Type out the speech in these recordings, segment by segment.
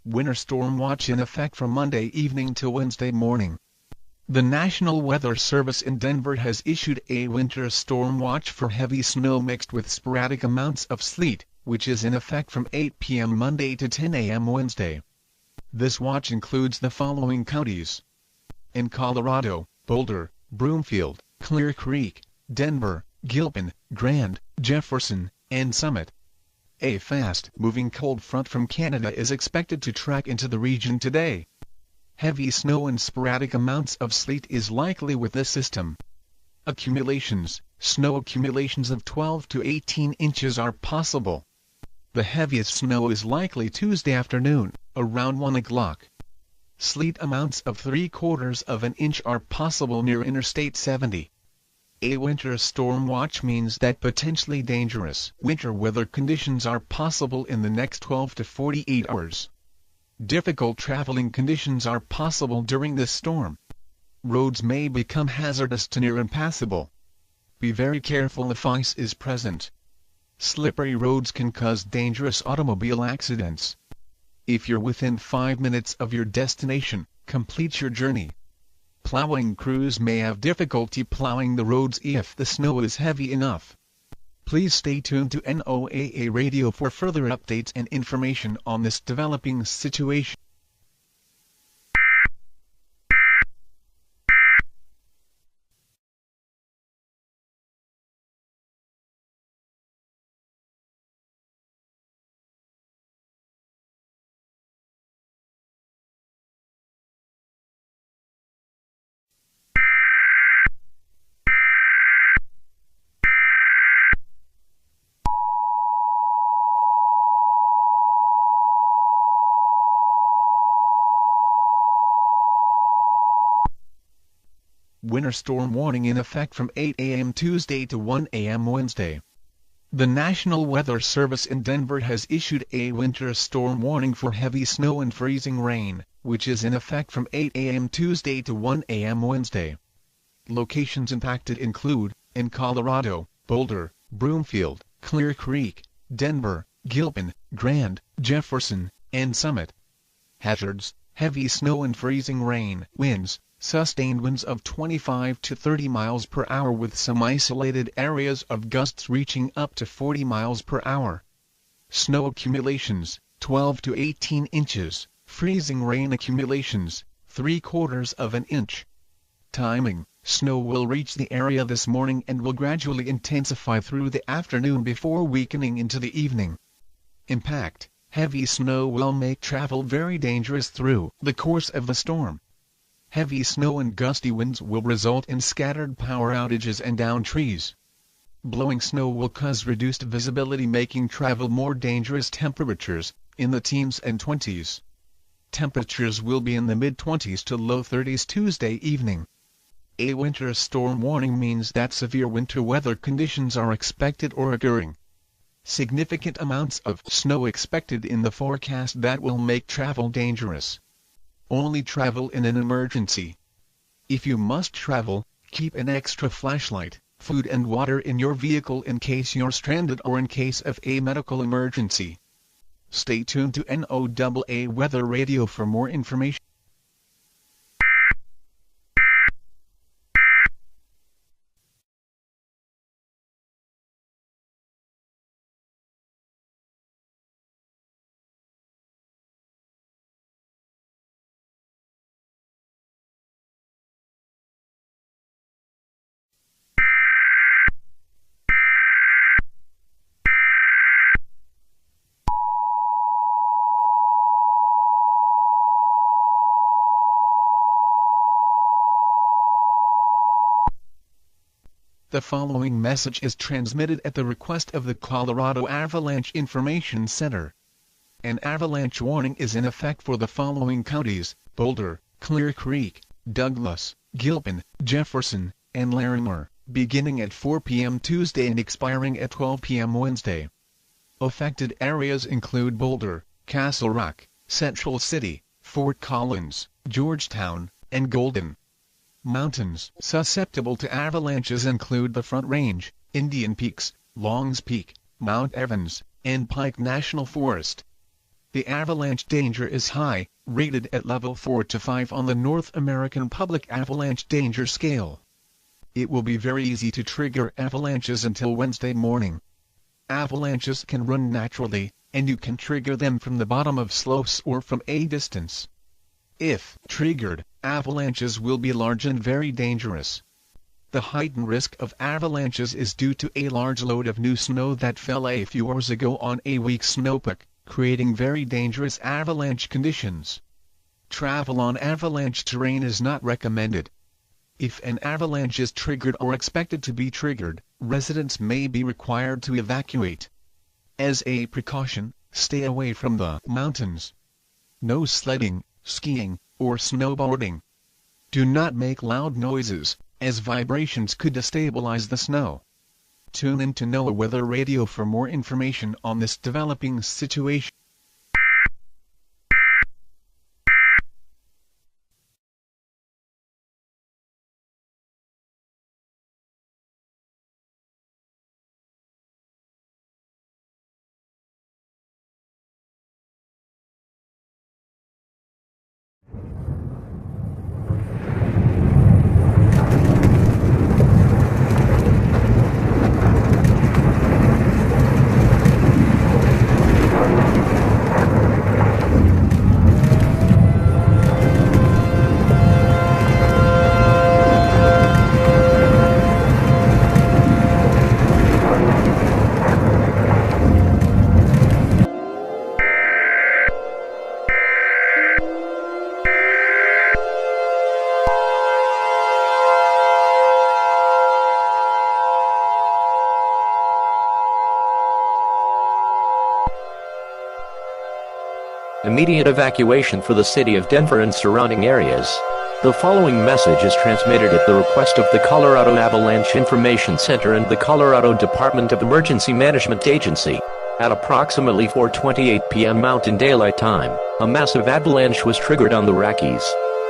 Winter storm watch in effect from Monday evening to Wednesday morning. The National Weather Service in Denver has issued a winter storm watch for heavy snow mixed with sporadic amounts of sleet, which is in effect from 8 p.m. Monday to 10 a.m. Wednesday. This watch includes the following counties: in Colorado, Boulder, Broomfield, Clear Creek, Denver, Gilpin, Grand, Jefferson, and Summit. A fast-moving cold front from Canada is expected to track into the region today. Heavy snow and sporadic amounts of sleet is likely with this system. Accumulations: snow accumulations of 12 to 18 inches are possible. The heaviest snow is likely Tuesday afternoon, around 1 o'clock. Sleet amounts of 3/4 of an inch are possible near Interstate 70. A winter storm watch means that potentially dangerous winter weather conditions are possible in the next 12 to 48 hours. Difficult traveling conditions are possible during this storm. Roads may become hazardous to near impassable. Be very careful if ice is present. Slippery roads can cause dangerous automobile accidents. If you're within 5 minutes of your destination, complete your journey. Plowing crews may have difficulty plowing the roads if the snow is heavy enough. Please stay tuned to NOAA Radio for further updates and information on this developing situation. Winter storm warning in effect from 8 a.m. Tuesday to 1 a.m. Wednesday. The National Weather Service in Denver has issued a winter storm warning for heavy snow and freezing rain, which is in effect from 8 a.m. Tuesday to 1 a.m. Wednesday. Locations impacted include, in Colorado, Boulder, Broomfield, Clear Creek, Denver, Gilpin, Grand, Jefferson, and Summit. Hazards: heavy snow and freezing rain. Winds: sustained winds of 25 to 30 miles per hour with some isolated areas of gusts reaching up to 40 miles per hour. Snow accumulations: 12 to 18 inches. Freezing rain accumulations: 3/4 of an inch. Timing: snow will reach the area this morning and will gradually intensify through the afternoon before weakening into the evening. Impact: heavy snow will make travel very dangerous through the course of the storm. Heavy snow and gusty winds will result in scattered power outages and downed trees. Blowing snow will cause reduced visibility, making travel more dangerous. Temperatures: in the teens and 20s. Temperatures will be in the mid-20s to low 30s Tuesday evening. A winter storm warning means that severe winter weather conditions are expected or occurring. Significant amounts of snow expected in the forecast that will make travel dangerous. Only travel in an emergency. If you must travel, keep an extra flashlight, food and water in your vehicle in case you're stranded or in case of a medical emergency. Stay tuned to NOAA Weather Radio for more information. The following message is transmitted at the request of the Colorado Avalanche Information Center. An avalanche warning is in effect for the following counties: Boulder, Clear Creek, Douglas, Gilpin, Jefferson, and Larimer, beginning at 4 p.m. Tuesday and expiring at 12 p.m. Wednesday. Affected areas include Boulder, Castle Rock, Central City, Fort Collins, Georgetown, and Golden. Mountains susceptible to avalanches include the Front Range, Indian Peaks, Longs Peak, Mount Evans, and Pike National Forest. The avalanche danger is high, rated at level 4 to 5 on the North American Public Avalanche Danger Scale. It will be very easy to trigger avalanches until Wednesday morning. Avalanches can run naturally, and you can trigger them from the bottom of slopes or from a distance. If triggered, avalanches will be large and very dangerous. The heightened risk of avalanches is due to a large load of new snow that fell a few hours ago on a weak snowpack, creating very dangerous avalanche conditions. Travel on avalanche terrain is not recommended. If an avalanche is triggered or expected to be triggered, residents may be required to evacuate. As a precaution, stay away from the mountains. No sledding, skiing, or snowboarding. Do not make loud noises, as vibrations could destabilize the snow. Tune in to NOAA Weather Radio for more information on this developing situation. Immediate evacuation for the city of Denver and surrounding areas. The following message is transmitted at the request of the Colorado Avalanche Information Center and the Colorado Department of Emergency Management Agency. At approximately 4:28 p.m. Mountain Daylight Time, a massive avalanche was triggered on the Rockies.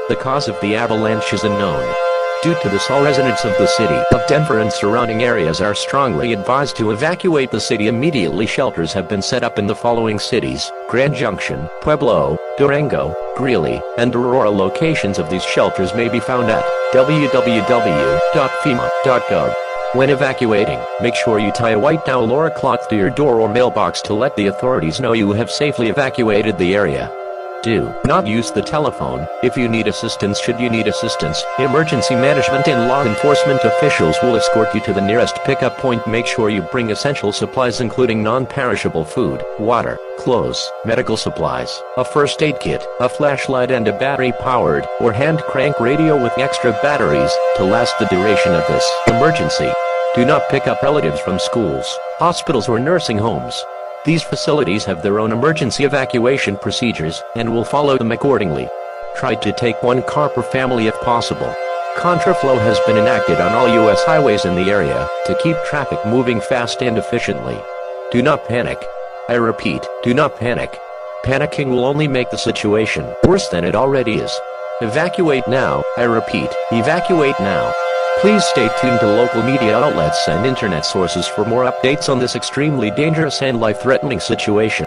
The cause of the avalanche is unknown. Due to this, all residents of the city of Denver and surrounding areas are strongly advised to evacuate the city immediately. Shelters have been set up in the following cities: Grand Junction, Pueblo, Durango, Greeley, and Aurora. Locations of these shelters may be found at www.fema.gov. When evacuating, make sure you tie a white towel or a cloth to your door or mailbox to let the authorities know you have safely evacuated the area. Do not use the telephone if you need assistance. Should you need assistance, emergency management and law enforcement officials will escort you to the nearest pickup point. Make sure you bring essential supplies including non-perishable food, water, clothes, medical supplies, a first aid kit, a flashlight, and a battery-powered or hand-crank radio with extra batteries to last the duration of this emergency. Do not pick up relatives from schools, hospitals, or nursing homes. These facilities have their own emergency evacuation procedures and will follow them accordingly. Try to take one car per family if possible. Contraflow has been enacted on all U.S. highways in the area to keep traffic moving fast and efficiently. Do not panic. I repeat, do not panic. Panicking will only make the situation worse than it already is. Evacuate now. I repeat, evacuate now. Please stay tuned to local media outlets and internet sources for more updates on this extremely dangerous and life-threatening situation.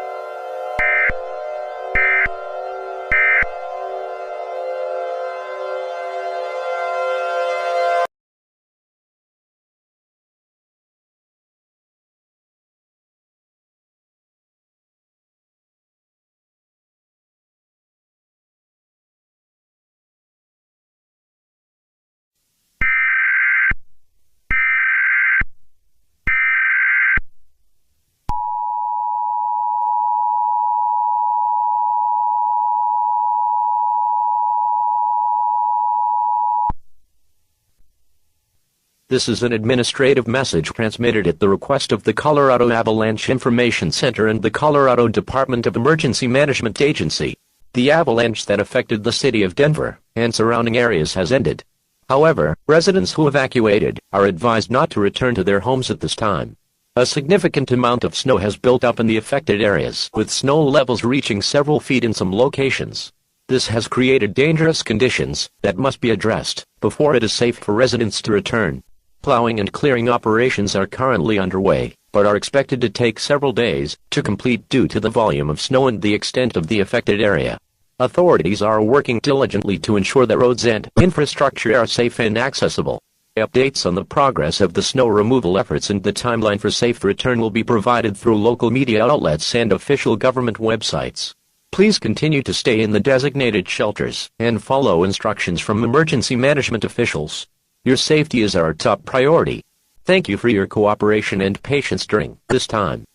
This is an administrative message transmitted at the request of the Colorado Avalanche Information Center and the Colorado Department of Emergency Management Agency. The avalanche that affected the city of Denver and surrounding areas has ended. However, residents who evacuated are advised not to return to their homes at this time. A significant amount of snow has built up in the affected areas, with snow levels reaching several feet in some locations. This has created dangerous conditions that must be addressed before it is safe for residents to return. Plowing and clearing operations are currently underway, but are expected to take several days to complete due to the volume of snow and the extent of the affected area. Authorities are working diligently to ensure that roads and infrastructure are safe and accessible. Updates on the progress of the snow removal efforts and the timeline for safe return will be provided through local media outlets and official government websites. Please continue to stay in the designated shelters and follow instructions from emergency management officials. Your safety is our top priority. Thank you for your cooperation and patience during this time.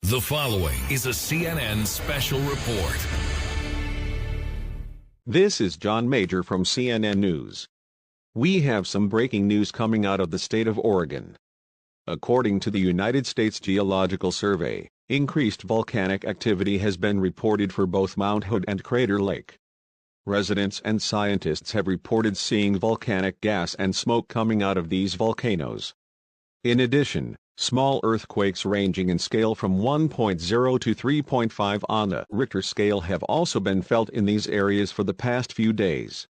The following is a CNN special report. This is John Major from CNN News. We have some breaking news coming out of the state of Oregon. According to the United States Geological Survey, increased volcanic activity has been reported for both Mount Hood and Crater Lake. Residents and scientists have reported seeing volcanic gas and smoke coming out of these volcanoes. In addition, small earthquakes ranging in scale from 1.0 to 3.5 on the Richter scale have also been felt in these areas for the past few days.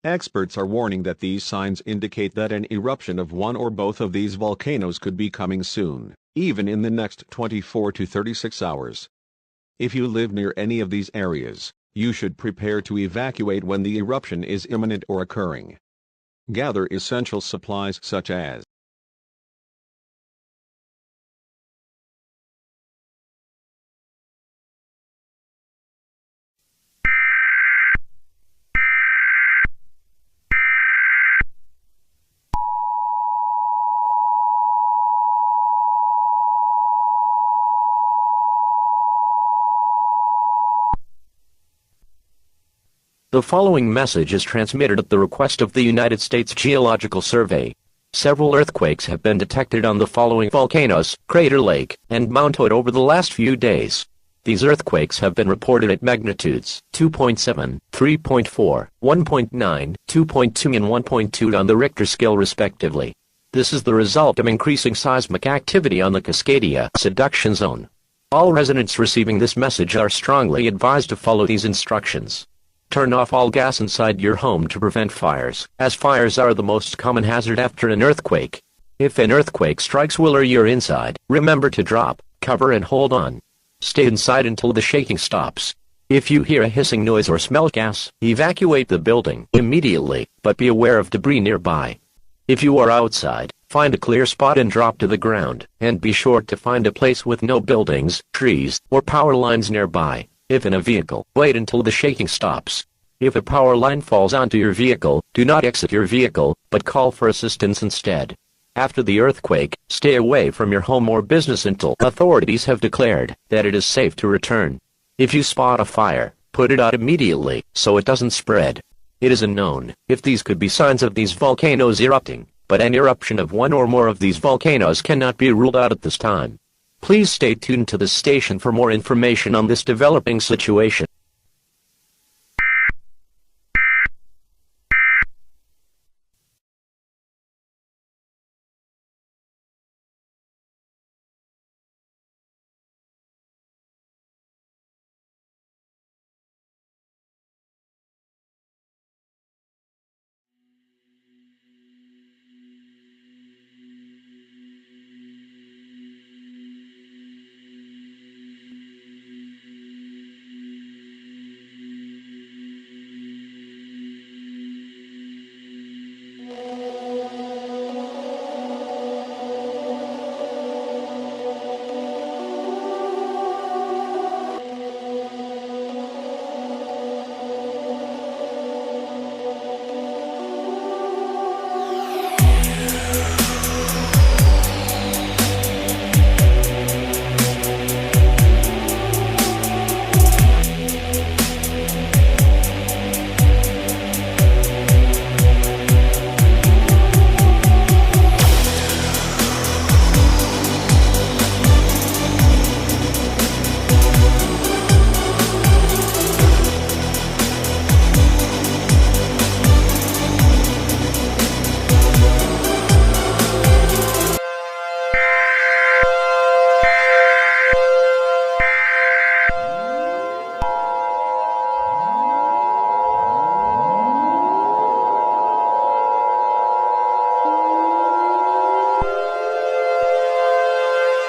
Experts are warning that these signs indicate that an eruption of one or both of these volcanoes could be coming soon, even in the next 24 to 36 hours. If you live near any of these areas, you should prepare to evacuate when the eruption is imminent or occurring. Gather essential supplies such as The following message is transmitted at the request of the United States Geological Survey. Several earthquakes have been detected on the following volcanoes, Crater Lake and Mount Hood over the last few days. These earthquakes have been reported at magnitudes 2.7, 3.4, 1.9, 2.2 and 1.2 on the Richter scale respectively. This is the result of increasing seismic activity on the Cascadia subduction zone. All residents receiving this message are strongly advised to follow these instructions. Turn off all gas inside your home to prevent fires, as fires are the most common hazard after an earthquake. If an earthquake strikes while you're inside, remember to drop, cover and hold on. Stay inside until the shaking stops. If you hear a hissing noise or smell gas, evacuate the building immediately, but be aware of debris nearby. If you are outside, find a clear spot and drop to the ground, and be sure to find a place with no buildings, trees, or power lines nearby. If in a vehicle, wait until the shaking stops. If a power line falls onto your vehicle, do not exit your vehicle, but call for assistance instead. After the earthquake, stay away from your home or business until authorities have declared that it is safe to return. If you spot a fire, put it out immediately, so it doesn't spread. It is unknown if these could be signs of these volcanoes erupting, but an eruption of one or more of these volcanoes cannot be ruled out at this time. Please stay tuned to this station for more information on this developing situation.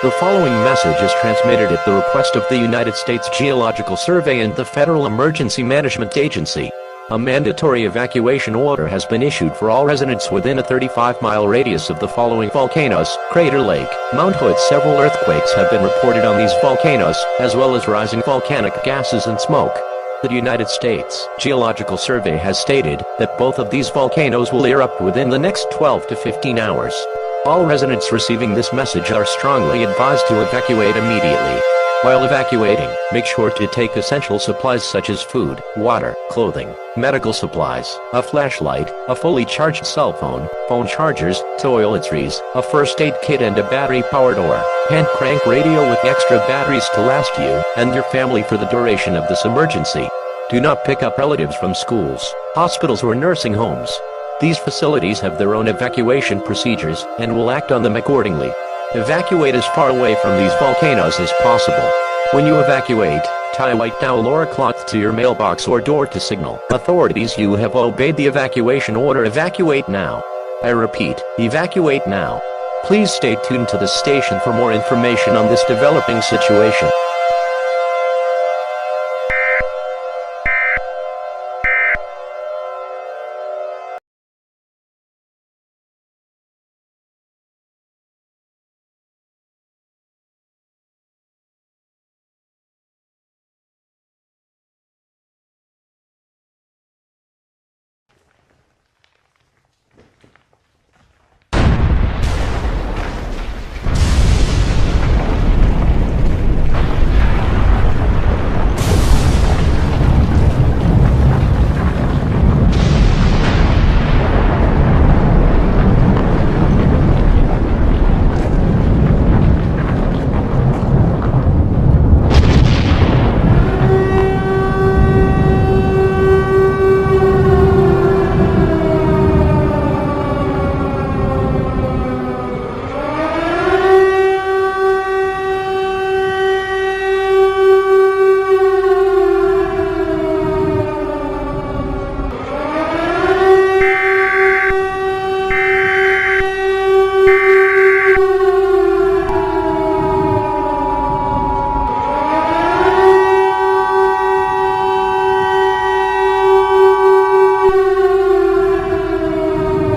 The following message is transmitted at the request of the United States Geological Survey and the Federal Emergency Management Agency. A mandatory evacuation order has been issued for all residents within a 35-mile radius of the following volcanoes: Crater Lake, Mount Hood. Several earthquakes have been reported on these volcanoes, as well as rising volcanic gases and smoke. The United States Geological Survey has stated that both of these volcanoes will erupt within the next 12 to 15 hours. All residents receiving this message are strongly advised to evacuate immediately. While evacuating, make sure to take essential supplies such as food, water, clothing, medical supplies, a flashlight, a fully charged cell phone, phone chargers, toiletries, a first aid kit and a battery-powered or hand crank radio with extra batteries to last you and your family for the duration of this emergency. Do not pick up relatives from schools, hospitals or nursing homes. These facilities have their own evacuation procedures and will act on them accordingly. Evacuate as far away from these volcanoes as possible. When you evacuate, tie a white towel or a cloth to your mailbox or door to signal authorities you have obeyed the evacuation order. Evacuate now. I repeat, evacuate now. Please stay tuned to the station for more information on this developing situation.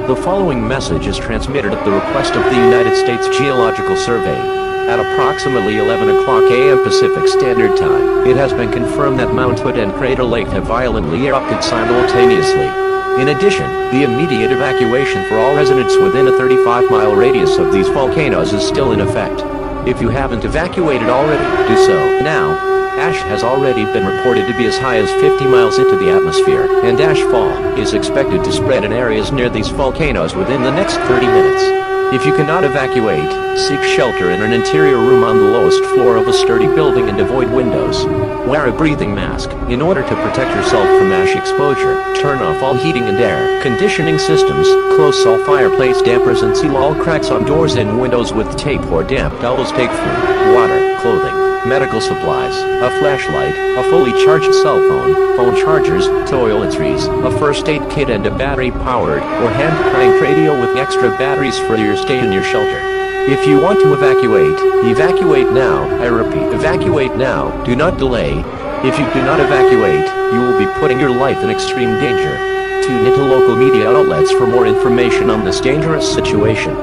The following message is transmitted at the request of the United States Geological Survey. At approximately 11 o'clock a.m. Pacific Standard Time, it has been confirmed that Mount Hood and Crater Lake have violently erupted simultaneously. In addition, the immediate evacuation for all residents within a 35-mile radius of these volcanoes is still in effect. If you haven't evacuated already, do so now. Ash has already been reported to be as high as 50 miles into the atmosphere, and ash fall is expected to spread in areas near these volcanoes within the next 30 minutes. If you cannot evacuate, seek shelter in an interior room on the lowest floor of a sturdy building and avoid windows. Wear a breathing mask in order to protect yourself from ash exposure. Turn off all heating and air conditioning systems, close all fireplace dampers and seal all cracks on doors and windows with tape or damp towels. Take food, water, clothing, medical supplies, a flashlight, a fully charged cell phone, phone chargers, toiletries, a first aid kit and a battery-powered or hand crank radio with extra batteries for your stay in your shelter. If you want to evacuate now. I repeat, evacuate now. Do not delay. If you do not evacuate, you will be putting your life in extreme danger. Tune into local media outlets for more information on this dangerous situation.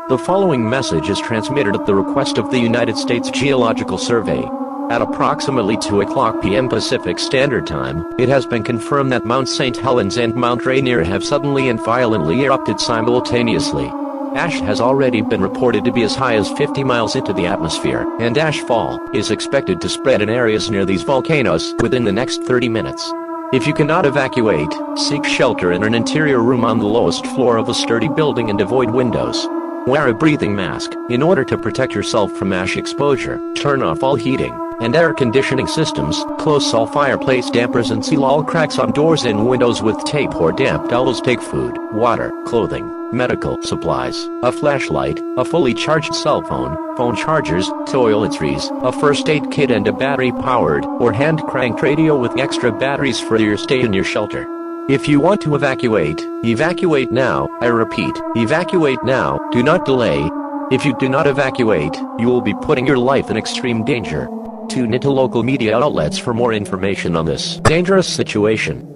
The following message is transmitted at the request of the United States Geological Survey. At approximately 2:00 p.m. Pacific Standard Time, it has been confirmed that Mount St. Helens and Mount Rainier have suddenly and violently erupted simultaneously. Ash has already been reported to be as high as 50 miles into the atmosphere, and ash fall is expected to spread in areas near these volcanoes within the next 30 minutes. If you cannot evacuate, seek shelter in an interior room on the lowest floor of a sturdy building and avoid windows. Wear a breathing mask in order to protect yourself from ash exposure. Turn off all heating and air conditioning systems, close all fireplace dampers and seal all cracks on doors and windows with tape or damp towels. Take food, water, clothing, medical supplies, a flashlight, a fully charged cell phone, phone chargers, toiletries, a first aid kit and a battery-powered or hand-cranked radio with extra batteries for your stay in your shelter. If you want to evacuate, evacuate now. I repeat, evacuate now, do not delay. If you do not evacuate, you will be putting your life in extreme danger. Tune into local media outlets for more information on this dangerous situation.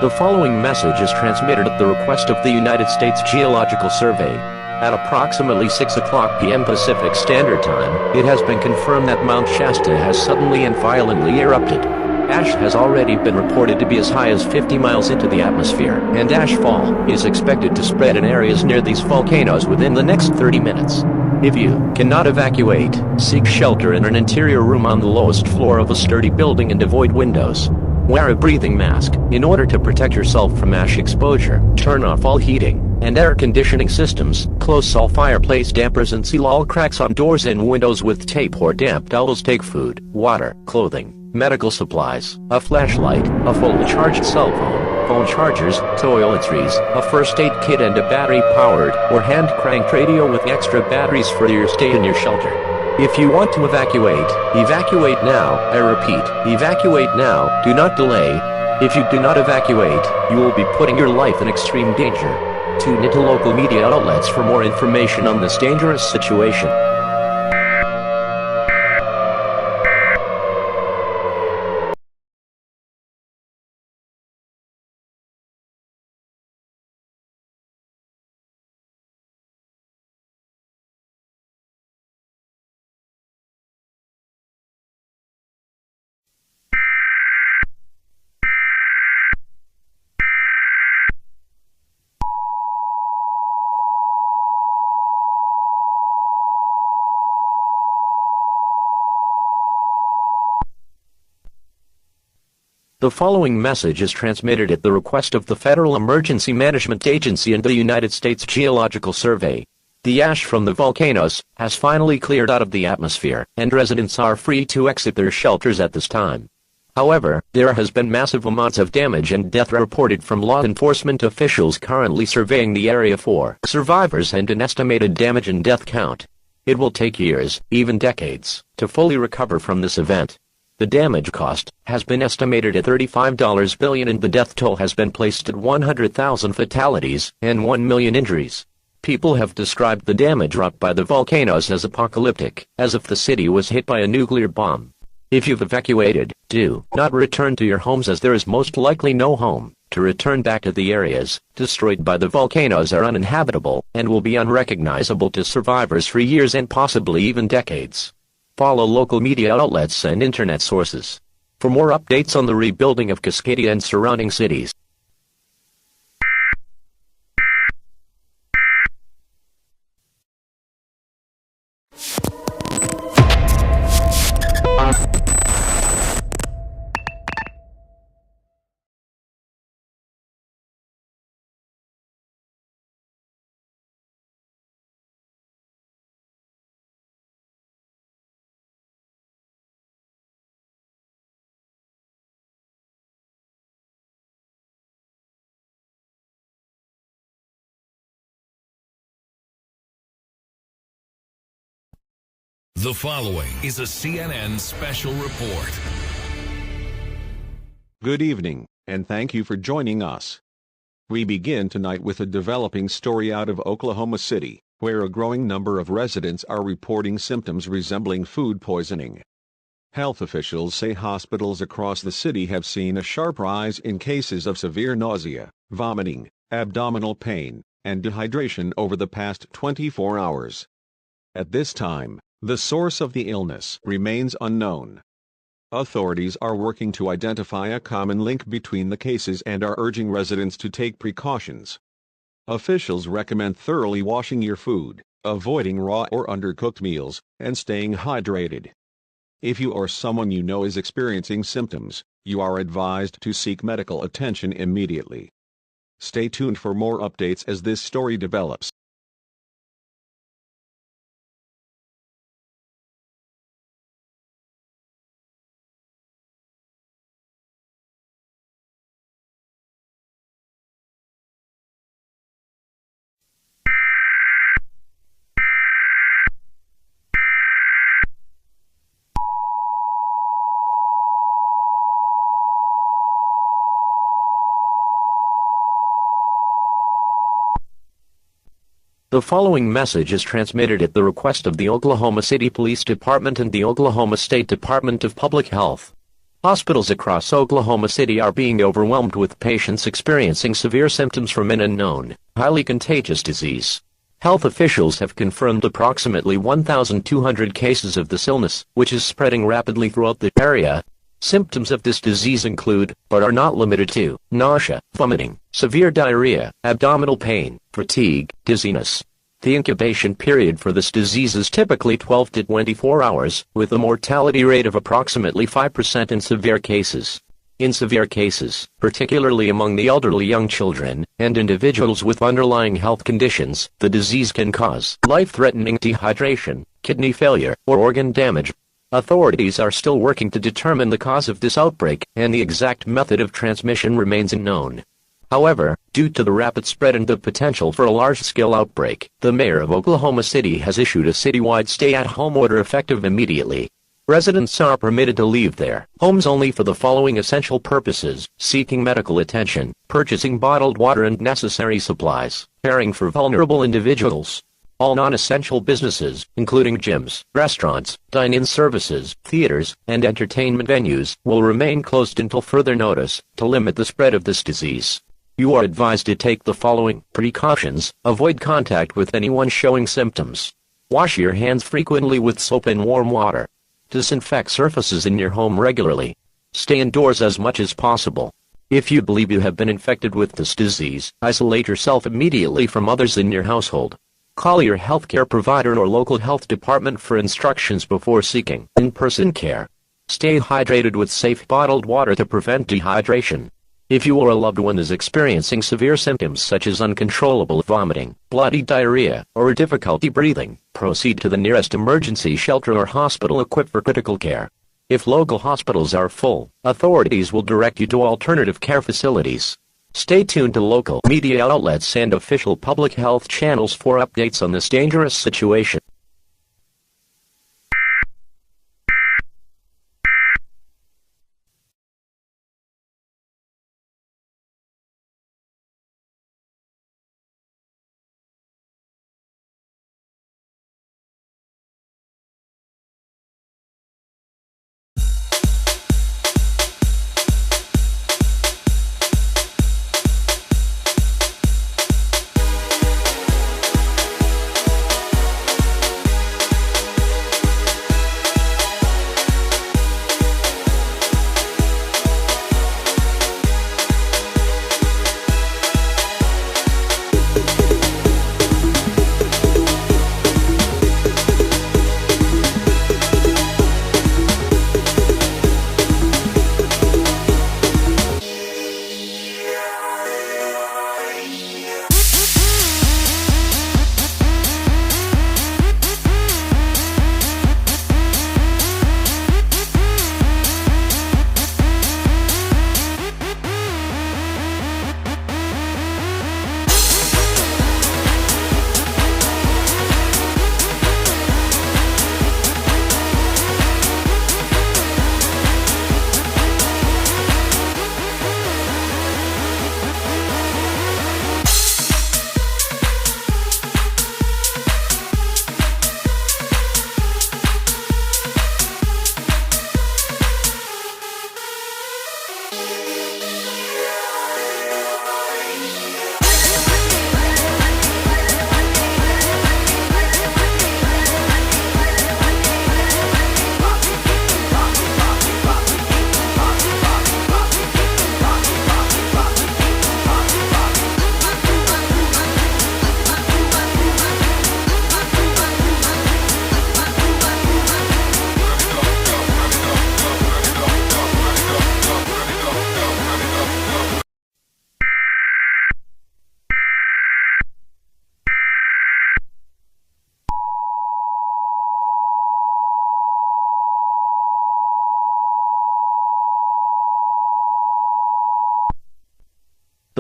The following message is transmitted at the request of the United States Geological Survey. At approximately 6:00 p.m. Pacific Standard Time, it has been confirmed that Mount Shasta has suddenly and violently erupted. Ash has already been reported to be as high as 50 miles into the atmosphere, and ash fall is expected to spread in areas near these volcanoes within the next 30 minutes. If you cannot evacuate, seek shelter in an interior room on the lowest floor of a sturdy building and avoid windows. Wear a breathing mask in order to protect yourself from ash exposure. Turn off all heating and air conditioning systems, close all fireplace dampers and seal all cracks on doors and windows with tape or damp towels. Take food, water, clothing, medical supplies, a flashlight, a fully charged cell phone, phone chargers, toiletries, a first aid kit and a battery-powered or hand-cranked radio with extra batteries for your stay in your shelter. If you want to evacuate, evacuate now. I repeat, evacuate now, do not delay. If you do not evacuate, you will be putting your life in extreme danger. Tune into local media outlets for more information on this dangerous situation. The following message is transmitted at the request of the Federal Emergency Management Agency and the United States Geological Survey. The ash from the volcanoes has finally cleared out of the atmosphere, and residents are free to exit their shelters at this time. However, there has been massive amounts of damage and death reported from law enforcement officials currently surveying the area for survivors and an estimated damage and death count. It will take years, even decades, to fully recover from this event. The damage cost has been estimated at $35 billion and the death toll has been placed at 100,000 fatalities and 1 million injuries. People have described the damage wrought by the volcanoes as apocalyptic, as if the city was hit by a nuclear bomb. If you've evacuated, do not return to your homes as there is most likely no home to return back to. The areas destroyed by the volcanoes are uninhabitable and will be unrecognizable to survivors for years and possibly even decades. Follow local media outlets and internet sources for more updates on the rebuilding of Cascadia and surrounding cities. The following is a CNN special report. Good evening, and thank you for joining us. We begin tonight with a developing story out of Oklahoma City, where a growing number of residents are reporting symptoms resembling food poisoning. Health officials say hospitals across the city have seen a sharp rise in cases of severe nausea, vomiting, abdominal pain, and dehydration over the past 24 hours. At this time, the source of the illness remains unknown. Authorities are working to identify a common link between the cases and are urging residents to take precautions. Officials recommend thoroughly washing your food, avoiding raw or undercooked meals, and staying hydrated. If you or someone you know is experiencing symptoms, you are advised to seek medical attention immediately. Stay tuned for more updates as this story develops. The following message is transmitted at the request of the Oklahoma City Police Department and the Oklahoma State Department of Public Health. Hospitals across Oklahoma City are being overwhelmed with patients experiencing severe symptoms from an unknown, highly contagious disease. Health officials have confirmed approximately 1,200 cases of this illness, which is spreading rapidly throughout the area. Symptoms of this disease include, but are not limited to, nausea, vomiting, severe diarrhea, abdominal pain, fatigue, dizziness. The incubation period for this disease is typically 12 to 24 hours, with a mortality rate of approximately 5% in severe cases. In severe cases, particularly among the elderly, young children, and individuals with underlying health conditions, the disease can cause life-threatening dehydration, kidney failure, or organ damage. Authorities are still working to determine the cause of this outbreak, and the exact method of transmission remains unknown. However, due to the rapid spread and the potential for a large-scale outbreak, the mayor of Oklahoma City has issued a citywide stay-at-home order effective immediately. Residents are permitted to leave their homes only for the following essential purposes: seeking medical attention, purchasing bottled water and necessary supplies, caring for vulnerable individuals. All non-essential businesses, including gyms, restaurants, dine-in services, theaters, and entertainment venues, will remain closed until further notice, to limit the spread of this disease. You are advised to take the following precautions: avoid contact with anyone showing symptoms. Wash your hands frequently with soap and warm water. Disinfect surfaces in your home regularly. Stay indoors as much as possible. If you believe you have been infected with this disease, isolate yourself immediately from others in your household. Call your healthcare provider or local health department for instructions before seeking in-person care. Stay hydrated with safe bottled water to prevent dehydration. If you or a loved one is experiencing severe symptoms such as uncontrollable vomiting, bloody diarrhea, or difficulty breathing, proceed to the nearest emergency shelter or hospital equipped for critical care. If local hospitals are full, authorities will direct you to alternative care facilities. Stay tuned to local media outlets and official public health channels for updates on this dangerous situation.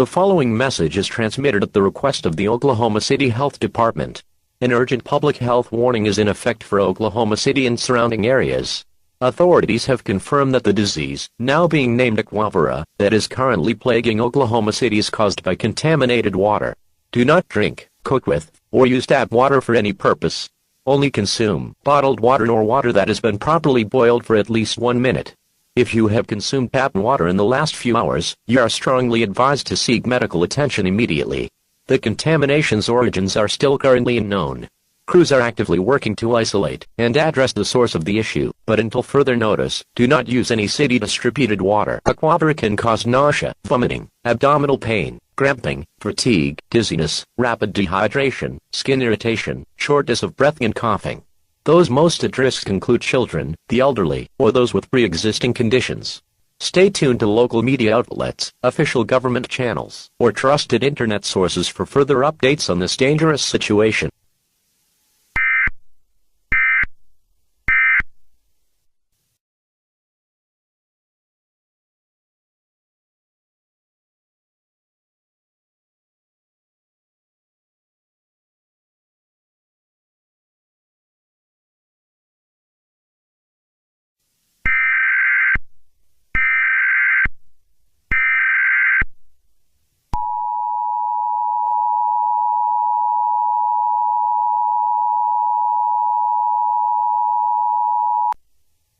The following message is transmitted at the request of the Oklahoma City Health Department. An urgent public health warning is in effect for Oklahoma City and surrounding areas. Authorities have confirmed that the disease, now being named Aquavira, that is currently plaguing Oklahoma City is caused by contaminated water. Do not drink, cook with, or use tap water for any purpose. Only consume bottled water or water that has been properly boiled for at least 1 minute. If you have consumed tap water in the last few hours, you are strongly advised to seek medical attention immediately. The contamination's origins are still currently unknown. Crews are actively working to isolate and address the source of the issue, but until further notice, do not use any city-distributed water. Aquavira can cause nausea, vomiting, abdominal pain, cramping, fatigue, dizziness, rapid dehydration, skin irritation, shortness of breath and coughing. Those most at risk include children, the elderly, or those with pre-existing conditions. Stay tuned to local media outlets, official government channels, or trusted internet sources for further updates on this dangerous situation.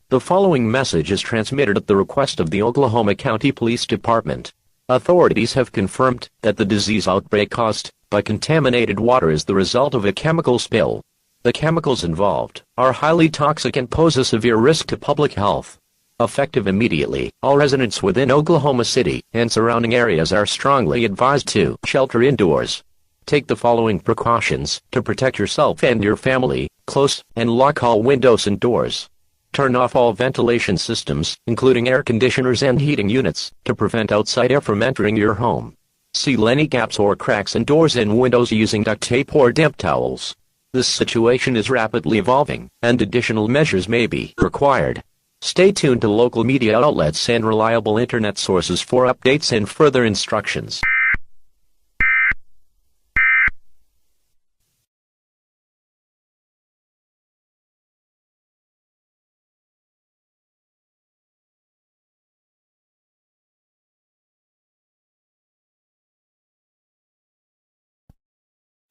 The following message is transmitted at the request of the Oklahoma County Police Department. Authorities have confirmed that the disease outbreak caused by contaminated water is the result of a chemical spill. The chemicals involved are highly toxic and pose a severe risk to public health. Effective immediately, all residents within Oklahoma City and surrounding areas are strongly advised to shelter indoors. Take the following precautions to protect yourself and your family. Close and lock all windows and doors. Turn off all ventilation systems, including air conditioners and heating units, to prevent outside air from entering your home. Seal any gaps or cracks in doors and windows using duct tape or damp towels. This situation is rapidly evolving, and additional measures may be required. Stay tuned to local media outlets and reliable internet sources for updates and further instructions.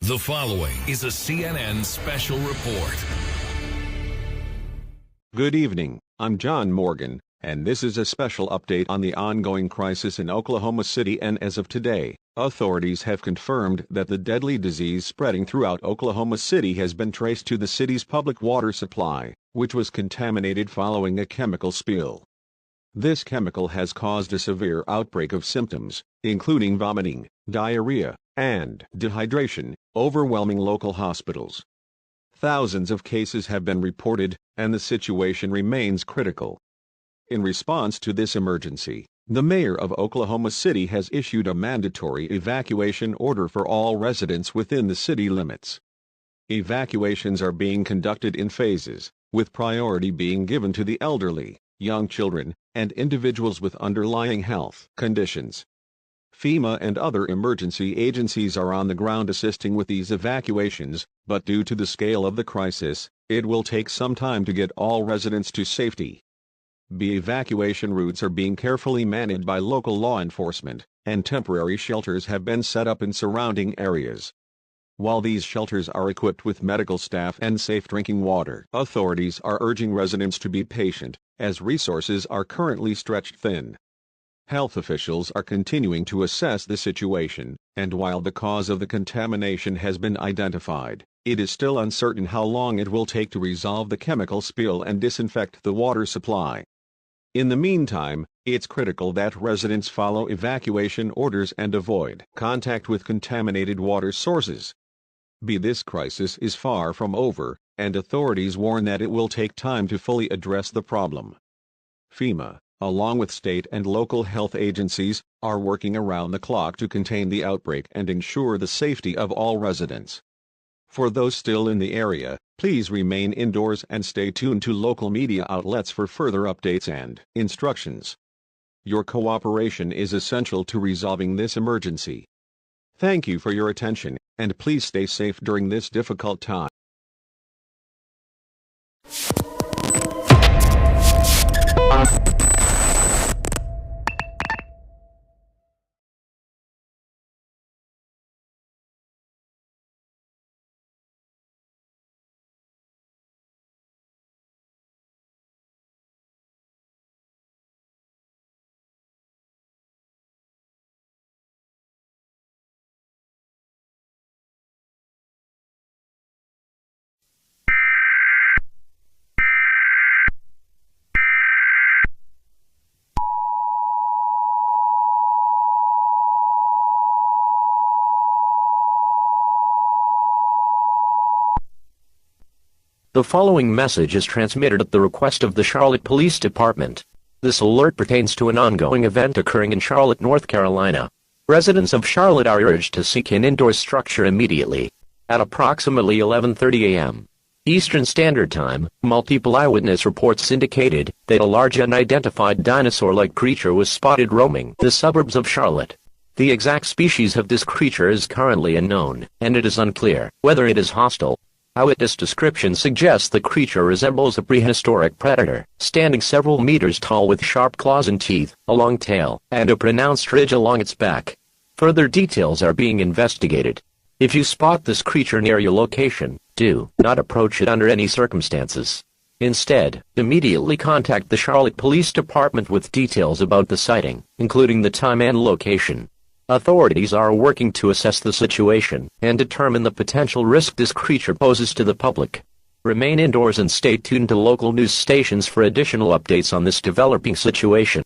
The following is a CNN special report. Good evening, I'm John Morgan, and this is a special update on the ongoing crisis in Oklahoma City. And as of today, authorities have confirmed that the deadly disease spreading throughout Oklahoma City has been traced to the city's public water supply, which was contaminated following a chemical spill. This chemical has caused a severe outbreak of symptoms, including vomiting, diarrhea, and dehydration, overwhelming local hospitals. Thousands of cases have been reported, and the situation remains critical. In response to this emergency, the mayor of Oklahoma City has issued a mandatory evacuation order for all residents within the city limits. Evacuations are being conducted in phases, with priority being given to the elderly, young children, and individuals with underlying health conditions. FEMA and other emergency agencies are on the ground assisting with these evacuations, but due to the scale of the crisis, it will take some time to get all residents to safety. Evacuation routes are being carefully managed by local law enforcement, and temporary shelters have been set up in surrounding areas. While these shelters are equipped with medical staff and safe drinking water, authorities are urging residents to be patient, as resources are currently stretched thin. Health officials are continuing to assess the situation, and while the cause of the contamination has been identified, it is still uncertain how long it will take to resolve the chemical spill and disinfect the water supply. In the meantime, it's critical that residents follow evacuation orders and avoid contact with contaminated water sources. This crisis is far from over, and authorities warn that it will take time to fully address the problem. FEMA, along with state and local health agencies, are working around the clock to contain the outbreak and ensure the safety of all residents. For those still in the area, please remain indoors and stay tuned to local media outlets for further updates and instructions. Your cooperation is essential to resolving this emergency. Thank you for your attention, and please stay safe during this difficult time. The following message is transmitted at the request of the Charlotte Police Department. This alert pertains to an ongoing event occurring in Charlotte, North Carolina. Residents of Charlotte are urged to seek an indoor structure immediately. At approximately 11:30 a.m. Eastern Standard Time, multiple eyewitness reports indicated that a large unidentified dinosaur-like creature was spotted roaming the suburbs of Charlotte. The exact species of this creature is currently unknown, and it is unclear whether it is hostile. Eyewitness description suggests the creature resembles a prehistoric predator, standing several meters tall with sharp claws and teeth, a long tail, and a pronounced ridge along its back. Further details are being investigated. If you spot this creature near your location, do not approach it under any circumstances. Instead, immediately contact the Charlotte Police Department with details about the sighting, including the time and location. Authorities are working to assess the situation and determine the potential risk this creature poses to the public. Remain indoors and stay tuned to local news stations for additional updates on this developing situation.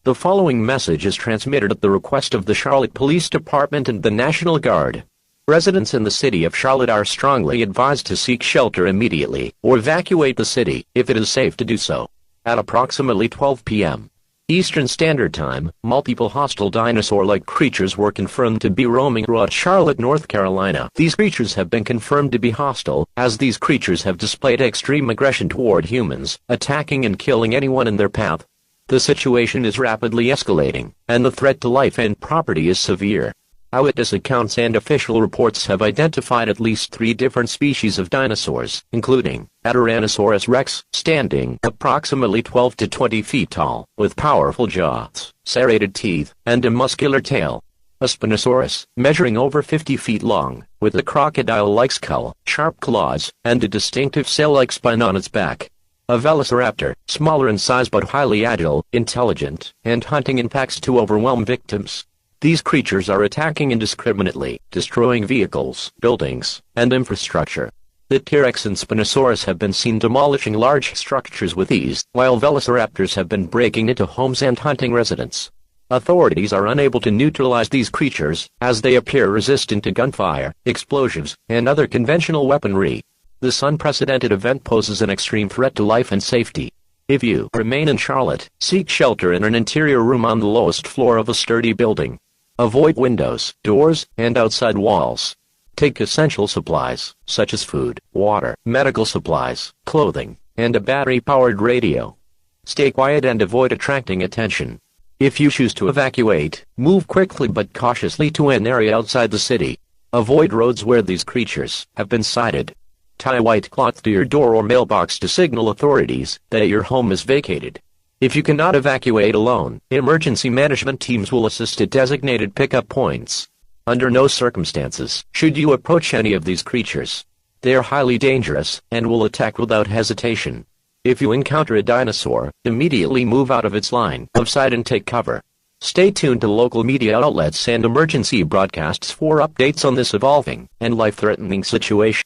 The following message is transmitted at the request of the Charlotte Police Department and the National Guard. Residents in the city of Charlotte are strongly advised to seek shelter immediately or evacuate the city if it is safe to do so. At approximately 12 p.m. Eastern Standard Time, multiple hostile dinosaur-like creatures were confirmed to be roaming throughout Charlotte, North Carolina. These creatures have been confirmed to be hostile, as these creatures have displayed extreme aggression toward humans, attacking and killing anyone in their path. The situation is rapidly escalating, and the threat to life and property is severe. Eyewitness accounts and official reports have identified at least 3 different species of dinosaurs, including a Tyrannosaurus rex, standing approximately 12 to 20 feet tall, with powerful jaws, serrated teeth, and a muscular tail. A Spinosaurus, measuring over 50 feet long, with a crocodile-like skull, sharp claws, and a distinctive sail-like spine on its back. A velociraptor, smaller in size but highly agile, intelligent, and hunting in packs to overwhelm victims. These creatures are attacking indiscriminately, destroying vehicles, buildings, and infrastructure. The T-Rex and Spinosaurus have been seen demolishing large structures with ease, while velociraptors have been breaking into homes and hunting residents. Authorities are unable to neutralize these creatures, as they appear resistant to gunfire, explosives, and other conventional weaponry. This unprecedented event poses an extreme threat to life and safety. If you remain in Charlotte, seek shelter in an interior room on the lowest floor of a sturdy building. Avoid windows, doors, and outside walls. Take essential supplies, such as food, water, medical supplies, clothing, and a battery-powered radio. Stay quiet and avoid attracting attention. If you choose to evacuate, move quickly but cautiously to an area outside the city. Avoid roads where these creatures have been sighted. Tie a white cloth to your door or mailbox to signal authorities that your home is vacated. If you cannot evacuate alone, emergency management teams will assist at designated pickup points. Under no circumstances should you approach any of these creatures. They are highly dangerous and will attack without hesitation. If you encounter a dinosaur, immediately move out of its line of sight and take cover. Stay tuned to local media outlets and emergency broadcasts for updates on this evolving and life-threatening situation.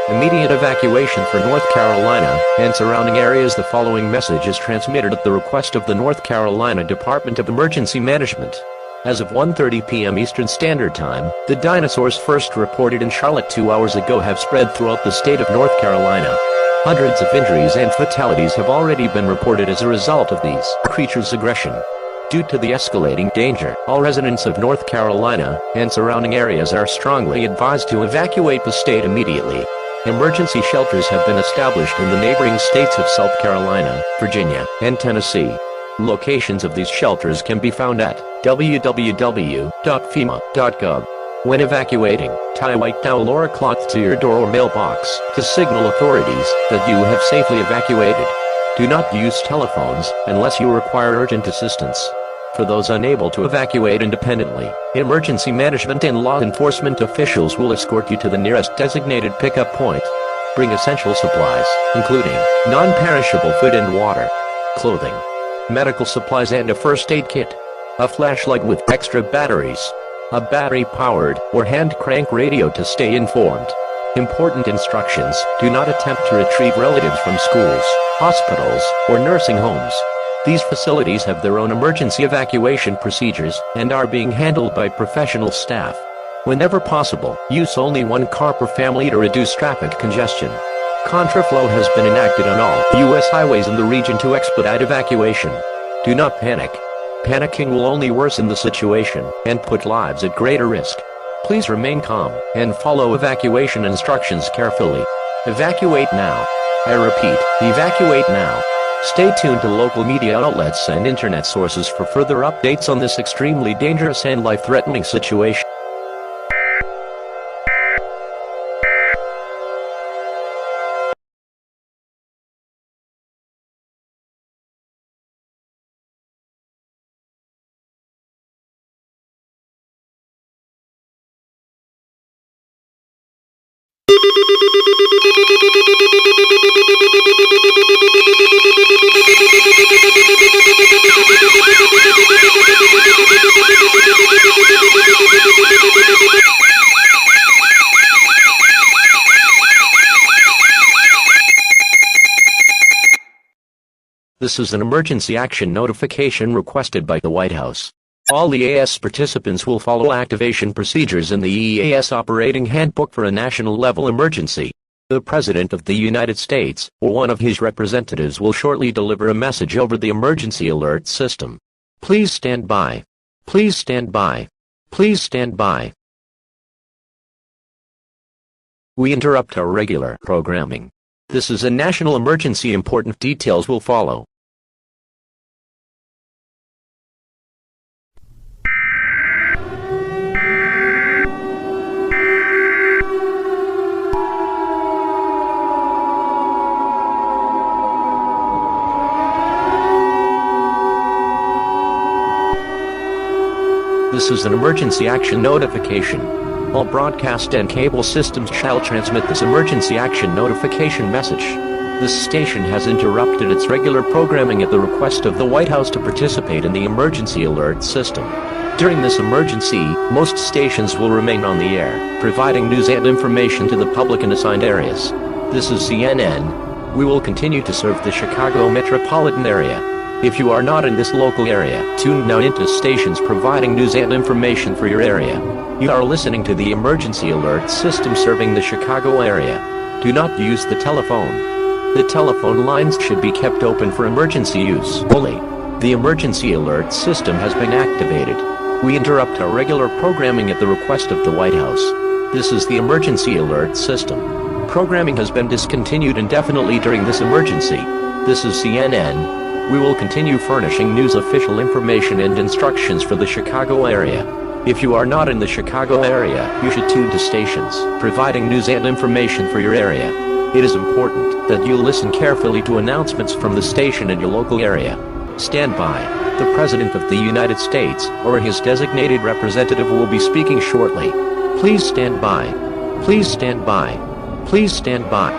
Immediate evacuation for North Carolina and surrounding areas. The following message is transmitted at the request of the North Carolina Department of Emergency Management. As of 1:30 p.m. Eastern Standard Time, the dinosaurs first reported in Charlotte 2 hours ago have spread throughout the state of North Carolina. Hundreds of injuries and fatalities have already been reported as a result of these creatures' aggression. Due to the escalating danger, all residents of North Carolina and surrounding areas are strongly advised to evacuate the state immediately. Emergency shelters have been established in the neighboring states of South Carolina, Virginia, and Tennessee. Locations of these shelters can be found at www.fema.gov. When evacuating, tie a white towel or a cloth to your door or mailbox to signal authorities that you have safely evacuated. Do not use telephones unless you require urgent assistance. For those unable to evacuate independently, emergency management and law enforcement officials will escort you to the nearest designated pickup point. Bring essential supplies, including non-perishable food and water, clothing, medical supplies and a first aid kit, a flashlight with extra batteries, a battery-powered or hand-crank radio to stay informed. Important instructions: do not attempt to retrieve relatives from schools, hospitals, or nursing homes. These facilities have their own emergency evacuation procedures and are being handled by professional staff. Whenever possible, use only one car per family to reduce traffic congestion. Contraflow has been enacted on all U.S. highways in the region to expedite evacuation. Do not panic. Panicking will only worsen the situation and put lives at greater risk. Please remain calm and follow evacuation instructions carefully. Evacuate now. I repeat, evacuate now. Stay tuned to local media outlets and internet sources for further updates on this extremely dangerous and life-threatening situation. This is an emergency action notification requested by the White House. All EAS participants will follow activation procedures in the EAS Operating Handbook for a national-level emergency. The President of the United States, or one of his representatives, will shortly deliver a message over the emergency alert system. Please stand by. Please stand by. Please stand by. We interrupt our regular programming. This is a national emergency. Important details will follow. This is an emergency action notification. All broadcast and cable systems shall transmit this emergency action notification message. This station has interrupted its regular programming at the request of the White House to participate in the emergency alert system. During this emergency, most stations will remain on the air, providing news and information to the public in assigned areas. This is CNN. We will continue to serve the Chicago metropolitan area. If you are not in this local area, tune now into stations providing news and information for your area. You are listening to the emergency alert system serving the Chicago area. Do not use the telephone. The telephone lines should be kept open for emergency use only. The emergency alert system has been activated. We interrupt our regular programming at the request of the White House. This is the emergency alert system. Programming has been discontinued indefinitely during this emergency. This is CNN. We will continue furnishing news, official information and instructions for the Chicago area. If you are not in the Chicago area, you should tune to stations providing news and information for your area. It is important that you listen carefully to announcements from the station in your local area. Stand by. The President of the United States or his designated representative will be speaking shortly. Please stand by. Please stand by. Please stand by.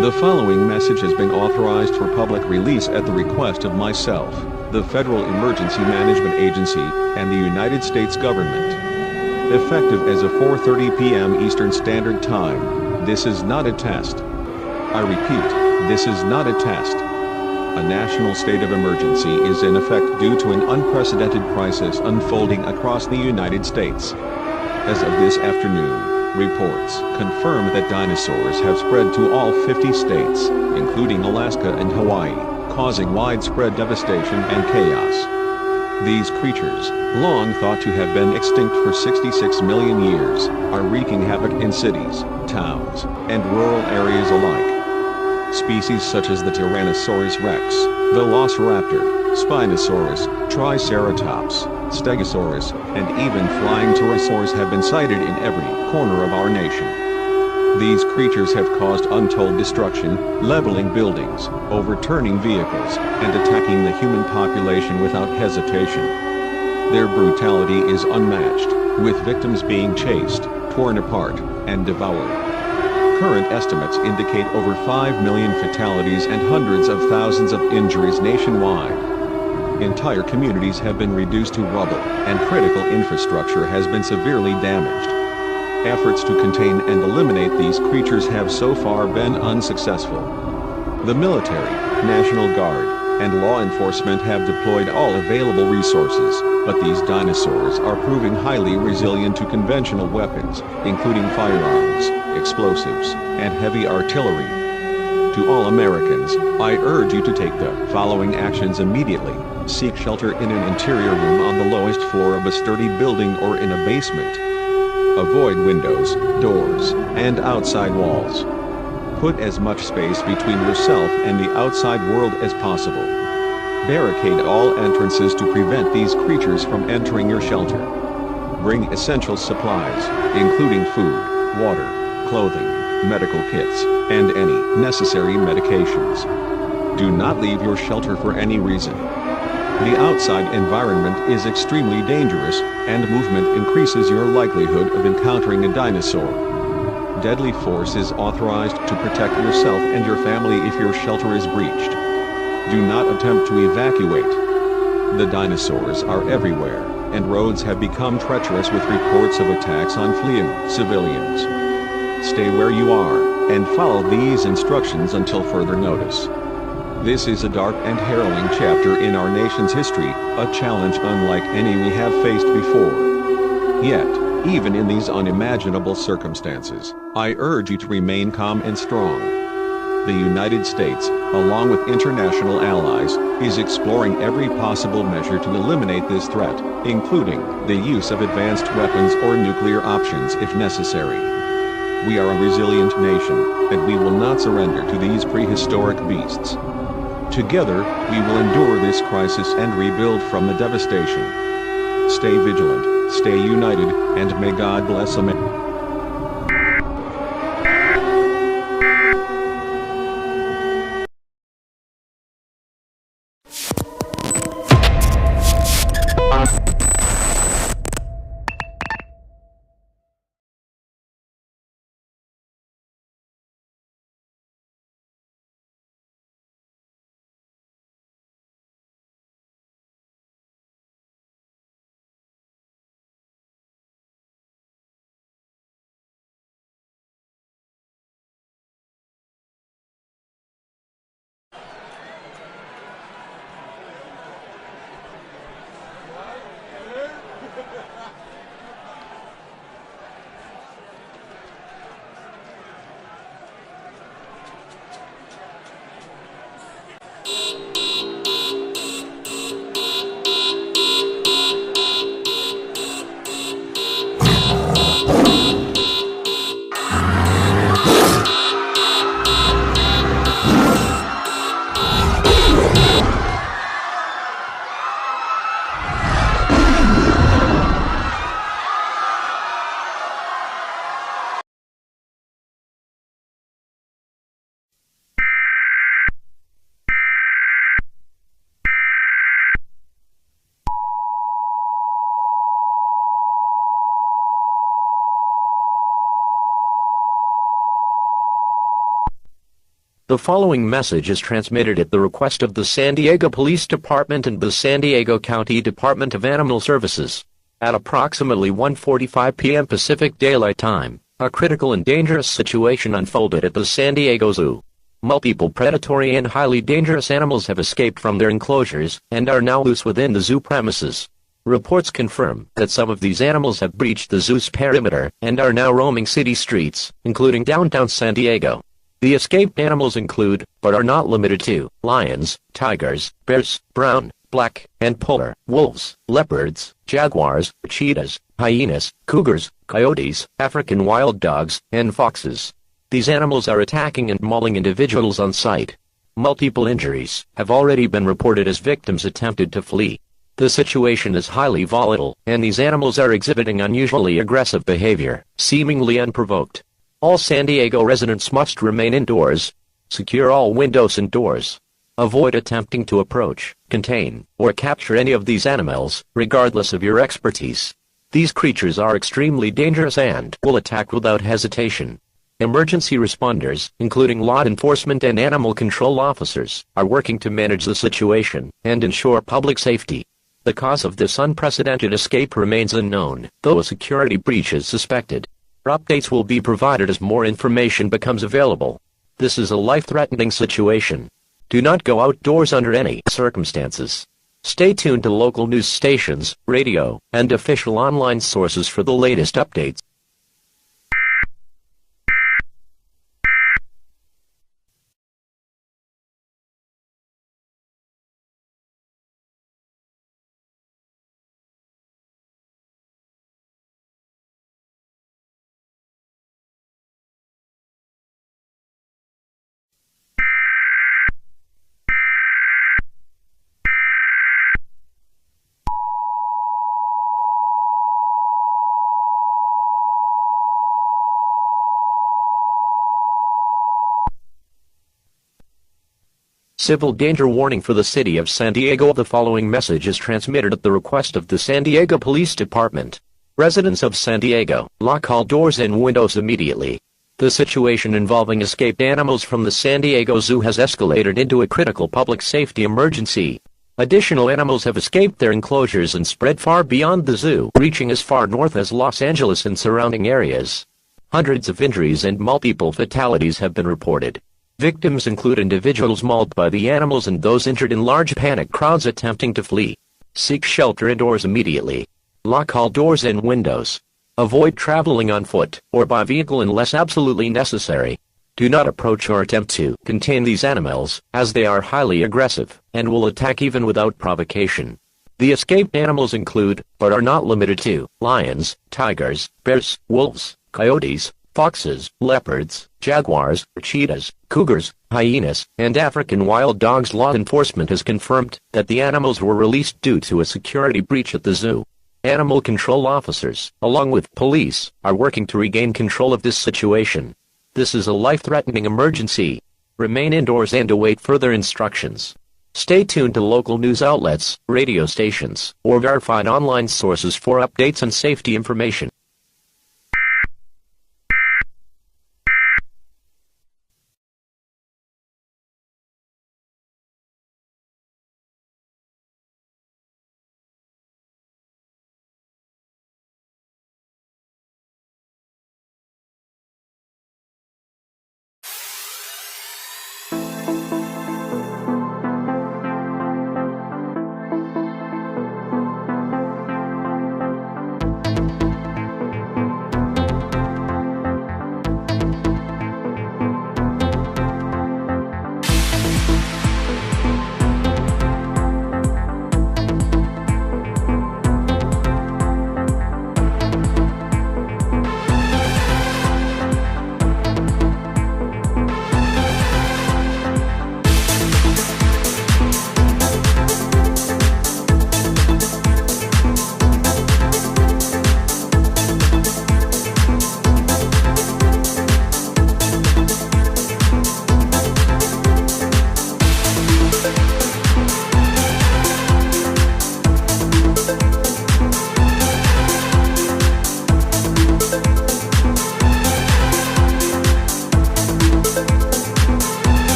The following message has been authorized for public release at the request of myself, the Federal Emergency Management Agency, and the United States government. effective as of 4:30 p.m. Eastern Standard Time. This is not a test. I repeat, this is not a test. A national state of emergency is in effect due to an unprecedented crisis unfolding across the United States. As of this afternoon, reports confirm that dinosaurs have spread to all 50 states, including Alaska and Hawaii, causing widespread devastation and chaos. These creatures, long thought to have been extinct for 66 million years, are wreaking havoc in cities, towns, and rural areas alike. Species such as the Tyrannosaurus rex, Velociraptor, Spinosaurus, Triceratops, Stegosaurus, and even flying pterosaurs have been sighted in every corner of our nation. These creatures have caused untold destruction, leveling buildings, overturning vehicles, and attacking the human population without hesitation. Their brutality is unmatched, with victims being chased, torn apart, and devoured. Current estimates indicate over 5 million fatalities and hundreds of thousands of injuries nationwide. Entire communities have been reduced to rubble, and critical infrastructure has been severely damaged. Efforts to contain and eliminate these creatures have so far been unsuccessful. The military, National Guard, and law enforcement have deployed all available resources, but these dinosaurs are proving highly resilient to conventional weapons, including firearms, explosives, and heavy artillery. To all Americans, I urge you to take the following actions immediately. Seek shelter in an interior room on the lowest floor of a sturdy building or in a basement. Avoid windows, doors, and outside walls. Put as much space between yourself and the outside world as possible. Barricade all entrances to prevent these creatures from entering your shelter. Bring essential supplies, including food, water, clothing, medical kits, and any necessary medications. Do not leave your shelter for any reason. The outside environment is extremely dangerous, and movement increases your likelihood of encountering a dinosaur. Deadly force is authorized to protect yourself and your family if your shelter is breached. Do not attempt to evacuate. The dinosaurs are everywhere, and roads have become treacherous with reports of attacks on fleeing civilians. Stay where you are, and follow these instructions until further notice. This is a dark and harrowing chapter in our nation's history, a challenge unlike any we have faced before. Yet, even in these unimaginable circumstances, I urge you to remain calm and strong. The United States, along with international allies, is exploring every possible measure to eliminate this threat, including the use of advanced weapons or nuclear options if necessary. We are a resilient nation, and we will not surrender to these prehistoric beasts. Together, we will endure this crisis and rebuild from the devastation. Stay vigilant, stay united, and may God bless America. The following message is transmitted at the request of the San Diego Police Department and the San Diego County Department of Animal Services. At approximately 1:45 p.m. Pacific Daylight Time, a critical and dangerous situation unfolded at the San Diego Zoo. Multiple predatory and highly dangerous animals have escaped from their enclosures and are now loose within the zoo premises. Reports confirm that some of these animals have breached the zoo's perimeter and are now roaming city streets, including downtown San Diego. The escaped animals include, but are not limited to, lions, tigers, bears, brown, black, and polar, wolves, leopards, jaguars, cheetahs, hyenas, cougars, coyotes, African wild dogs, and foxes. These animals are attacking and mauling individuals on sight. Multiple injuries have already been reported as victims attempted to flee. The situation is highly volatile, and these animals are exhibiting unusually aggressive behavior, seemingly unprovoked. All San Diego residents must remain indoors. Secure all windows and doors. Avoid attempting to approach, contain, or capture any of these animals, regardless of your expertise. These creatures are extremely dangerous and will attack without hesitation. Emergency responders, including law enforcement and animal control officers, are working to manage the situation and ensure public safety. The cause of this unprecedented escape remains unknown, though a security breach is suspected. Updates will be provided as more information becomes available. This is a life-threatening situation. Do not go outdoors under any circumstances. Stay tuned to local news stations, radio, and official online sources for the latest updates. Civil danger warning for the city of San Diego. The following message is transmitted at the request of the San Diego Police Department. Residents of San Diego, lock all doors and windows immediately. The situation involving escaped animals from the San Diego Zoo has escalated into a critical public safety emergency. Additional animals have escaped their enclosures and spread far beyond the zoo, reaching as far north as Los Angeles and surrounding areas. Hundreds of injuries and multiple fatalities have been reported. Victims include individuals mauled by the animals and those injured in large panic crowds attempting to flee. Seek shelter indoors immediately. Lock all doors and windows. Avoid traveling on foot or by vehicle unless absolutely necessary. Do not approach or attempt to contain these animals, as they are highly aggressive and will attack even without provocation. The escaped animals include, but are not limited to, lions, tigers, bears, wolves, coyotes, foxes, leopards, jaguars, cheetahs, cougars, hyenas, and African wild dogs. Law enforcement has confirmed that the animals were released due to a security breach at the zoo. Animal control officers, along with police, are working to regain control of this situation. This is a life-threatening emergency. Remain indoors and await further instructions. Stay tuned to local news outlets, radio stations, or verified online sources for updates and safety information.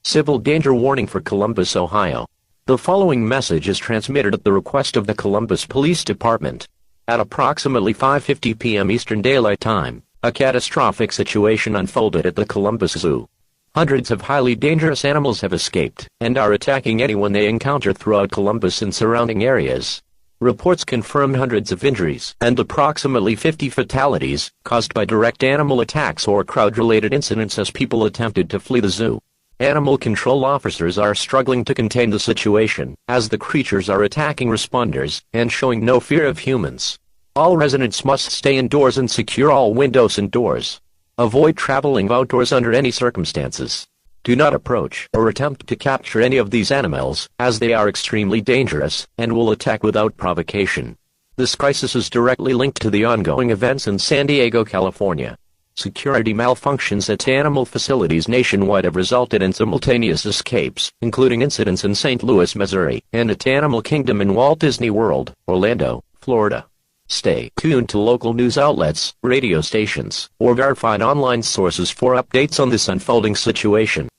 Civil danger warning for Columbus, Ohio. The following message is transmitted at the request of the Columbus Police Department. At approximately 5:50 p.m. Eastern Daylight Time, a catastrophic situation unfolded at the Columbus Zoo. Hundreds of highly dangerous animals have escaped and are attacking anyone they encounter throughout Columbus and surrounding areas. Reports confirm hundreds of injuries and approximately 50 fatalities caused by direct animal attacks or crowd-related incidents as people attempted to flee the zoo. Animal control officers are struggling to contain the situation, as the creatures are attacking responders and showing no fear of humans. All residents must stay indoors and secure all windows and doors. Avoid traveling outdoors under any circumstances. Do not approach or attempt to capture any of these animals, as they are extremely dangerous and will attack without provocation. This crisis is directly linked to the ongoing events in San Diego, California. Security malfunctions at animal facilities nationwide have resulted in simultaneous escapes, including incidents in St. Louis, Missouri, and at Animal Kingdom in Walt Disney World, Orlando, Florida. Stay tuned to local news outlets, radio stations, or verified online sources for updates on this unfolding situation.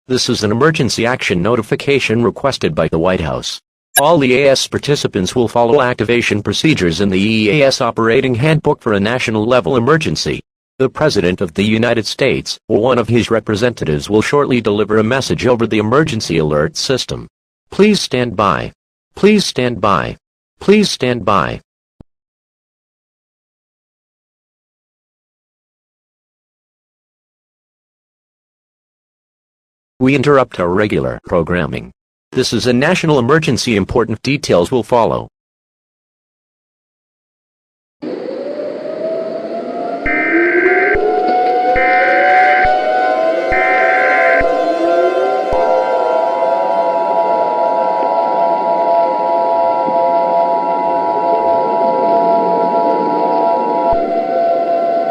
This is an emergency action notification requested by the White House. All EAS participants will follow activation procedures in the EAS Operating Handbook for a national-level emergency. The President of the United States, or one of his representatives, will shortly deliver a message over the emergency alert system. Please stand by. Please stand by. Please stand by. We interrupt our regular programming. This is a national emergency. Important details will follow.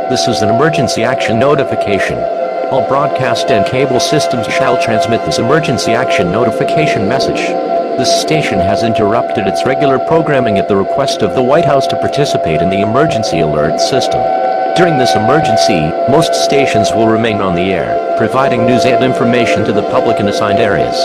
This is an emergency action notification. All broadcast and cable systems shall transmit this emergency action notification message. This station has interrupted its regular programming at the request of the White House to participate in the emergency alert system. During this emergency, most stations will remain on the air, providing news and information to the public in assigned areas.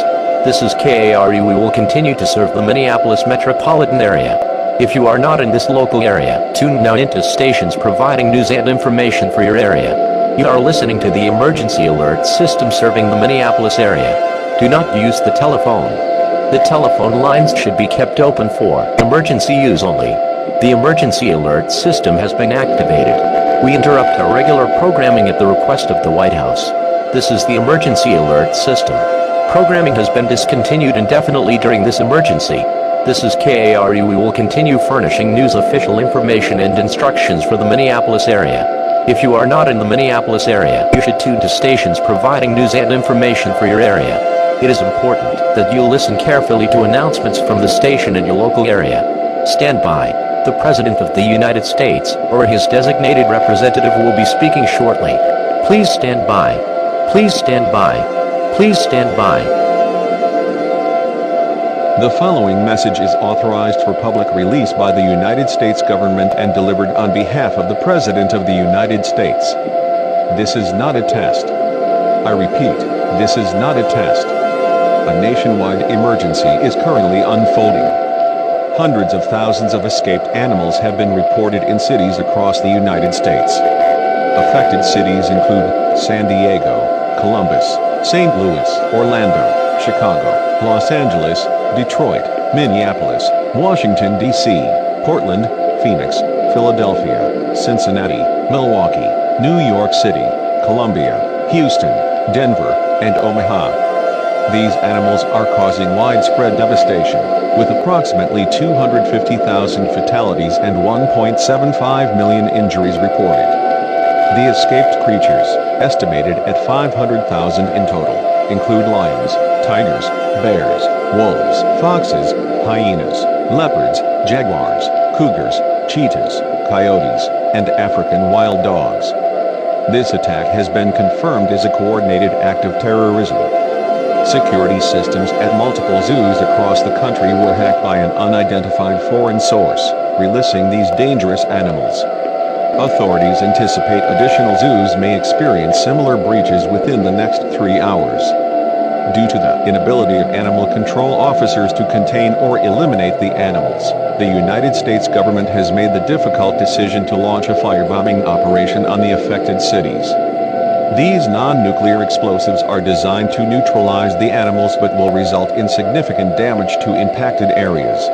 This is KARE. We will continue to serve the Minneapolis metropolitan area. If you are not in this local area, tune now into stations providing news and information for your area. You are listening to the emergency alert system serving the Minneapolis area. Do not use the telephone. The telephone lines should be kept open for emergency use only. The emergency alert system has been activated. We interrupt our regular programming at the request of the White House. This is the emergency alert system. Programming has been discontinued indefinitely during this emergency. This is KARE. We will continue furnishing news, official information, and instructions for the Minneapolis area. If you are not in the Minneapolis area, you should tune to stations providing news and information for your area. It is important that you listen carefully to announcements from the station in your local area. Stand by. The President of the United States, or his designated representative, will be speaking shortly. Please stand by. Please stand by. Please stand by. The following message is authorized for public release by the United States government and delivered on behalf of the President of the United States. This is not a test. I repeat, this is not a test. A nationwide emergency is currently unfolding. Hundreds of thousands of escaped animals have been reported in cities across the United States. Affected cities include San Diego, Columbus, St. Louis, Orlando, Chicago, Los Angeles, Detroit, Minneapolis, Washington, D.C., Portland, Phoenix, Philadelphia, Cincinnati, Milwaukee, New York City, Columbia, Houston, Denver, and Omaha. These animals are causing widespread devastation, with approximately 250,000 fatalities and 1.75 million injuries reported. The escaped creatures, estimated at 500,000 in total, include lions, tigers, bears, wolves, foxes, hyenas, leopards, jaguars, cougars, cheetahs, coyotes, and African wild dogs. This attack has been confirmed as a coordinated act of terrorism. Security systems at multiple zoos across the country were hacked by an unidentified foreign source, releasing these dangerous animals. Authorities anticipate additional zoos may experience similar breaches within the next 3 hours. Due to the inability of animal control officers to contain or eliminate the animals, the United States government has made the difficult decision to launch a firebombing operation on the affected cities. These non-nuclear explosives are designed to neutralize the animals but will result in significant damage to impacted areas.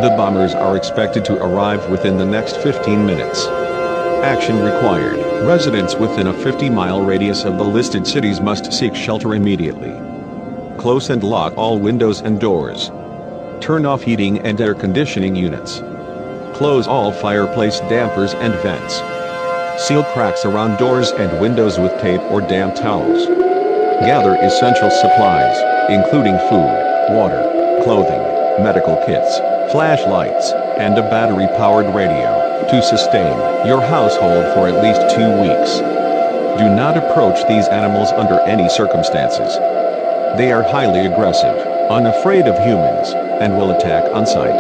The bombers are expected to arrive within the next 15 minutes. Action required. Residents within a 50-mile radius of the listed cities must seek shelter immediately. Close and lock all windows and doors. Turn off heating and air conditioning units. Close all fireplace dampers and vents. Seal cracks around doors and windows with tape or damp towels. Gather essential supplies, including food, water, clothing, medical kits, flashlights, and a battery-powered radio, to sustain your household for at least 2 weeks. Do not approach these animals under any circumstances. They are highly aggressive, unafraid of humans, and will attack on sight.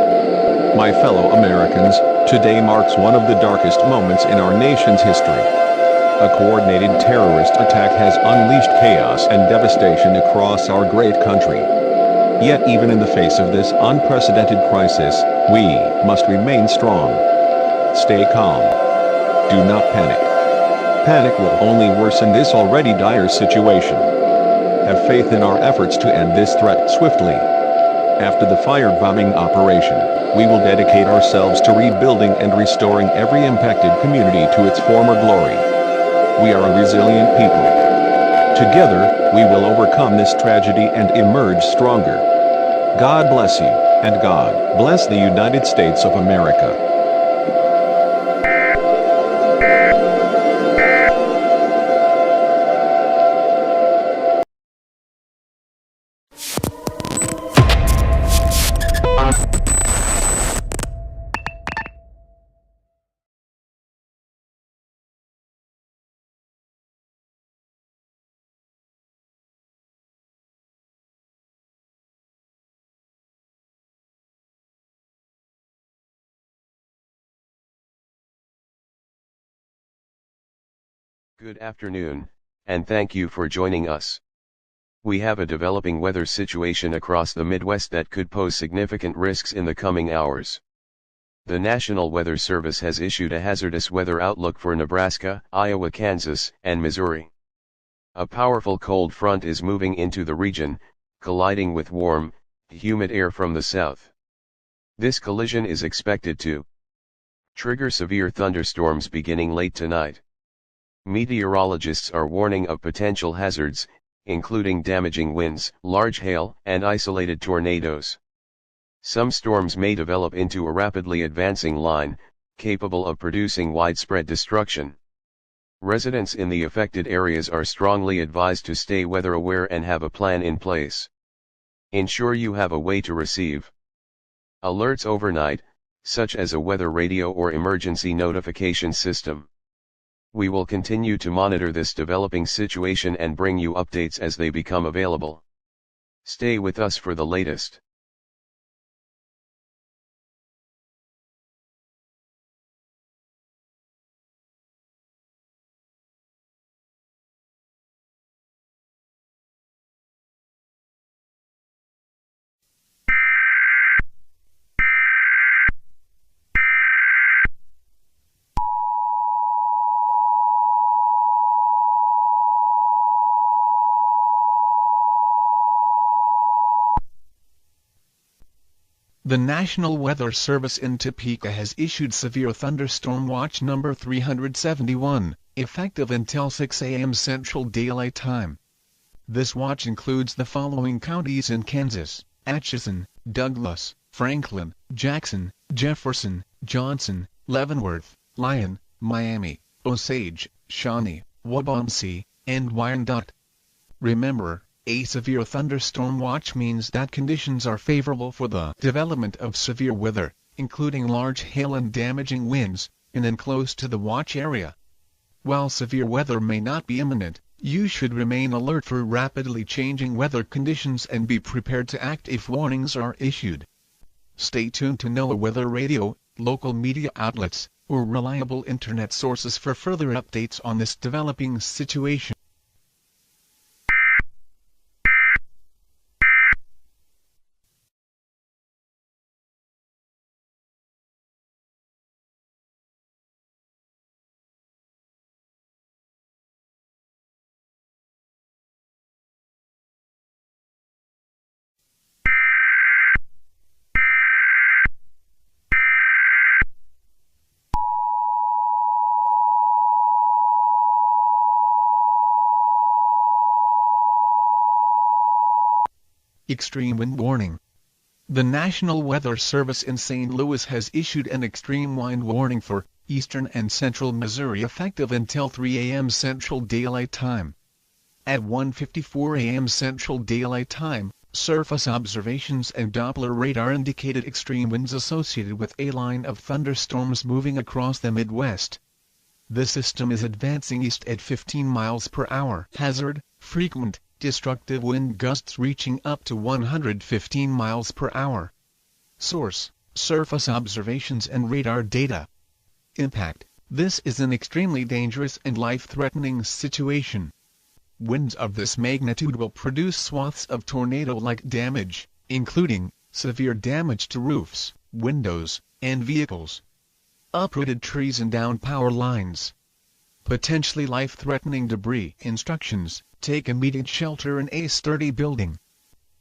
My fellow Americans, today marks one of the darkest moments in our nation's history. A coordinated terrorist attack has unleashed chaos and devastation across our great country. Yet even in the face of this unprecedented crisis, we must remain strong. Stay calm. Do not panic. Panic will only worsen this already dire situation. Have faith in our efforts to end this threat swiftly. After the firebombing operation, we will dedicate ourselves to rebuilding and restoring every impacted community to its former glory. We are a resilient people. Together, we will overcome this tragedy and emerge stronger. God bless you, and God bless the United States of America. Good afternoon, and thank you for joining us. We have a developing weather situation across the Midwest that could pose significant risks in the coming hours. The National Weather Service has issued a hazardous weather outlook for Nebraska, Iowa, Kansas, and Missouri. A powerful cold front is moving into the region, colliding with warm, humid air from the south. This collision is expected to trigger severe thunderstorms beginning late tonight. Meteorologists are warning of potential hazards, including damaging winds, large hail, and isolated tornadoes. Some storms may develop into a rapidly advancing line, capable of producing widespread destruction. Residents in the affected areas are strongly advised to stay weather aware and have a plan in place. Ensure you have a way to receive alerts overnight, such as a weather radio or emergency notification system. We will continue to monitor this developing situation and bring you updates as they become available. Stay with us for the latest. The National Weather Service in Topeka has issued Severe Thunderstorm Watch number 371, effective until 6 a.m. Central Daylight Time. This watch includes the following counties in Kansas: Atchison, Douglas, Franklin, Jackson, Jefferson, Johnson, Leavenworth, Lyon, Miami, Osage, Shawnee, Waubonsee, and Wyandotte. Remember, a severe thunderstorm watch means that conditions are favorable for the development of severe weather, including large hail and damaging winds, in and close to the watch area. While severe weather may not be imminent, you should remain alert for rapidly changing weather conditions and be prepared to act if warnings are issued. Stay tuned to NOAA Weather Radio, local media outlets, or reliable internet sources for further updates on this developing situation. Extreme wind warning. The National Weather Service in St. Louis has issued an extreme wind warning for eastern and central Missouri effective until 3 a.m. Central Daylight Time. At 1:54 a.m. Central Daylight Time, surface observations and Doppler radar indicated extreme winds associated with a line of thunderstorms moving across the Midwest. The system is advancing east at 15 miles per hour. Hazard: frequent, destructive wind gusts reaching up to 115 miles per hour. Source: surface observations and radar data. Impact: this is an extremely dangerous and life-threatening situation. Winds of this magnitude will produce swaths of tornado-like damage, including severe damage to roofs, windows, and vehicles. Uprooted trees and downed power lines. Potentially life-threatening debris. Instructions: take immediate shelter in a sturdy building.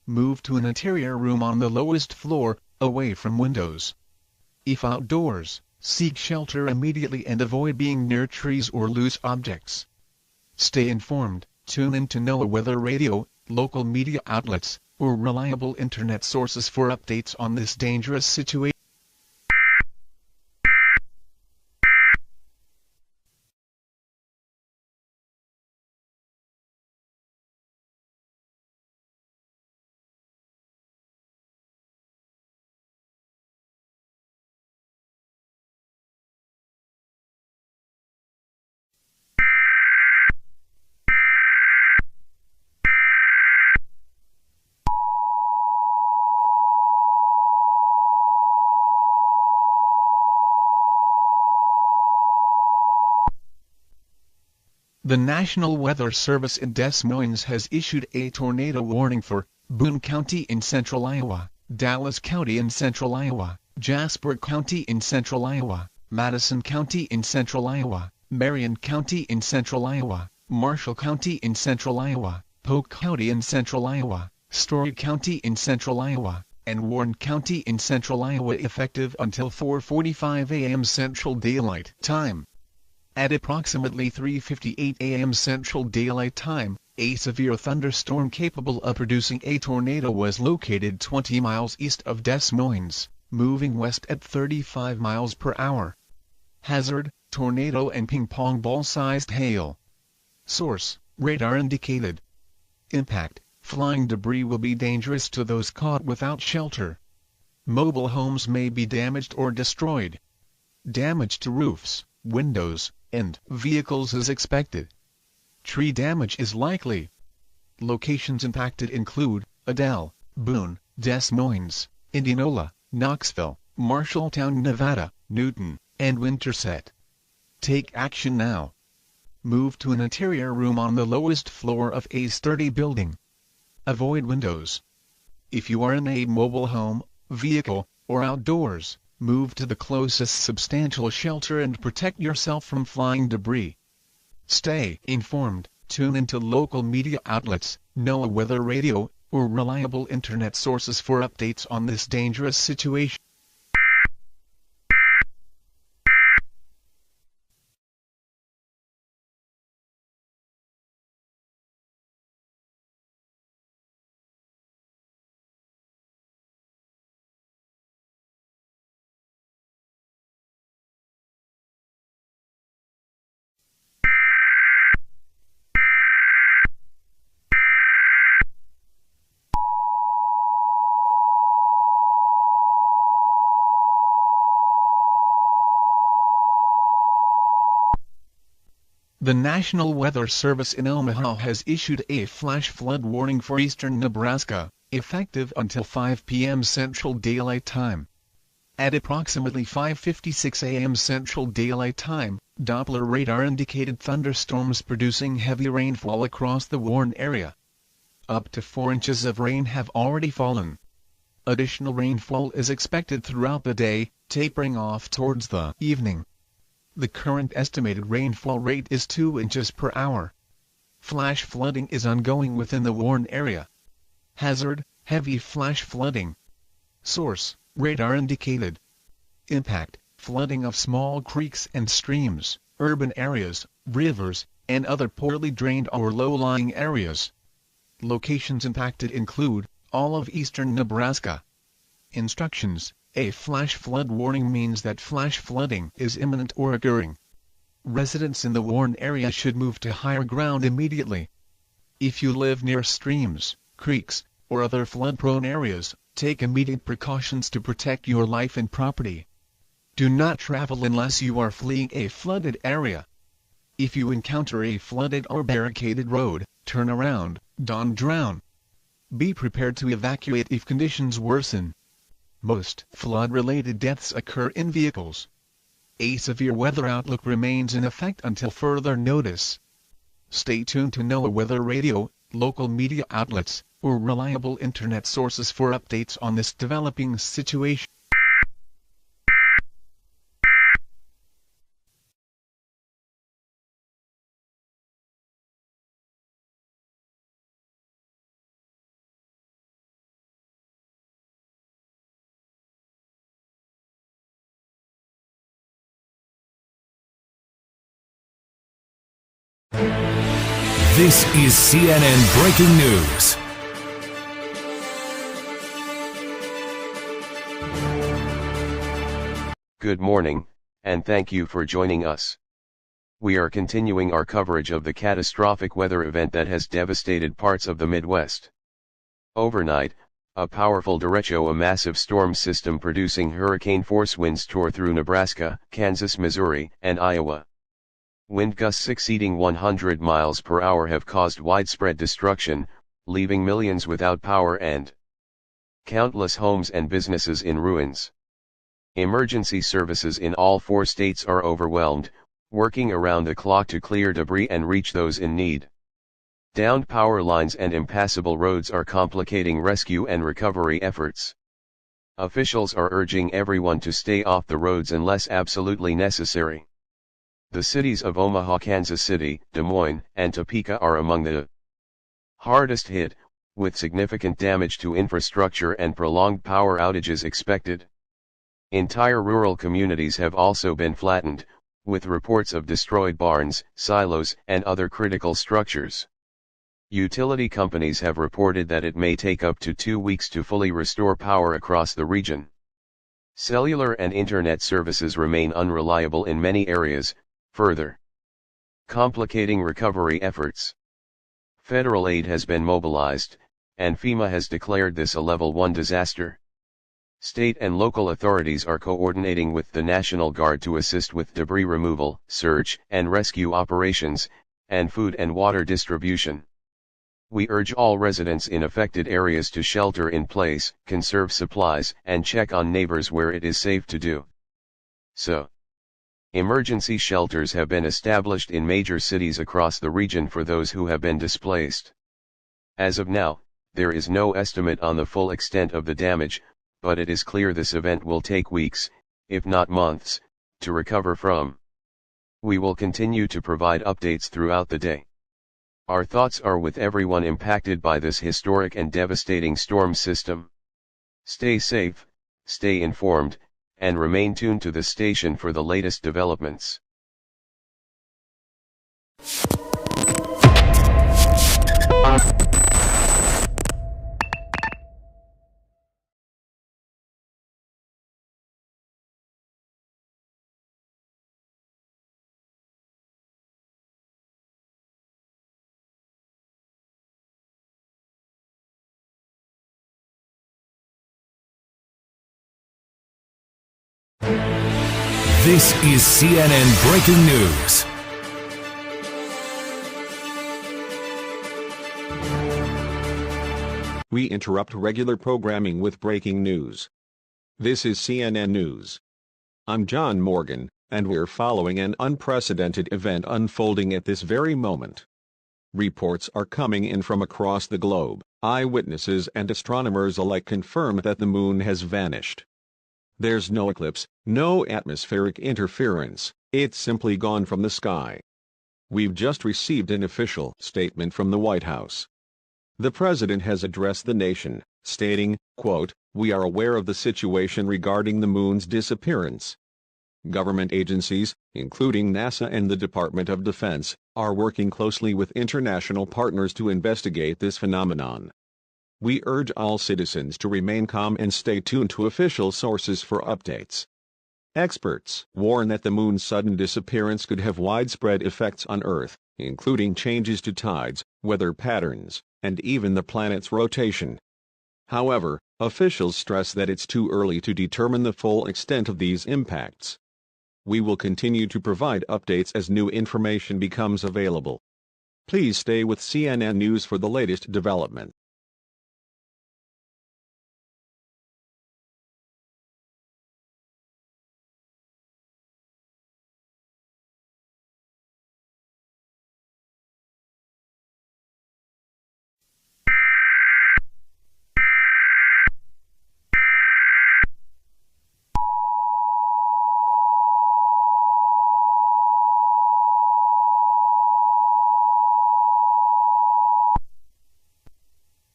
Move to an interior room on the lowest floor, away from windows. If outdoors, seek shelter immediately and avoid being near trees or loose objects. Stay informed, tune in to NOAA Weather Radio, local media outlets, or reliable internet sources for updates on this dangerous situation. The National Weather Service in Des Moines has issued a tornado warning for Boone County in central Iowa, Dallas County in central Iowa, Jasper County in central Iowa, Madison County in central Iowa, Marion County in central Iowa, Marshall County in central Iowa, Polk County in central Iowa, Story County in central Iowa, and Warren County in central Iowa effective until 4:45 a.m. Central Daylight Time. At approximately 3:58 a.m. Central Daylight Time, a severe thunderstorm capable of producing a tornado was located 20 miles east of Des Moines, moving west at 35 miles per hour. Hazard: tornado and ping-pong ball-sized hail. Source: radar indicated. Impact: flying debris will be dangerous to those caught without shelter. Mobile homes may be damaged or destroyed. Damage to roofs, windows, and vehicles is expected. Tree damage is likely. Locations impacted include Adel, Boone, Des Moines, Indianola, Knoxville, Marshalltown, Nevada, Newton, and Winterset. Take action now. Move to an interior room on the lowest floor of a sturdy building. Avoid windows. If you are in a mobile home, vehicle, or outdoors, move to the closest substantial shelter and protect yourself from flying debris. Stay informed, tune into local media outlets, NOAA Weather Radio, or reliable internet sources for updates on this dangerous situation. The National Weather Service in Omaha has issued a flash flood warning for eastern Nebraska, effective until 5 p.m. Central Daylight Time. At approximately 5:56 a.m. Central Daylight Time, Doppler radar indicated thunderstorms producing heavy rainfall across the Warren area. Up to 4 inches of rain have already fallen. Additional rainfall is expected throughout the day, tapering off towards the evening. The current estimated rainfall rate is 2 inches per hour. Flash flooding is ongoing within the Warren area. Hazard: heavy flash flooding. Source: radar indicated. Impact: flooding of small creeks and streams, urban areas, rivers, and other poorly drained or low-lying areas. Locations impacted include all of eastern Nebraska. Instructions: a flash flood warning means that flash flooding is imminent or occurring. Residents in the Warren area should move to higher ground immediately. If you live near streams, creeks, or other flood-prone areas, take immediate precautions to protect your life and property. Do not travel unless you are fleeing a flooded area. If you encounter a flooded or barricaded road, turn around, don't drown. Be prepared to evacuate if conditions worsen. Most flood-related deaths occur in vehicles. A severe weather outlook remains in effect until further notice. Stay tuned to NOAA Weather Radio, local media outlets, or reliable internet sources for updates on this developing situation. This is CNN Breaking News. Good morning, and thank you for joining us. We are continuing our coverage of the catastrophic weather event that has devastated parts of the Midwest. Overnight, a powerful derecho, a massive storm system producing hurricane-force winds, tore through Nebraska, Kansas, Missouri, and Iowa. Wind gusts exceeding 100 miles per hour have caused widespread destruction, leaving millions without power and countless homes and businesses in ruins. Emergency services in all 4 states are overwhelmed, working around the clock to clear debris and reach those in need. Downed power lines and impassable roads are complicating rescue and recovery efforts. Officials are urging everyone to stay off the roads unless absolutely necessary. The cities of Omaha, Kansas City, Des Moines, and Topeka are among the hardest hit, with significant damage to infrastructure and prolonged power outages expected. Entire rural communities have also been flattened, with reports of destroyed barns, silos, and other critical structures. Utility companies have reported that it may take up to 2 weeks to fully restore power across the region. Cellular and internet services remain unreliable in many areas, further complicating recovery efforts. Federal aid has been mobilized, and FEMA has declared this a Level 1 disaster. State and local authorities are coordinating with the National Guard to assist with debris removal, search and rescue operations, and food and water distribution. We urge all residents in affected areas to shelter in place, conserve supplies, and check on neighbors where it is safe to do so. Emergency shelters have been established in major cities across the region for those who have been displaced. As of now, there is no estimate on the full extent of the damage, but it is clear this event will take weeks, if not months, to recover from. We will continue to provide updates throughout the day. Our thoughts are with everyone impacted by this historic and devastating storm system. Stay safe, stay informed, and remain tuned to the station for the latest developments. This is CNN Breaking News. We interrupt regular programming with breaking news. This is CNN News. I'm John Morgan, and we're following an unprecedented event unfolding at this very moment. Reports are coming in from across the globe. Eyewitnesses and astronomers alike confirm that the moon has vanished. There's no eclipse, no atmospheric interference, it's simply gone from the sky. We've just received an official statement from the White House. The president has addressed the nation, stating, quote, "We are aware of the situation regarding the moon's disappearance. Government agencies, including NASA and the Department of Defense, are working closely with international partners to investigate this phenomenon. We urge all citizens to remain calm and stay tuned to official sources for updates." Experts warn that the moon's sudden disappearance could have widespread effects on Earth, including changes to tides, weather patterns, and even the planet's rotation. However, officials stress that it's too early to determine the full extent of these impacts. We will continue to provide updates as new information becomes available. Please stay with CNN News for the latest development.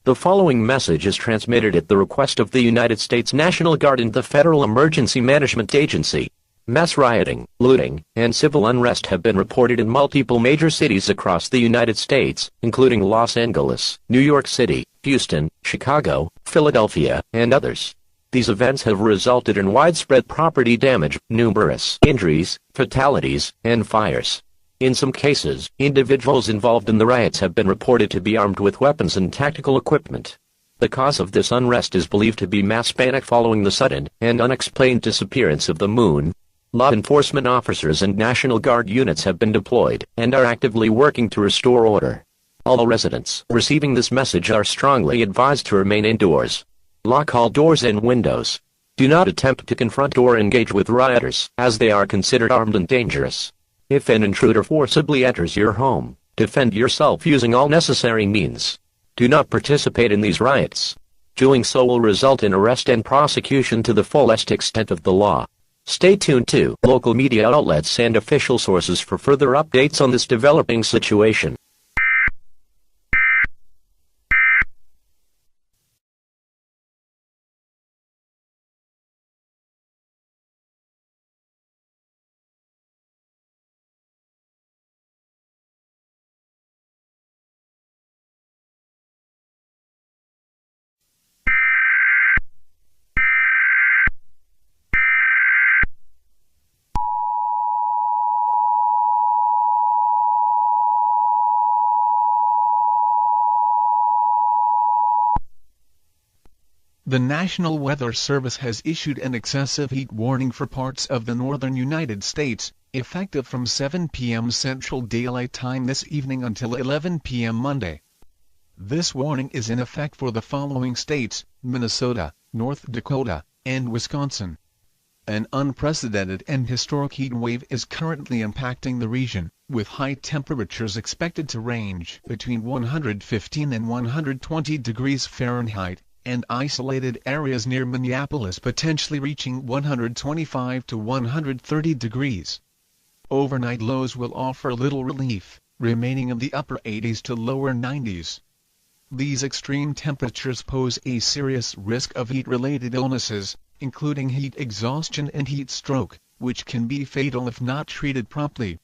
The following message is transmitted at the request of the United States National Guard and the Federal Emergency Management Agency. Mass rioting, looting, and civil unrest have been reported in multiple major cities across the United States, including Los Angeles, New York City, Houston, Chicago, Philadelphia, and others. These events have resulted in widespread property damage, numerous injuries, fatalities, and fires. In some cases, individuals involved in the riots have been reported to be armed with weapons and tactical equipment. The cause of this unrest is believed to be mass panic following the sudden and unexplained disappearance of the moon. Law enforcement officers and National Guard units have been deployed and are actively working to restore order. All residents receiving this message are strongly advised to remain indoors. Lock all doors and windows. Do not attempt to confront or engage with rioters, as they are considered armed and dangerous. If an intruder forcibly enters your home, defend yourself using all necessary means. Do not participate in these riots. Doing so will result in arrest and prosecution to the fullest extent of the law. Stay tuned to local media outlets and official sources for further updates on this developing situation. The National Weather Service has issued an excessive heat warning for parts of the northern United States, effective from 7 p.m. Central Daylight Time this evening until 11 p.m. Monday. This warning is in effect for the following states: Minnesota, North Dakota, and Wisconsin. An unprecedented and historic heat wave is currently impacting the region, with high temperatures expected to range between 115 and 120 degrees Fahrenheit, and isolated areas near Minneapolis potentially reaching 125 to 130 degrees. Overnight lows will offer little relief, remaining in the upper 80s to lower 90s. These extreme temperatures pose a serious risk of heat-related illnesses, including heat exhaustion and heat stroke, which can be fatal if not treated promptly.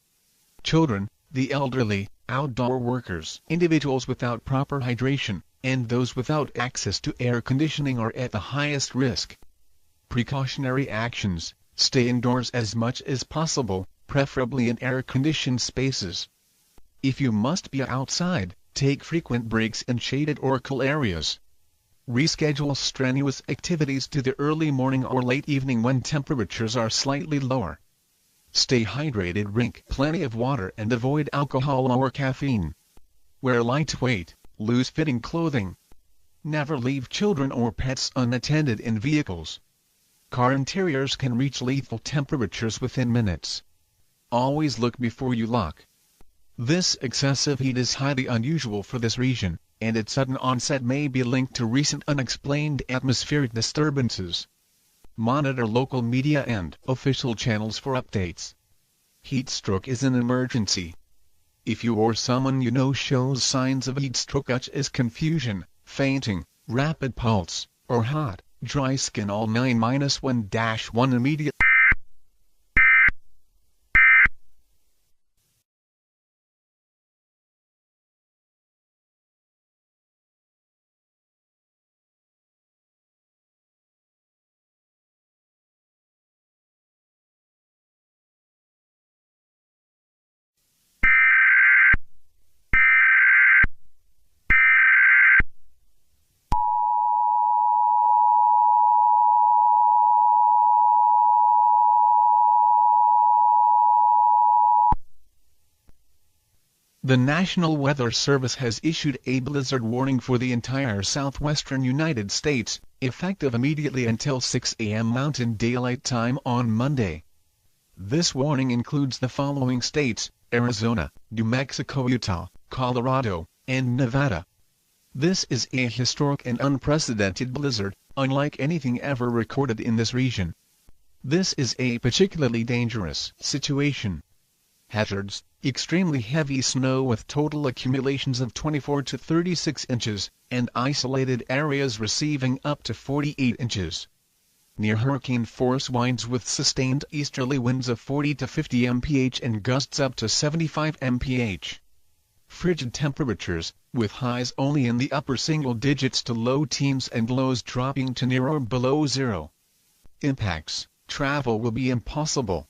Children, the elderly, outdoor workers, individuals without proper hydration, and those without access to air conditioning are at the highest risk. Precautionary actions: stay indoors as much as possible, preferably in air-conditioned spaces. If you must be outside, take frequent breaks in shaded or cool areas. Reschedule strenuous activities to the early morning or late evening when temperatures are slightly lower. Stay hydrated, drink plenty of water, and avoid alcohol or caffeine. Wear lightweight, loose-fitting clothing. Never leave children or pets unattended in vehicles. Car interiors can reach lethal temperatures within minutes. Always look before you lock. This excessive heat is highly unusual for this region, and its sudden onset may be linked to recent unexplained atmospheric disturbances. Monitor local media and official channels for updates. Heat stroke is an emergency. If you or someone you know shows signs of heat stroke such as confusion, fainting, rapid pulse, or hot, dry skin all 9-1-1 immediate. The National Weather Service has issued a blizzard warning for the entire southwestern United States, effective immediately until 6 a.m. Mountain Daylight Time on Monday. This warning includes the following states: Arizona, New Mexico, Utah, Colorado, and Nevada. This is a historic and unprecedented blizzard, unlike anything ever recorded in this region. This is a particularly dangerous situation. Hazards: extremely heavy snow with total accumulations of 24 to 36 inches, and isolated areas receiving up to 48 inches. Near hurricane force winds with sustained easterly winds of 40 to 50 mph and gusts up to 75 mph. Frigid temperatures, with highs only in the upper single digits to low teens and lows dropping to near or below zero. Impacts: travel will be impossible.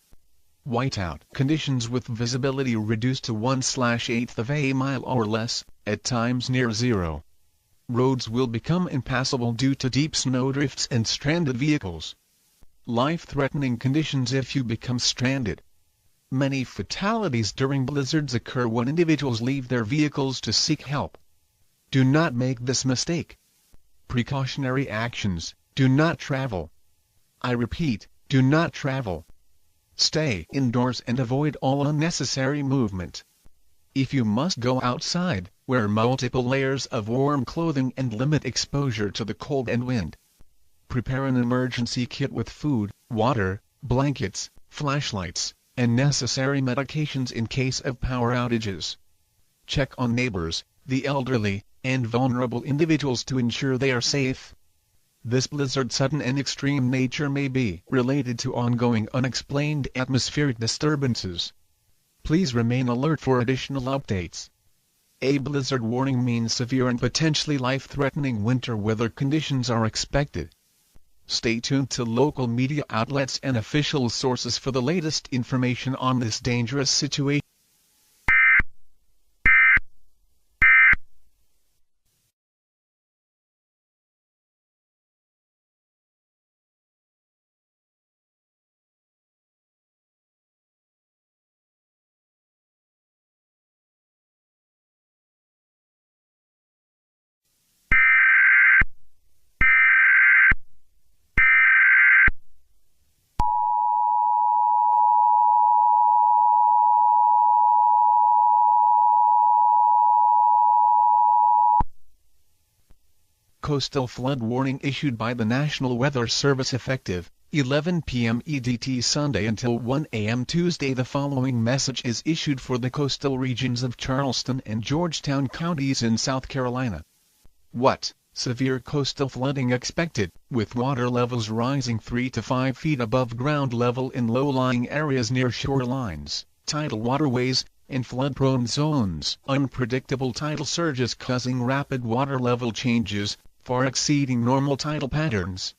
Whiteout conditions with visibility reduced to 1/8 of a mile or less, at times near zero. Roads will become impassable due to deep snowdrifts and stranded vehicles. Life-threatening conditions if you become stranded. Many fatalities during blizzards occur when individuals leave their vehicles to seek help. Do not make this mistake. Precautionary actions: do not travel. I repeat, do not travel. Stay indoors and avoid all unnecessary movement. If you must go outside, wear multiple layers of warm clothing and limit exposure to the cold and wind. Prepare an emergency kit with food, water, blankets, flashlights, and necessary medications in case of power outages. Check on neighbors, the elderly, and vulnerable individuals to ensure they are safe. This blizzard's sudden and extreme nature may be related to ongoing unexplained atmospheric disturbances. Please remain alert for additional updates. A blizzard warning means severe and potentially life-threatening winter weather conditions are expected. Stay tuned to local media outlets and official sources for the latest information on this dangerous situation. Coastal flood warning issued by the National Weather Service effective 11 p.m. EDT Sunday until 1 a.m. Tuesday. The following message is issued for the coastal regions of Charleston and Georgetown counties in South Carolina. What? Severe coastal flooding expected, with water levels rising 3 to 5 feet above ground level in low-lying areas near shorelines, tidal waterways, and flood-prone zones. Unpredictable tidal surges causing rapid water level changes, far exceeding normal tidal patterns.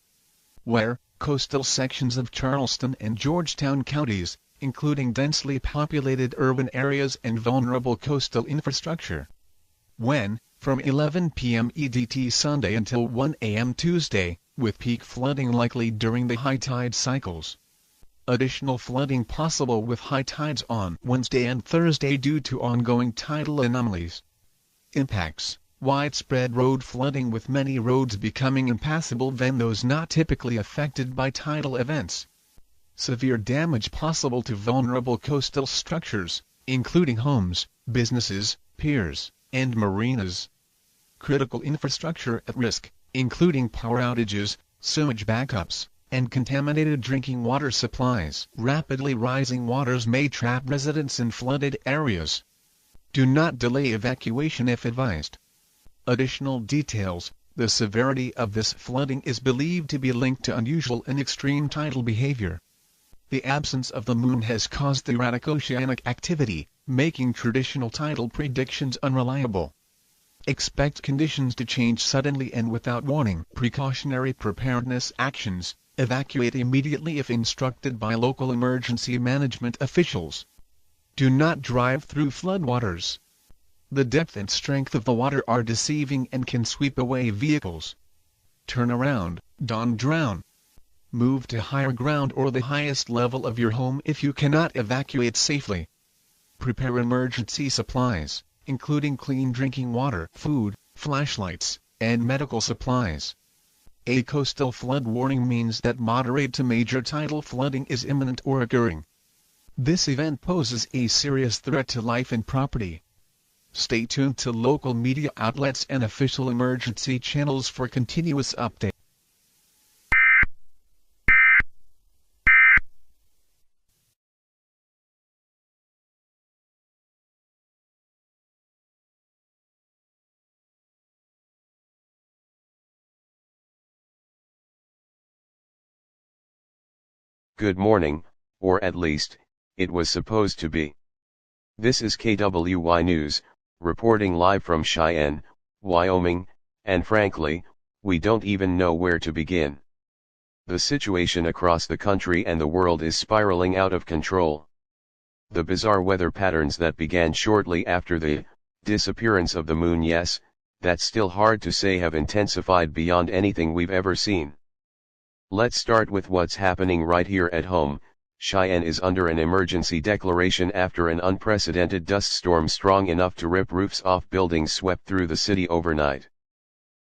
Where? Coastal sections of Charleston and Georgetown counties, including densely populated urban areas and vulnerable coastal infrastructure. When? From 11 p.m. EDT Sunday until 1 a.m. Tuesday, with peak flooding likely during the high tide cycles. Additional flooding possible with high tides on Wednesday and Thursday due to ongoing tidal anomalies. Impacts: widespread road flooding with many roads becoming impassable than those not typically affected by tidal events. Severe damage possible to vulnerable coastal structures, including homes, businesses, piers, and marinas. Critical infrastructure at risk, including power outages, sewage backups, and contaminated drinking water supplies. Rapidly rising waters may trap residents in flooded areas. Do not delay evacuation if advised. Additional details: the severity of this flooding is believed to be linked to unusual and extreme tidal behavior. The absence of the moon has caused erratic oceanic activity, making traditional tidal predictions unreliable. Expect conditions to change suddenly and without warning. Precautionary preparedness actions: evacuate immediately if instructed by local emergency management officials. Do not drive through floodwaters. The depth and strength of the water are deceiving and can sweep away vehicles. Turn around, don't drown. Move to higher ground or the highest level of your home if you cannot evacuate safely. Prepare emergency supplies, including clean drinking water, food, flashlights, and medical supplies. A coastal flood warning means that moderate to major tidal flooding is imminent or occurring. This event poses a serious threat to life and property. Stay tuned to local media outlets and official emergency channels for continuous updates. Good morning, or at least, it was supposed to be. This is KWY News, reporting live from Cheyenne, Wyoming, and frankly, we don't even know where to begin. The situation across the country and the world is spiraling out of control. The bizarre weather patterns that began shortly after the disappearance of the moon, yes, that's still hard to say, have intensified beyond anything we've ever seen. Let's start with what's happening right here at home. Cheyenne is under an emergency declaration after an unprecedented dust storm strong enough to rip roofs off buildings swept through the city overnight.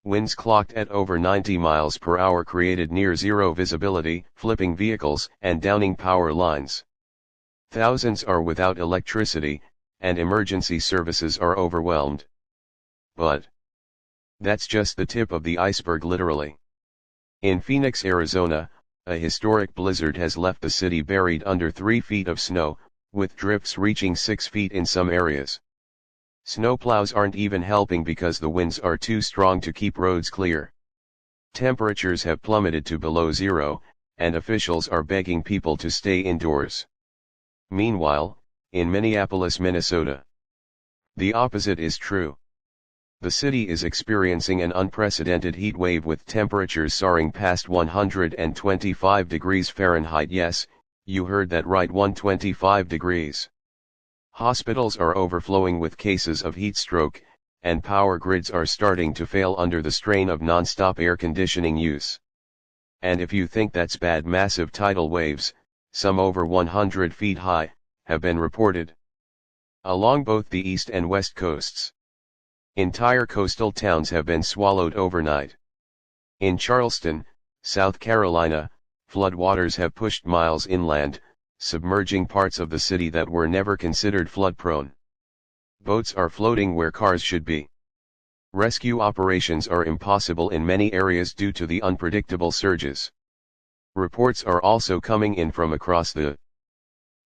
Winds clocked at over 90 miles per hour created near zero visibility, flipping vehicles and downing power lines. Thousands are without electricity, and emergency services are overwhelmed. But that's just the tip of the iceberg, literally. In Phoenix, Arizona, a historic blizzard has left the city buried under 3 feet of snow, with drifts reaching 6 feet in some areas. Snowplows aren't even helping because the winds are too strong to keep roads clear. Temperatures have plummeted to below zero, and officials are begging people to stay indoors. Meanwhile, in Minneapolis, Minnesota, the opposite is true. The city is experiencing an unprecedented heat wave with temperatures soaring past 125 degrees Fahrenheit. Yes, you heard that right, 125 degrees. Hospitals are overflowing with cases of heat stroke, and power grids are starting to fail under the strain of non-stop air conditioning use. And if you think that's bad, massive tidal waves, some over 100 feet high, have been reported along both the east and west coasts. Entire coastal towns have been swallowed overnight. In Charleston, South Carolina, floodwaters have pushed miles inland, submerging parts of the city that were never considered flood-prone. Boats are floating where cars should be. Rescue operations are impossible in many areas due to the unpredictable surges. Reports are also coming in from across the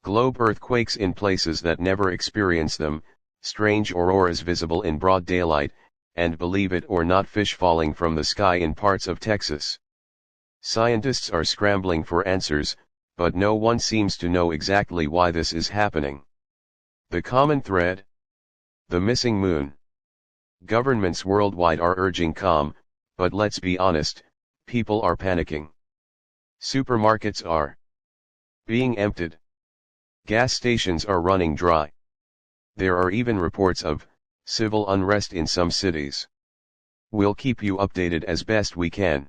globe: earthquakes in places that never experience them, strange auroras visible in broad daylight, and believe it or not, fish falling from the sky in parts of Texas. Scientists are scrambling for answers, but no one seems to know exactly why this is happening. The common thread? The missing moon. Governments worldwide are urging calm, but let's be honest, people are panicking. Supermarkets are being emptied. Gas stations are running dry. There are even reports of civil unrest in some cities. We'll keep you updated as best we can.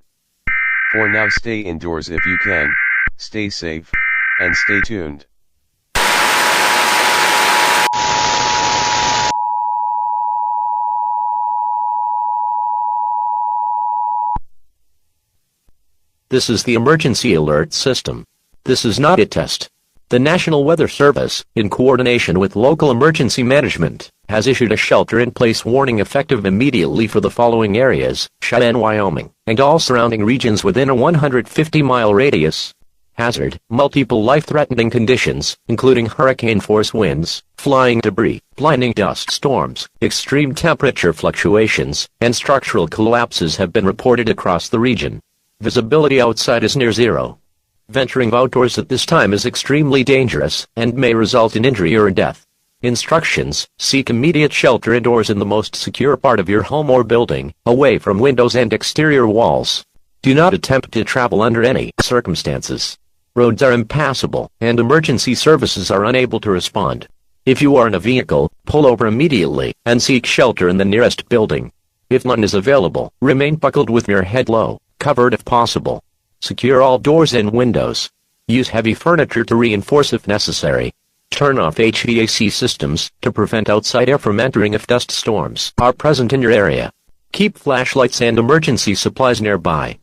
For now, stay indoors if you can, stay safe, and stay tuned. This is the emergency alert system. This is not a test. The National Weather Service, in coordination with local emergency management, has issued a shelter-in-place warning effective immediately for the following areas: Cheyenne, Wyoming, and all surrounding regions within a 150-mile radius. Hazard: multiple life-threatening conditions, including hurricane-force winds, flying debris, blinding dust storms, extreme temperature fluctuations, and structural collapses have been reported across the region. Visibility outside is near zero. Venturing outdoors at this time is extremely dangerous and may result in injury or death. Instructions: seek immediate shelter indoors in the most secure part of your home or building, away from windows and exterior walls. Do not attempt to travel under any circumstances. Roads are impassable, and emergency services are unable to respond. If you are in a vehicle, pull over immediately and seek shelter in the nearest building. If none is available, remain buckled with your head low, covered if possible. Secure all doors and windows. Use heavy furniture to reinforce if necessary. Turn off HVAC systems to prevent outside air from entering if dust storms are present in your area. Keep flashlights and emergency supplies nearby.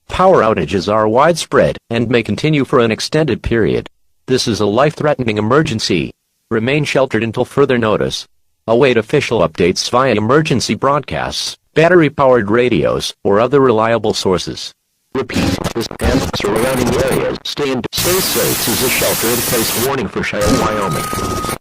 Power outages are widespread and may continue for an extended period. This is a life-threatening emergency. Remain sheltered until further notice. Await official updates via emergency broadcasts, battery-powered radios, or other reliable sources. Repeat, this and surrounding areas stay safe. This is a shelter-in-place warning for Cheyenne, Wyoming.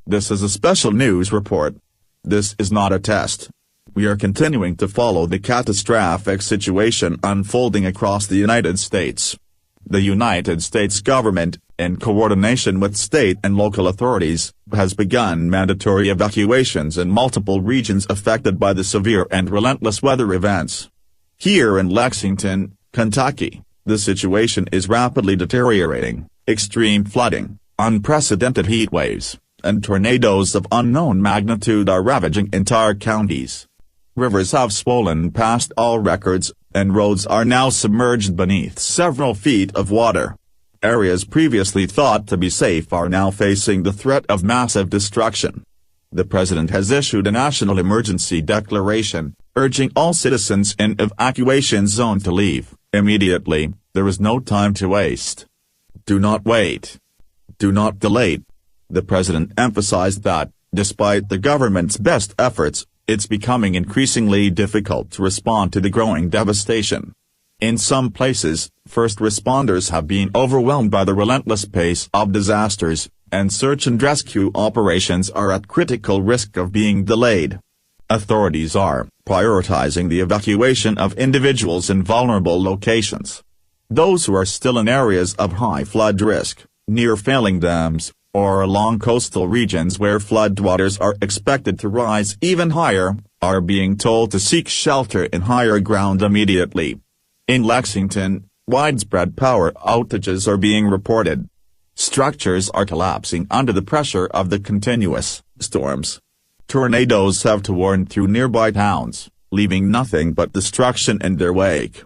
This is a special news report. This is not a test. We are continuing to follow the catastrophic situation unfolding across the United States. The United States government, in coordination with state and local authorities, has begun mandatory evacuations in multiple regions affected by the severe and relentless weather events. Here in Lexington, Kentucky, the situation is rapidly deteriorating. Extreme flooding, unprecedented heat waves, and tornadoes of unknown magnitude are ravaging entire counties. Rivers have swollen past all records, and roads are now submerged beneath several feet of water. Areas previously thought to be safe are now facing the threat of massive destruction. The president has issued a national emergency declaration, urging all citizens in evacuation zone to leave immediately. There is no time to waste. Do not wait. Do not delay. The president emphasized that, despite the government's best efforts, it's becoming increasingly difficult to respond to the growing devastation. In some places, first responders have been overwhelmed by the relentless pace of disasters, and search and rescue operations are at critical risk of being delayed. Authorities are prioritizing the evacuation of individuals in vulnerable locations. Those who are still in areas of high flood risk, near failing dams, or along coastal regions where floodwaters are expected to rise even higher, are being told to seek shelter in higher ground immediately. In Lexington, widespread power outages are being reported. Structures are collapsing under the pressure of the continuous storms. Tornadoes have torn through nearby towns, leaving nothing but destruction in their wake.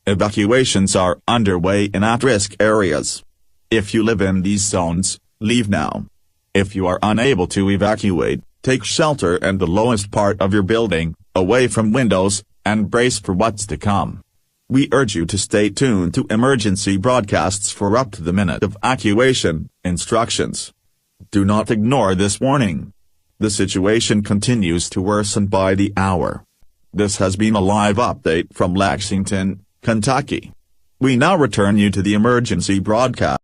Evacuations are underway in at-risk areas. If you live in these zones, leave now. If you are unable to evacuate, take shelter in the lowest part of your building, away from windows, and brace for what's to come. We urge you to stay tuned to emergency broadcasts for up-to-the-minute evacuation instructions. Do not ignore this warning. The situation continues to worsen by the hour. This has been a live update from Lexington, Kentucky. We now return you to the emergency broadcast.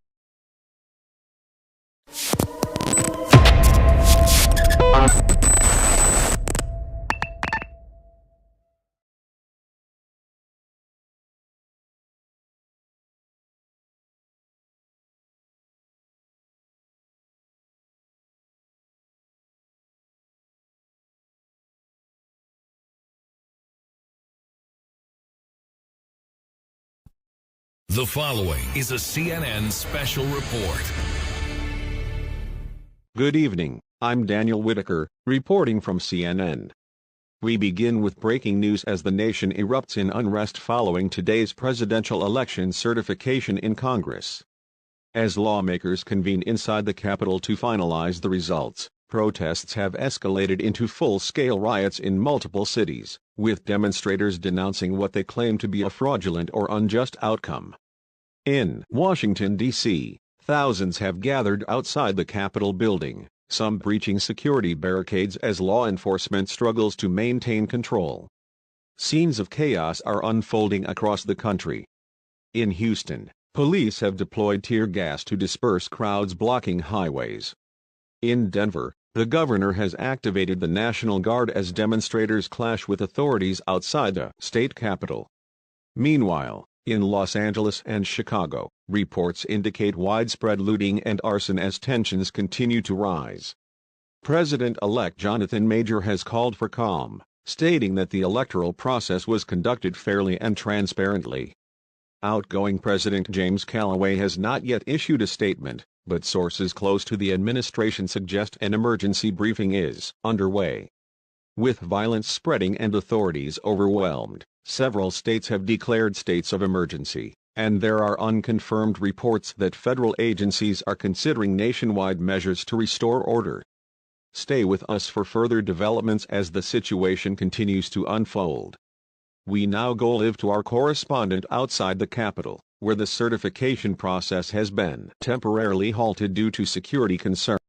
The following is a CNN special report. Good evening, I'm Daniel Whitaker, reporting from CNN. We begin with breaking news as the nation erupts in unrest following today's presidential election certification in Congress. As lawmakers convene inside the Capitol to finalize the results, protests have escalated into full-scale riots in multiple cities, with demonstrators denouncing what they claim to be a fraudulent or unjust outcome. In Washington, D.C., thousands have gathered outside the Capitol building, some breaching security barricades as law enforcement struggles to maintain control. Scenes of chaos are unfolding across the country. In Houston, police have deployed tear gas to disperse crowds blocking highways. In Denver, the governor has activated the National Guard as demonstrators clash with authorities outside the state capitol. Meanwhile, in Los Angeles and Chicago, reports indicate widespread looting and arson as tensions continue to rise. President-elect Jonathan Major has called for calm, stating that the electoral process was conducted fairly and transparently. Outgoing President James Callaway has not yet issued a statement, but sources close to the administration suggest an emergency briefing is underway. With violence spreading and authorities overwhelmed, several states have declared states of emergency, and there are unconfirmed reports that federal agencies are considering nationwide measures to restore order. Stay with us for further developments as the situation continues to unfold. We now go live to our correspondent outside the Capitol, where the certification process has been temporarily halted due to security concerns.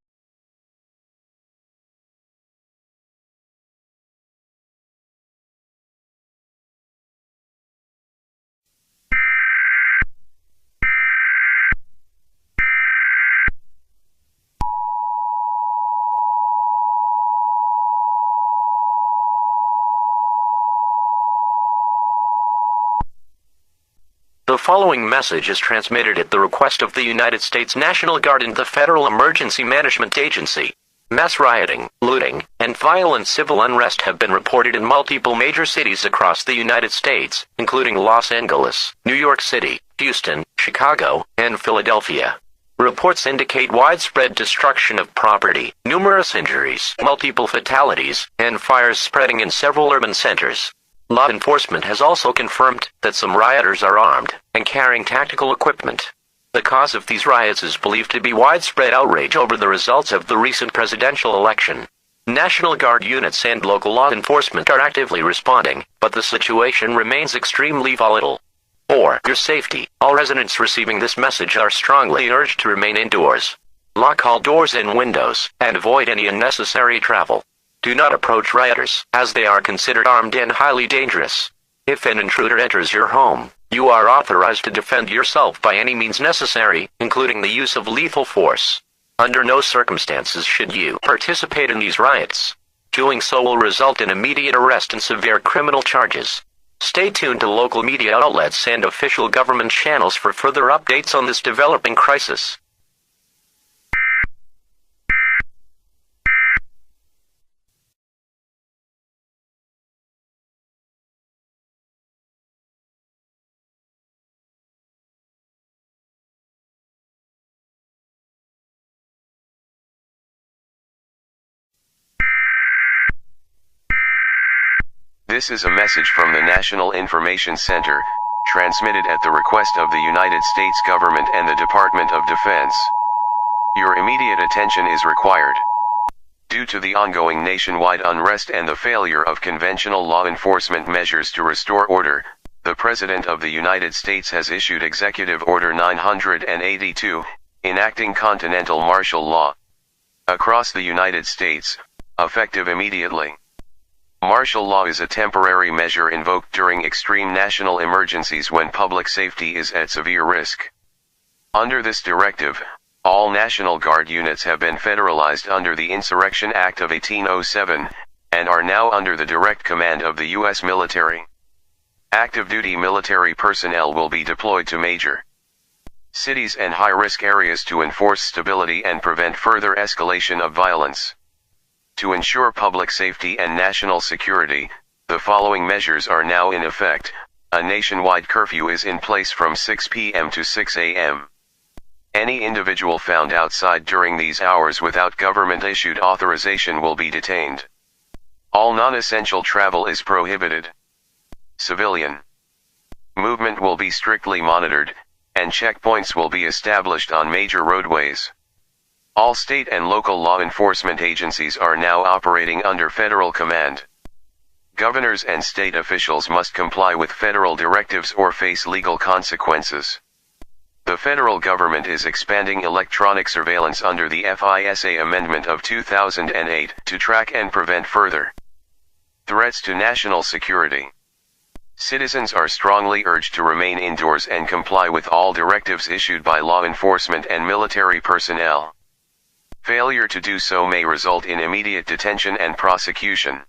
The following message is transmitted at the request of the United States National Guard and the Federal Emergency Management Agency. Mass rioting, looting, and violent civil unrest have been reported in multiple major cities across the United States, including Los Angeles, New York City, Houston, Chicago, and Philadelphia. Reports indicate widespread destruction of property, numerous injuries, multiple fatalities, and fires spreading in several urban centers. Law enforcement has also confirmed that some rioters are armed and carrying tactical equipment. The cause of these riots is believed to be widespread outrage over the results of the recent presidential election. National Guard units and local law enforcement are actively responding, but the situation remains extremely volatile. For your safety, all residents receiving this message are strongly urged to remain indoors. Lock all doors and windows, and avoid any unnecessary travel. Do not approach rioters, as they are considered armed and highly dangerous. If an intruder enters your home, you are authorized to defend yourself by any means necessary, including the use of lethal force. Under no circumstances should you participate in these riots. Doing so will result in immediate arrest and severe criminal charges. Stay tuned to local media outlets and official government channels for further updates on this developing crisis. This is a message from the National Information Center, transmitted at the request of the United States government and the Department of Defense. Your immediate attention is required. Due to the ongoing nationwide unrest and the failure of conventional law enforcement measures to restore order, the President of the United States has issued Executive Order 982, enacting continental martial law across the United States, effective immediately. Martial law is a temporary measure invoked during extreme national emergencies when public safety is at severe risk. Under this directive, all National Guard units have been federalized under the Insurrection Act of 1807, and are now under the direct command of the U.S. military. Active duty military personnel will be deployed to major cities and high-risk areas to enforce stability and prevent further escalation of violence. To ensure public safety and national security, the following measures are now in effect, a nationwide curfew is in place from 6 p.m. to 6 a.m. Any individual found outside during these hours without government-issued authorization will be detained. All non-essential travel is prohibited. Civilian movement will be strictly monitored, and checkpoints will be established on major roadways. All state and local law enforcement agencies are now operating under federal command. Governors and state officials must comply with federal directives or face legal consequences. The federal government is expanding electronic surveillance under the FISA Amendment of 2008 to track and prevent further threats to national security. Citizens are strongly urged to remain indoors and comply with all directives issued by law enforcement and military personnel. Failure to do so may result in immediate detention and prosecution.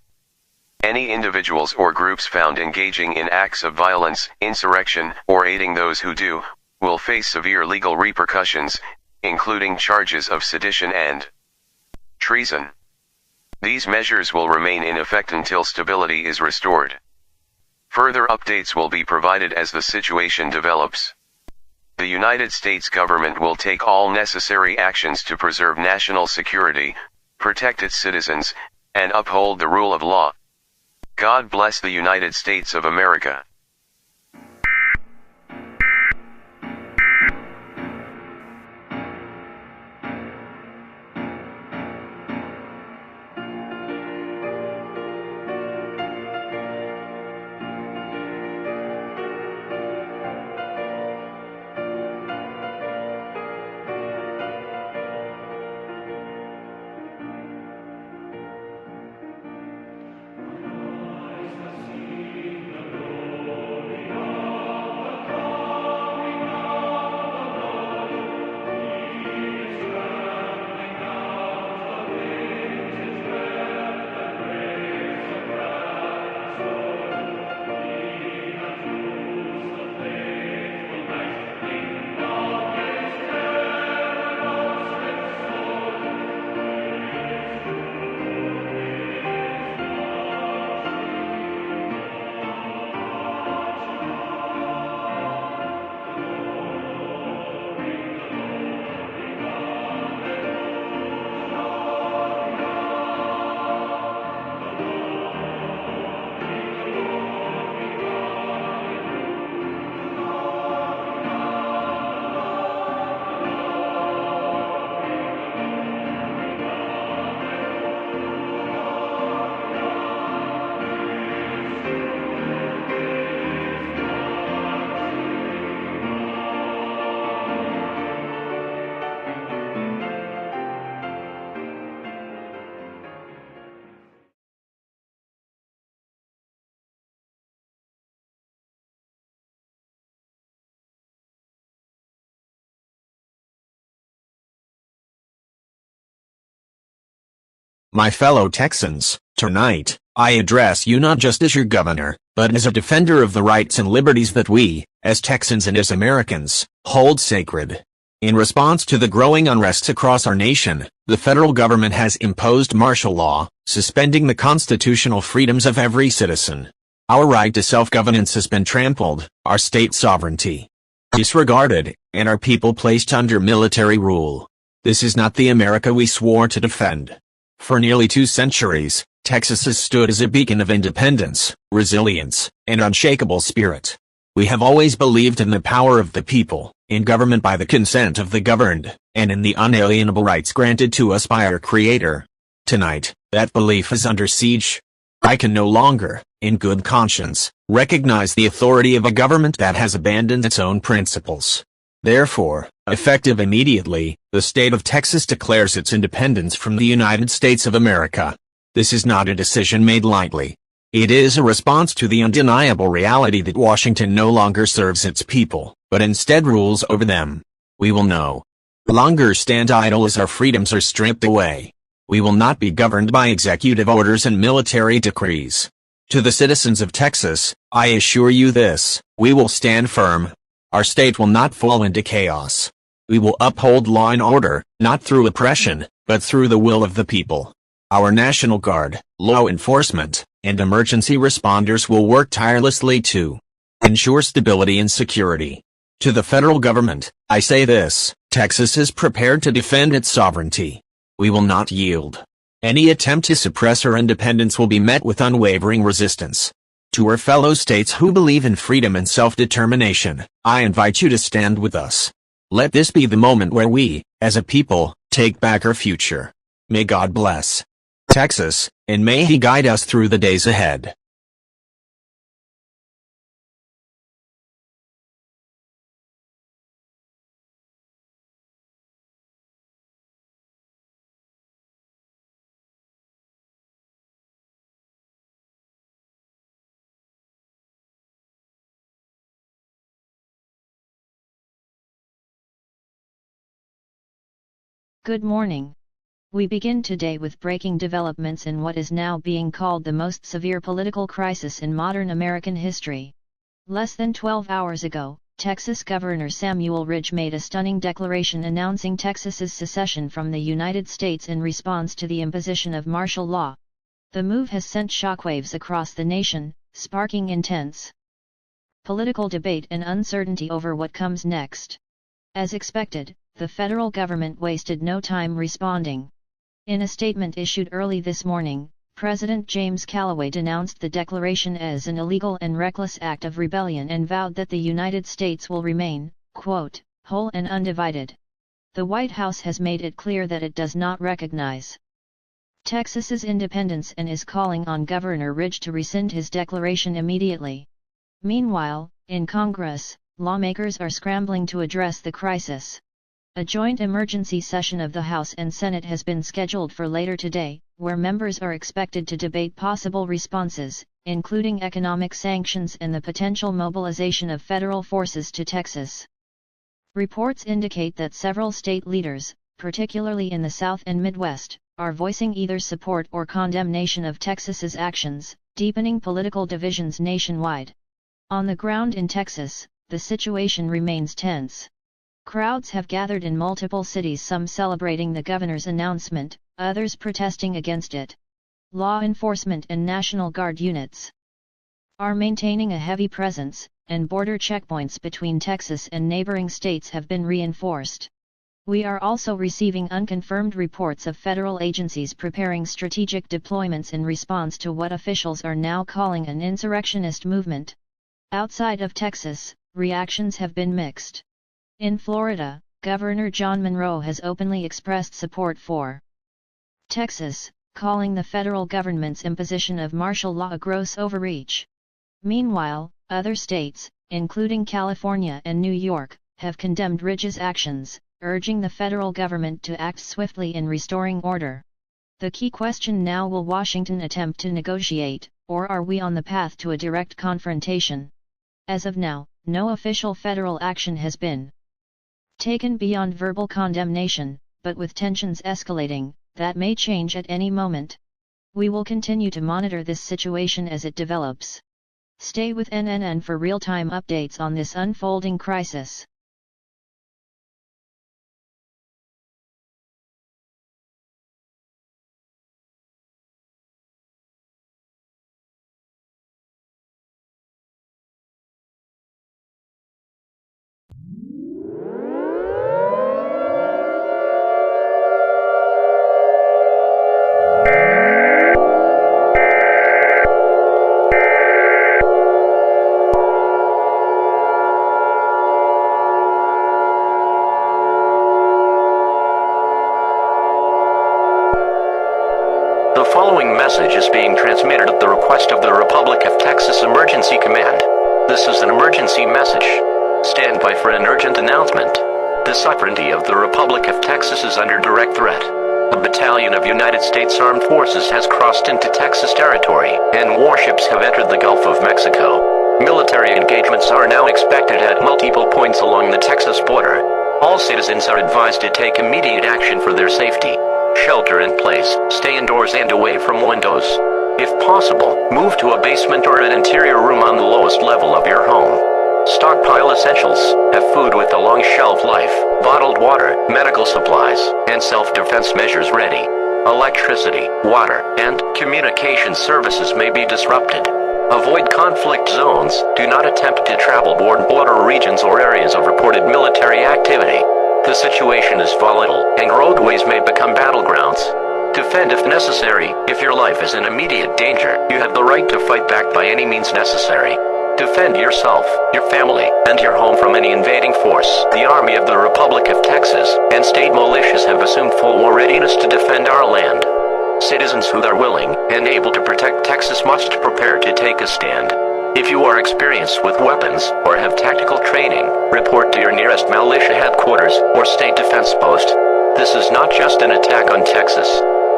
Any individuals or groups found engaging in acts of violence, insurrection, or aiding those who do, will face severe legal repercussions, including charges of sedition and treason. These measures will remain in effect until stability is restored. Further updates will be provided as the situation develops. The United States government will take all necessary actions to preserve national security, protect its citizens, and uphold the rule of law. God bless the United States of America. My fellow Texans, tonight, I address you not just as your governor, but as a defender of the rights and liberties that we, as Texans and as Americans, hold sacred. In response to the growing unrest across our nation, the federal government has imposed martial law, suspending the constitutional freedoms of every citizen. Our right to self-governance has been trampled, our state sovereignty disregarded, and our people placed under military rule. This is not the America we swore to defend. For nearly 2 centuries, Texas has stood as a beacon of independence, resilience, and unshakable spirit. We have always believed in the power of the people, in government by the consent of the governed, and in the unalienable rights granted to us by our Creator. Tonight, that belief is under siege. I can no longer, in good conscience, recognize the authority of a government that has abandoned its own principles. Therefore, effective immediately, the state of Texas declares its independence from the United States of America. This is not a decision made lightly. It is a response to the undeniable reality that Washington no longer serves its people, but instead rules over them. We will no longer stand idle as our freedoms are stripped away. We will not be governed by executive orders and military decrees. To the citizens of Texas, I assure you this: we will stand firm. Our state will not fall into chaos. We will uphold law and order, not through oppression, but through the will of the people. Our National Guard, law enforcement, and emergency responders will work tirelessly to ensure stability and security. To the federal government, I say this: Texas is prepared to defend its sovereignty. We will not yield. Any attempt to suppress our independence will be met with unwavering resistance. To our fellow states who believe in freedom and self-determination, I invite you to stand with us. Let this be the moment where we, as a people, take back our future. May God bless Texas, and may He guide us through the days ahead. Good morning. We begin today with breaking developments in what is now being called the most severe political crisis in modern American history. Less than 12 hours ago, Texas Governor Samuel Ridge made a stunning declaration announcing Texas's secession from the United States in response to the imposition of martial law. The move has sent shockwaves across the nation, sparking intense political debate and uncertainty over what comes next. As expected, the federal government wasted no time responding. In a statement issued early this morning, President James Callaway denounced the declaration as an illegal and reckless act of rebellion and vowed that the United States will remain, quote, whole and undivided. The White House has made it clear that it does not recognize Texas's independence and is calling on Governor Ridge to rescind his declaration immediately. Meanwhile, in Congress, lawmakers are scrambling to address the crisis. A joint emergency session of the House and Senate has been scheduled for later today, where members are expected to debate possible responses, including economic sanctions and the potential mobilization of federal forces to Texas. Reports indicate that several state leaders, particularly in the South and Midwest, are voicing either support or condemnation of Texas's actions, deepening political divisions nationwide. On the ground in Texas, the situation remains tense. Crowds have gathered in multiple cities, some celebrating the governor's announcement, others protesting against it. Law enforcement and National Guard units are maintaining a heavy presence, and border checkpoints between Texas and neighboring states have been reinforced. We are also receiving unconfirmed reports of federal agencies preparing strategic deployments in response to what officials are now calling an insurrectionist movement. Outside of Texas, reactions have been mixed. In Florida, Governor John Monroe has openly expressed support for Texas, calling the federal government's imposition of martial law a gross overreach. Meanwhile, other states, including California and New York, have condemned Ridge's actions, urging the federal government to act swiftly in restoring order. The key question now: will Washington attempt to negotiate, or are we on the path to a direct confrontation? As of now, no official federal action has been taken beyond verbal condemnation, but with tensions escalating, that may change at any moment. We will continue to monitor this situation as it develops. Stay with NNN for real-time updates on this unfolding crisis. The following message is being transmitted at the request of the Republic of Texas Emergency Command. This is an emergency message. Stand by for an urgent announcement. The sovereignty of the Republic of Texas is under direct threat. A battalion of United States Armed Forces has crossed into Texas territory, and warships have entered the Gulf of Mexico. Military engagements are now expected at multiple points along the Texas border. All citizens are advised to take immediate action for their safety. Shelter in place, stay indoors and away from windows. If possible, move to a basement or an interior room on the lowest level of your home. Stockpile essentials, have food with a long shelf life, bottled water, medical supplies, and self-defense measures ready. Electricity, water, and communication services may be disrupted. Avoid conflict zones. Do not attempt to travel border regions or areas of reported military activity. The situation is volatile, and roadways may become battlegrounds. Defend if necessary. If your life is in immediate danger, you have the right to fight back by any means necessary. Defend yourself, your family, and your home from any invading force. The Army of the Republic of Texas and state militias have assumed full war readiness to defend our land. Citizens who are willing and able to protect Texas must prepare to take a stand. If you are experienced with weapons or have tactical training, report to your nearest militia headquarters or state defense post. This is not just an attack on Texas.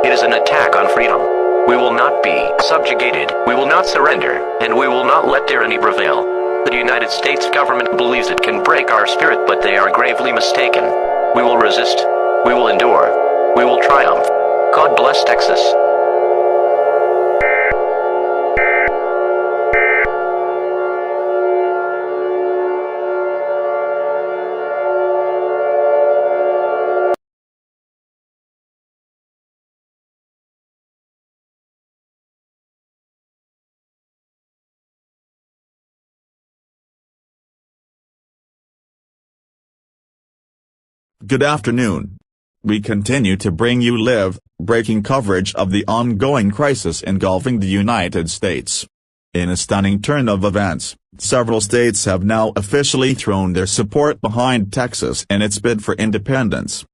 It is an attack on freedom. We will not be subjugated, we will not surrender, and we will not let tyranny prevail. The United States government believes it can break our spirit, but they are gravely mistaken. We will resist. We will endure. We will triumph. God bless Texas. Good afternoon. We continue to bring you breaking coverage of the ongoing crisis engulfing the United States. In a stunning turn of events, several states have now officially thrown their support behind Texas in its bid for independence.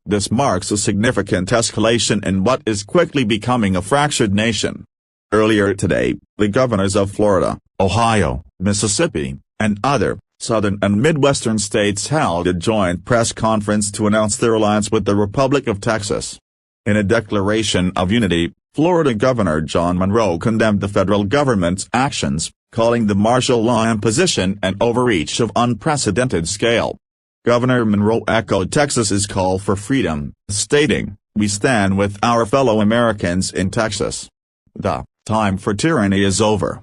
This marks a significant escalation in what is quickly becoming a fractured nation. Earlier today, the governors of Florida, Ohio, Mississippi, and other Southern and Midwestern states held a joint press conference to announce their alliance with the Republic of Texas. In a declaration of unity, Florida Governor John Monroe condemned the federal government's actions, calling the martial law imposition an overreach of unprecedented scale. Governor Monroe echoed Texas's call for freedom, stating, "We stand with our fellow Americans in Texas. The time for tyranny is over."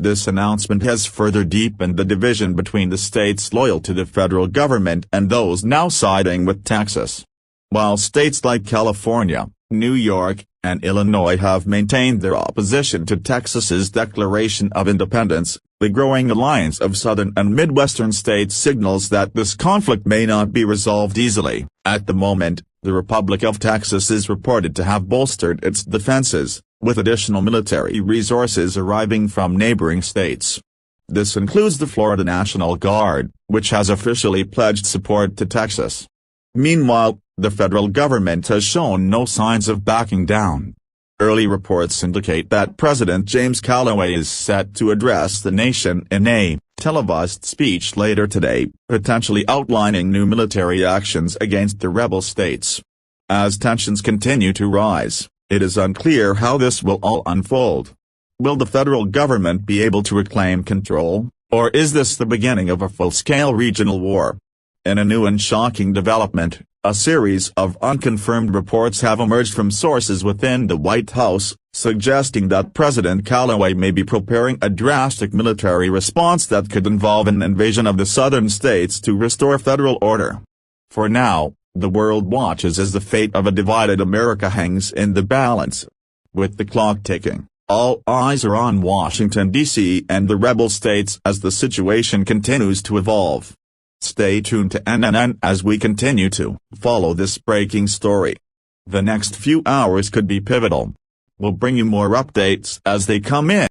This announcement has further deepened the division between the states loyal to the federal government and those now siding with Texas. While states like California, New York, and Illinois have maintained their opposition to Texas's declaration of independence, the growing alliance of southern and midwestern states signals that this conflict may not be resolved easily. At the moment, the Republic of Texas is reported to have bolstered its defenses, with additional military resources arriving from neighboring states. This includes the Florida National Guard, which has officially pledged support to Texas. Meanwhile, the federal government has shown no signs of backing down. Early reports indicate that President James Callaway is set to address the nation in a televised speech later today, potentially outlining new military actions against the rebel states. As tensions continue to rise, it is unclear how this will all unfold. Will the federal government be able to reclaim control, or is this the beginning of a full-scale regional war? In a new and shocking development, a series of unconfirmed reports have emerged from sources within the White House, suggesting that President Callaway may be preparing a drastic military response that could involve an invasion of the southern states to restore federal order. For now, the world watches as the fate of a divided America hangs in the balance. With the clock ticking, all eyes are on Washington, D.C. and the rebel states as the situation continues to evolve. Stay tuned to NNN as we continue to follow this breaking story. The next few hours could be pivotal. We'll bring you more updates as they come in.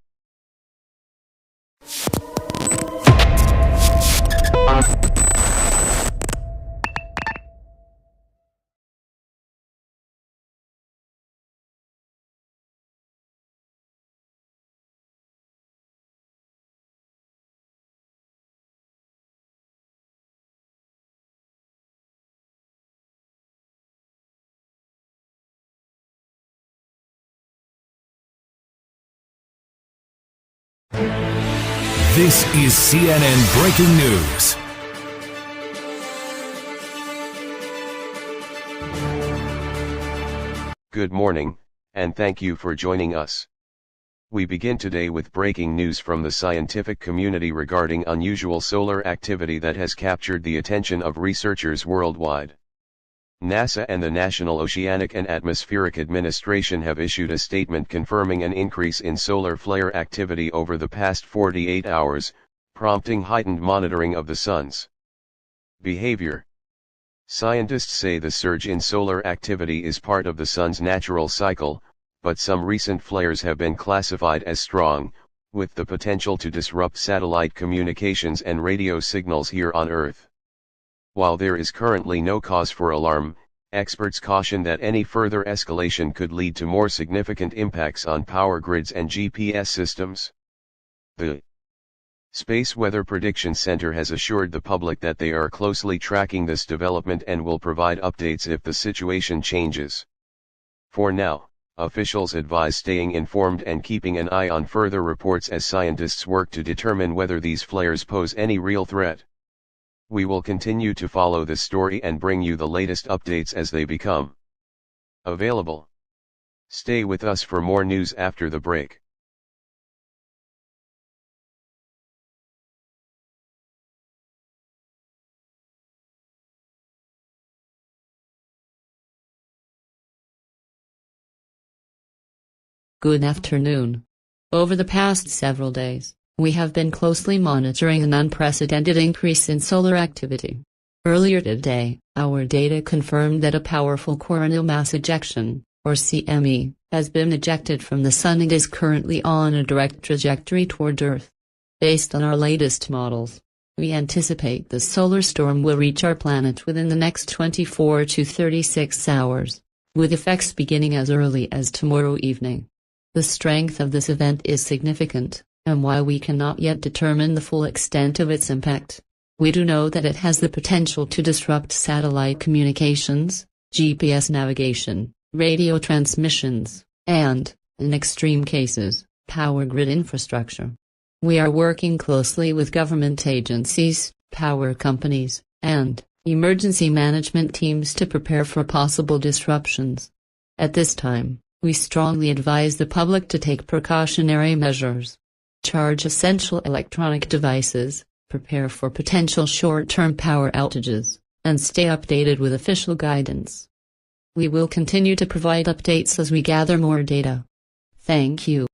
This is CNN Breaking News. Good morning, and thank you for joining us. We begin today with breaking news from the scientific community regarding unusual solar activity that has captured the attention of researchers worldwide. NASA and the National Oceanic and Atmospheric Administration have issued a statement confirming an increase in solar flare activity over the past 48 hours, prompting heightened monitoring of the sun's behavior. Scientists say the surge in solar activity is part of the sun's natural cycle, but some recent flares have been classified as strong, with the potential to disrupt satellite communications and radio signals here on Earth. While there is currently no cause for alarm, experts caution that any further escalation could lead to more significant impacts on power grids and GPS systems. The Space Weather Prediction Center has assured the public that they are closely tracking this development and will provide updates if the situation changes. For now, officials advise staying informed and keeping an eye on further reports as scientists work to determine whether these flares pose any real threat. We will continue to follow this story and bring you the latest updates as they become available. Stay with us for more news after the break. Good afternoon. Over the past several days, we have been closely monitoring an unprecedented increase in solar activity. Earlier today, our data confirmed that a powerful coronal mass ejection, or CME, has been ejected from the Sun and is currently on a direct trajectory toward Earth. Based on our latest models, we anticipate the solar storm will reach our planet within the next 24 to 36 hours, with effects beginning as early as tomorrow evening. The strength of this event is significant, and while we cannot yet determine the full extent of its impact, we do know that it has the potential to disrupt satellite communications, GPS navigation, radio transmissions, and, in extreme cases, power grid infrastructure. We are working closely with government agencies, power companies, and emergency management teams to prepare for possible disruptions. At this time, we strongly advise the public to take precautionary measures. Charge essential electronic devices, prepare for potential short-term power outages, and stay updated with official guidance. We will continue to provide updates as we gather more data. Thank you.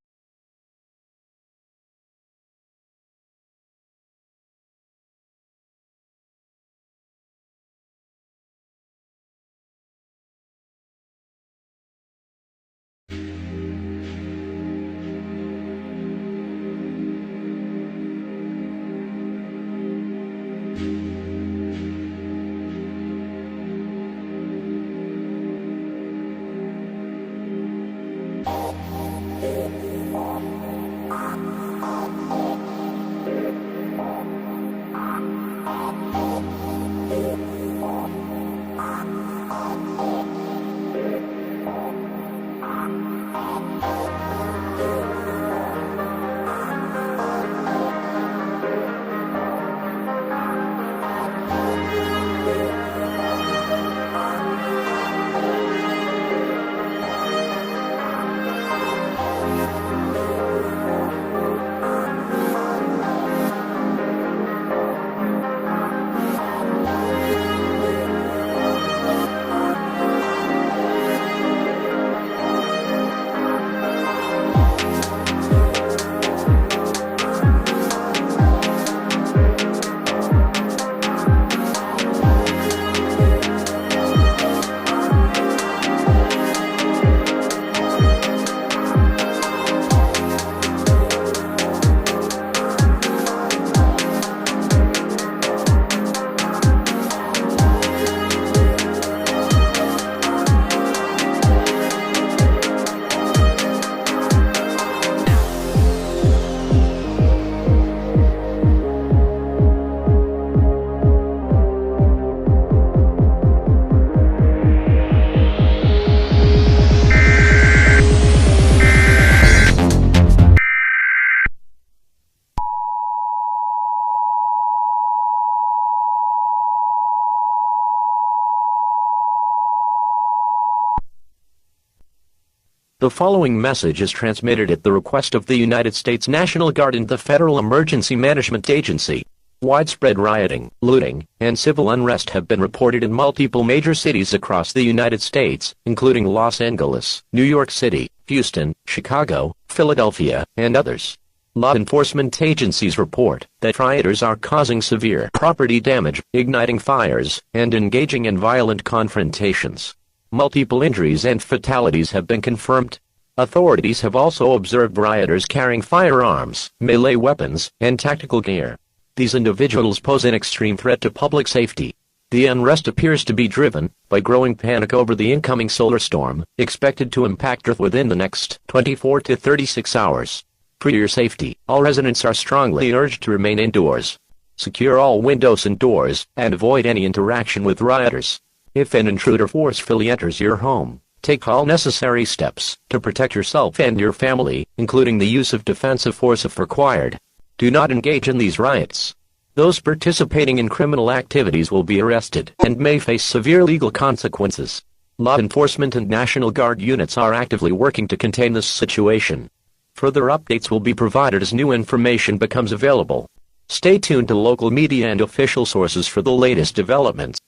The following message is transmitted at the request of the United States National Guard and the Federal Emergency Management Agency. Widespread rioting, looting, and civil unrest have been reported in multiple major cities across the United States, including Los Angeles, New York City, Houston, Chicago, Philadelphia, and others. Law enforcement agencies report that rioters are causing severe property damage, igniting fires, and engaging in violent confrontations. Multiple injuries and fatalities have been confirmed. Authorities have also observed rioters carrying firearms, melee weapons, and tactical gear. These individuals pose an extreme threat to public safety. The unrest appears to be driven by growing panic over the incoming solar storm, expected to impact Earth within the next 24 to 36 hours. For your safety, all residents are strongly urged to remain indoors. Secure all windows and doors, and avoid any interaction with rioters. If an intruder forcefully enters your home, take all necessary steps to protect yourself and your family, including the use of defensive force if required. Do not engage in these riots. Those participating in criminal activities will be arrested and may face severe legal consequences. Law enforcement and National Guard units are actively working to contain this situation. Further updates will be provided as new information becomes available. Stay tuned to local media and official sources for the latest developments.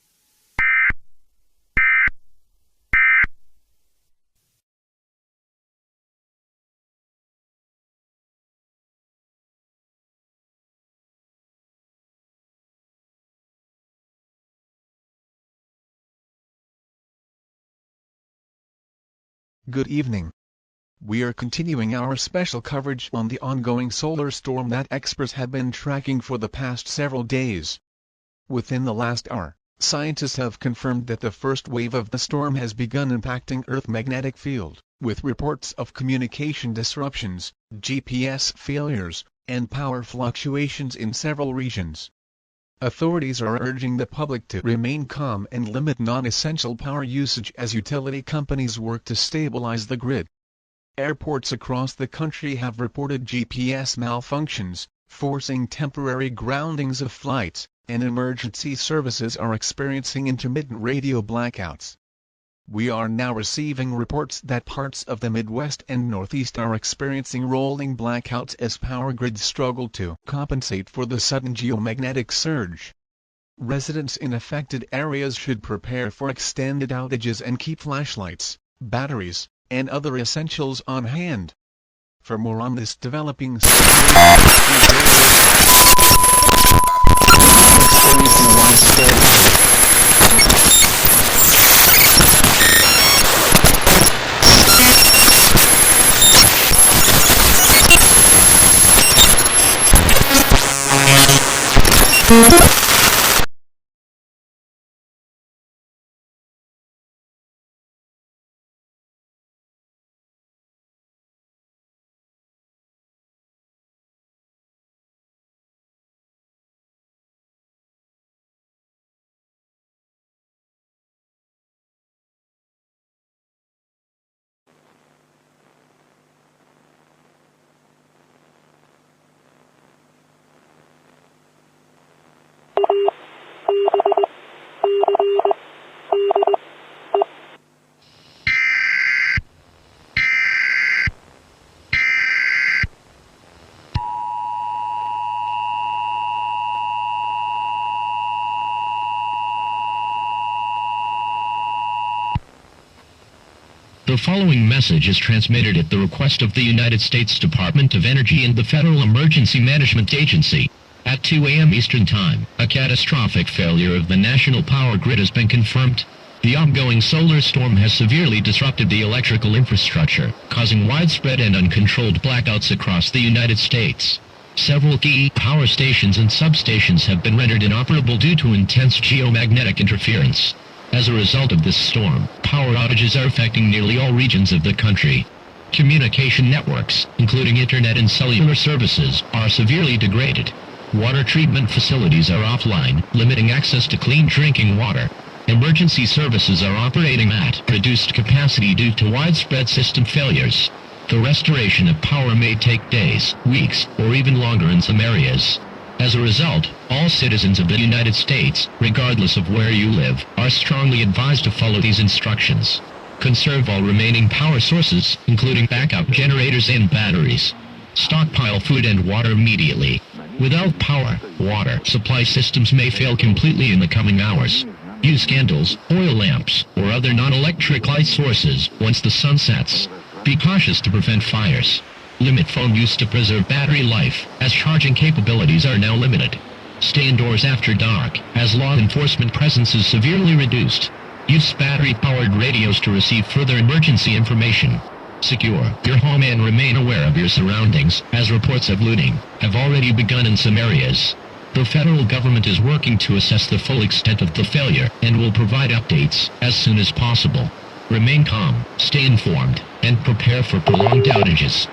Good evening. We are continuing our special coverage on the ongoing solar storm that experts have been tracking for the past several days. Within the last hour, scientists have confirmed that the first wave of the storm has begun impacting Earth's magnetic field, with reports of communication disruptions, GPS failures, and power fluctuations in several regions. Authorities are urging the public to remain calm and limit non-essential power usage as utility companies work to stabilize the grid. Airports across the country have reported GPS malfunctions, forcing temporary groundings of flights, and emergency services are experiencing intermittent radio blackouts. We are now receiving reports that parts of the Midwest and Northeast are experiencing rolling blackouts as power grids struggle to compensate for the sudden geomagnetic surge. Residents in affected areas should prepare for extended outages and keep flashlights, batteries, and other essentials on hand. For more on this developing The following message is transmitted at the request of the United States Department of Energy and the Federal Emergency Management Agency. At 2 a.m. Eastern Time, a catastrophic failure of the national power grid has been confirmed. The ongoing solar storm has severely disrupted the electrical infrastructure, causing widespread and uncontrolled blackouts across the United States. Several key power stations and substations have been rendered inoperable due to intense geomagnetic interference. As a result of this storm, power outages are affecting nearly all regions of the country. Communication networks, including internet and cellular services, are severely degraded. Water treatment facilities are offline, limiting access to clean drinking water. Emergency services are operating at reduced capacity due to widespread system failures. The restoration of power may take days, weeks, or even longer in some areas. As a result, all citizens of the United States, regardless of where you live, are strongly advised to follow these instructions. Conserve all remaining power sources, including backup generators and batteries. Stockpile food and water immediately. Without power, water supply systems may fail completely in the coming hours. Use candles, oil lamps, or other non-electric light sources once the sun sets. Be cautious to prevent fires. Limit phone use to preserve battery life, as charging capabilities are now limited. Stay indoors after dark, as law enforcement presence is severely reduced. Use battery-powered radios to receive further emergency information. Secure your home and remain aware of your surroundings, as reports of looting have already begun in some areas. The federal government is working to assess the full extent of the failure and will provide updates as soon as possible. Remain calm, stay informed, and prepare for prolonged outages.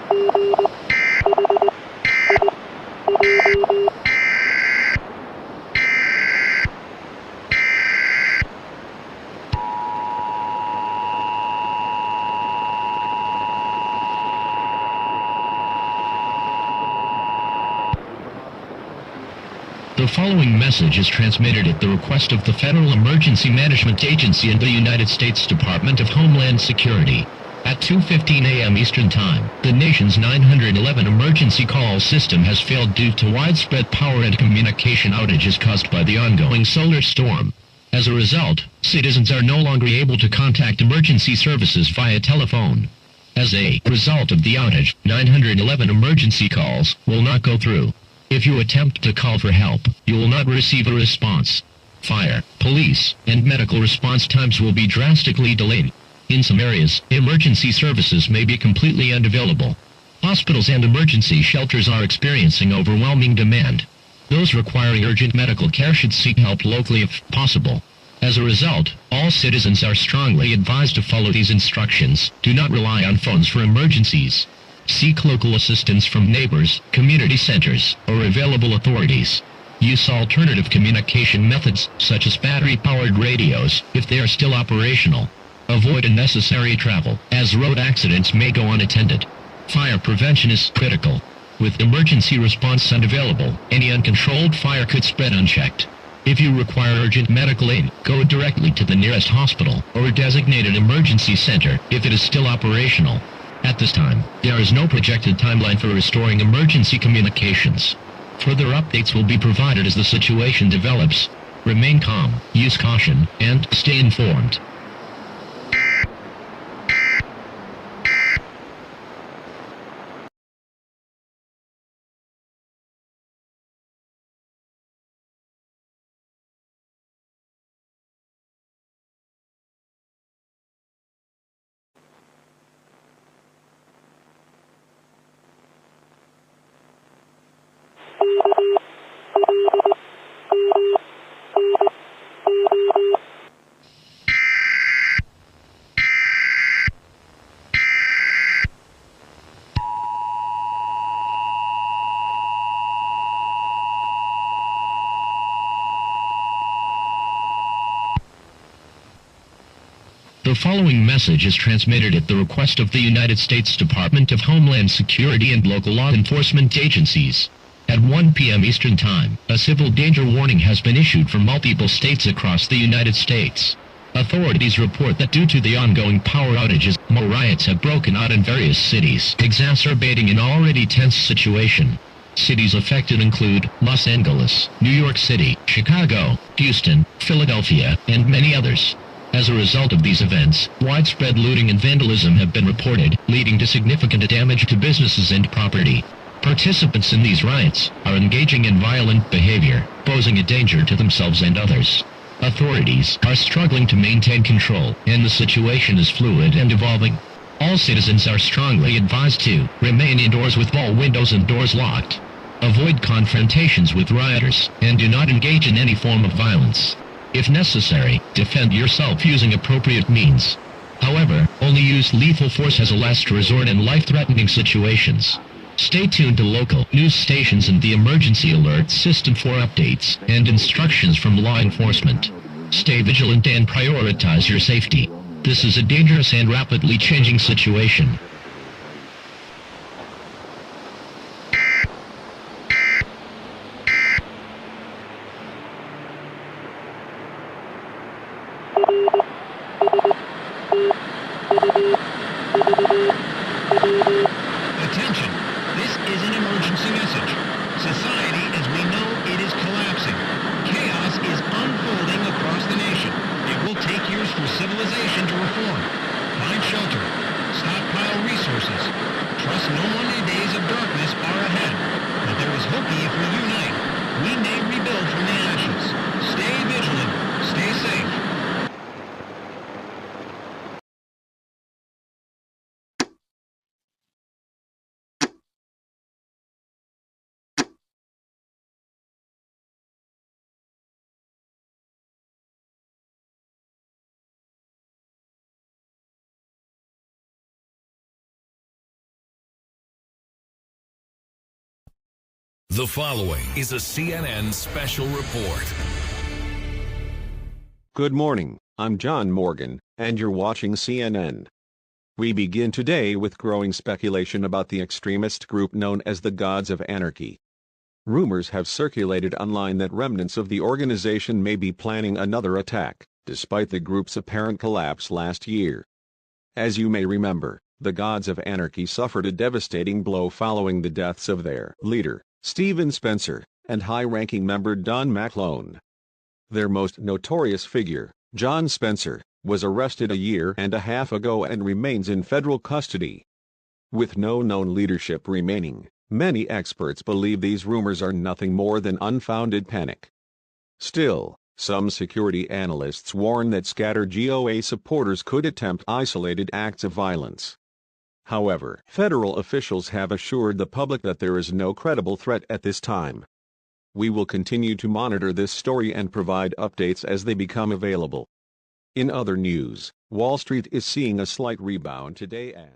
The following message is transmitted at the request of the Federal Emergency Management Agency and the United States Department of Homeland Security. At 2:15 a.m. Eastern Time, the nation's 911 emergency call system has failed due to widespread power and communication outages caused by the ongoing solar storm. As a result, citizens are no longer able to contact emergency services via telephone. As a result of the outage, 911 emergency calls will not go through. If you attempt to call for help, you will not receive a response. Fire, police, and medical response times will be drastically delayed. In some areas, emergency services may be completely unavailable. Hospitals and emergency shelters are experiencing overwhelming demand. Those requiring urgent medical care should seek help locally if possible. As a result, all citizens are strongly advised to follow these instructions. Do not rely on phones for emergencies. Seek local assistance from neighbors, community centers, or available authorities. Use alternative communication methods, such as battery-powered radios, if they are still operational. Avoid unnecessary travel, as road accidents may go unattended. Fire prevention is critical. With emergency response unavailable, any uncontrolled fire could spread unchecked. If you require urgent medical aid, go directly to the nearest hospital or designated emergency center if it is still operational. At this time, there is no projected timeline for restoring emergency communications. Further updates will be provided as the situation develops. Remain calm, use caution, and stay informed. The following message is transmitted at the request of the United States Department of Homeland Security and local law enforcement agencies. At 1 p.m. Eastern Time, a civil danger warning has been issued for multiple states across the United States. Authorities report that due to the ongoing power outages, more riots have broken out in various cities, exacerbating an already tense situation. Cities affected include Los Angeles, New York City, Chicago, Houston, Philadelphia, and many others. As a result of these events, widespread looting and vandalism have been reported, leading to significant damage to businesses and property. Participants in these riots are engaging in violent behavior, posing a danger to themselves and others. Authorities are struggling to maintain control, and the situation is fluid and evolving. All citizens are strongly advised to remain indoors with all windows and doors locked. Avoid confrontations with rioters, and do not engage in any form of violence. If necessary, defend yourself using appropriate means. However, only use lethal force as a last resort in life-threatening situations. Stay tuned to local news stations and the emergency alert system for updates and instructions from law enforcement. Stay vigilant and prioritize your safety. This is a dangerous and rapidly changing situation. Attention! This is an emergency message. Society is The following is a CNN special report. Good morning, I'm John Morgan, and you're watching CNN. We begin today with growing speculation about the extremist group known as the Gods of Anarchy. Rumors have circulated online that remnants of the organization may be planning another attack, despite the group's apparent collapse last year. As you may remember, the Gods of Anarchy suffered a devastating blow following the deaths of their leader, Stephen Spencer, and high-ranking member Don McClone. Their most notorious figure, John Spencer, was arrested a year and a half ago and remains in federal custody. With no known leadership remaining, many experts believe these rumors are nothing more than unfounded panic. Still, some security analysts warn that scattered GOA supporters could attempt isolated acts of violence. However, federal officials have assured the public that there is no credible threat at this time. We will continue to monitor this story and provide updates as they become available. In other news, Wall Street is seeing a slight rebound today as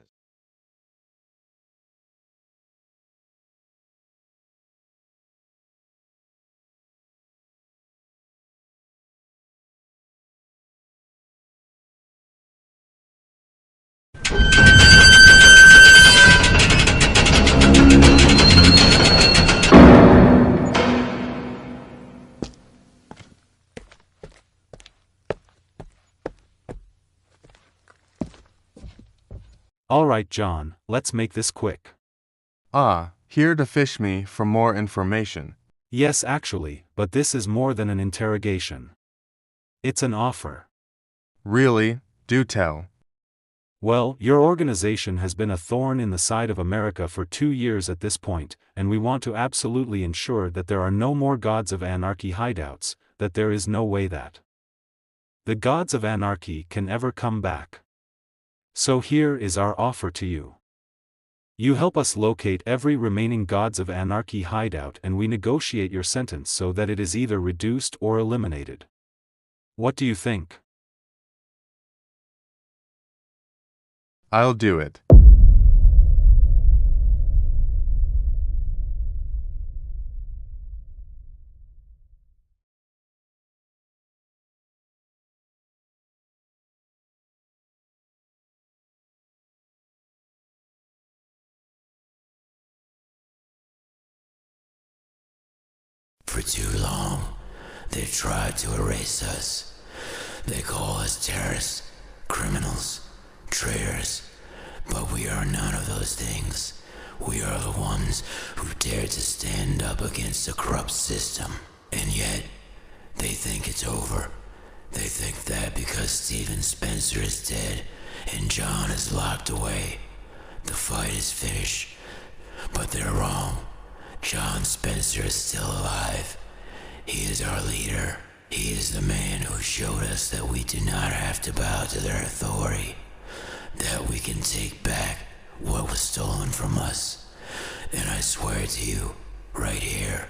All right, John, let's make this quick. Here to fish me for more information. Yes, actually, but this is more than an interrogation. It's an offer. Really? Do tell. Well, your organization has been a thorn in the side of America for 2 years at this point, and we want to absolutely ensure that there are no more Gods of Anarchy hideouts, that there is no way that the Gods of Anarchy can ever come back. So here is our offer to you. You help us locate every remaining Gods of Anarchy hideout and we negotiate your sentence so that it is either reduced or eliminated. What do you think? I'll do it. For too long, they've tried to erase us. They call us terrorists, criminals, traitors, but we are none of those things. We are the ones who dare to stand up against a corrupt system. And yet, they think it's over. They think that because Stephen Spencer is dead and John is locked away, the fight is finished. But they're wrong. John Spencer is still alive. He is our leader. He is the man who showed us that we do not have to bow to their authority, that we can take back what was stolen from us. And I swear to you, right here,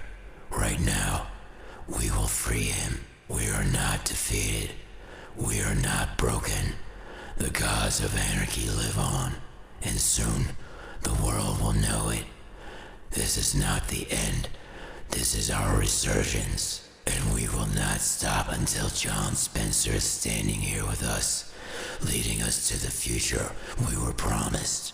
right now, we will free him. We are not defeated. We are not broken. The Gods of Anarchy live on, and soon the world will know it. This is not the end. This is our resurgence. And we will not stop until John Spencer is standing here with us, leading us to the future we were promised.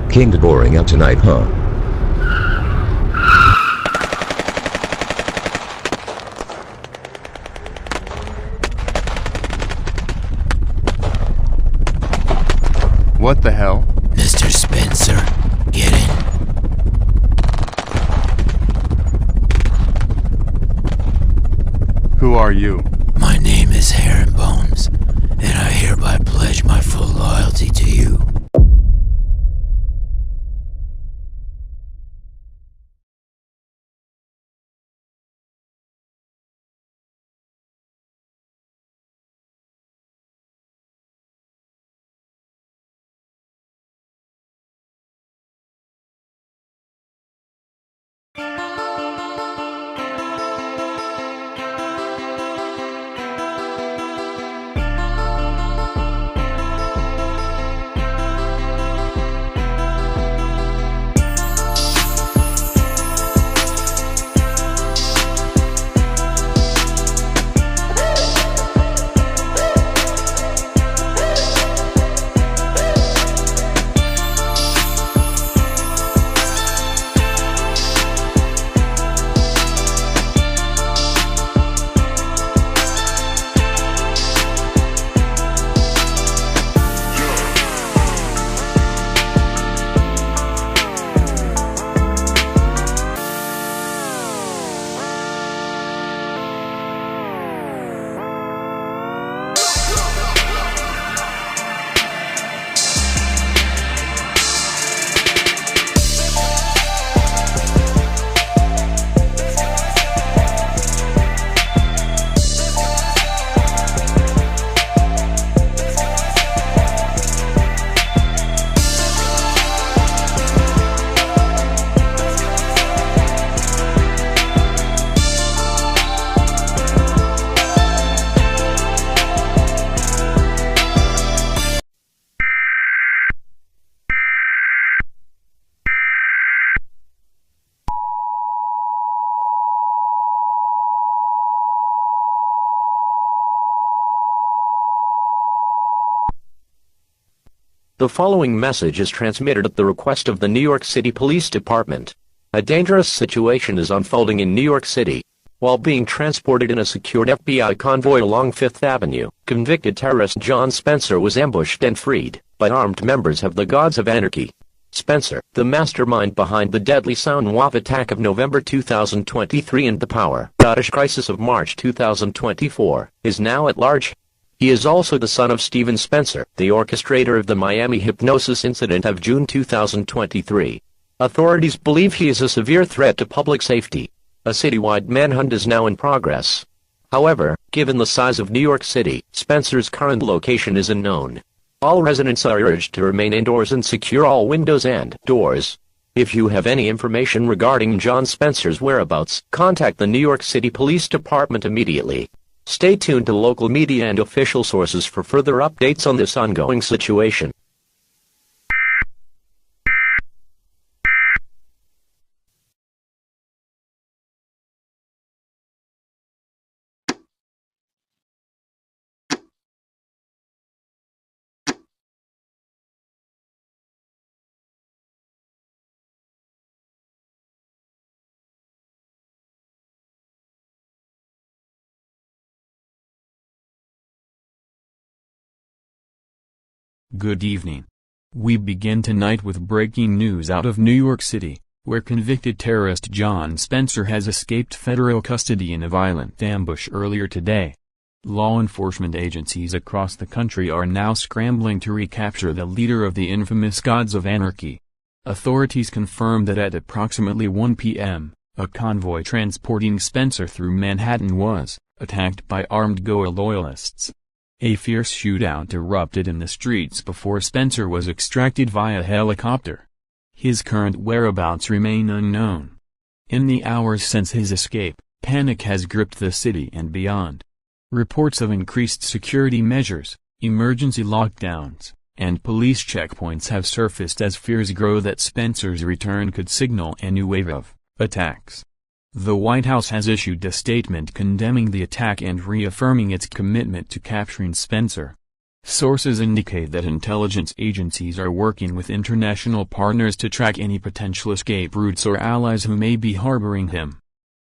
Kinda boring out tonight, huh? What the hell? Mr. Spencer, get in. Who are you? My name is Herringbones, and I hereby I pledge my full loyalty to you. The following message is transmitted at the request of the New York City Police Department. A dangerous situation is unfolding in New York City. While being transported in a secured FBI convoy along Fifth Avenue, convicted terrorist John Spencer was ambushed and freed by armed members of the Gods of Anarchy. Spencer, the mastermind behind the deadly Soundwave attack of November 2023 and the Cretaceous Crisis of March 2024, is now at large. He is also the son of Stephen Spencer, the orchestrator of the Miami hypnosis incident of June 2023. Authorities believe he is a severe threat to public safety. A citywide manhunt is now in progress. However, given the size of New York City, Spencer's current location is unknown. All residents are urged to remain indoors and secure all windows and doors. If you have any information regarding John Spencer's whereabouts, contact the New York City Police Department immediately. Stay tuned to local media and official sources for further updates on this ongoing situation. Good evening. We begin tonight with breaking news out of New York City, where convicted terrorist John Spencer has escaped federal custody in a violent ambush earlier today. Law enforcement agencies across the country are now scrambling to recapture the leader of the infamous Gods of Anarchy. Authorities confirmed that at approximately 1 p.m., a convoy transporting Spencer through Manhattan was attacked by armed GOA loyalists. A fierce shootout erupted in the streets before Spencer was extracted via helicopter. His current whereabouts remain unknown. In the hours since his escape, panic has gripped the city and beyond. Reports of increased security measures, emergency lockdowns, and police checkpoints have surfaced as fears grow that Spencer's return could signal a new wave of attacks. The White House has issued a statement condemning the attack and reaffirming its commitment to capturing Spencer. Sources indicate that intelligence agencies are working with international partners to track any potential escape routes or allies who may be harboring him.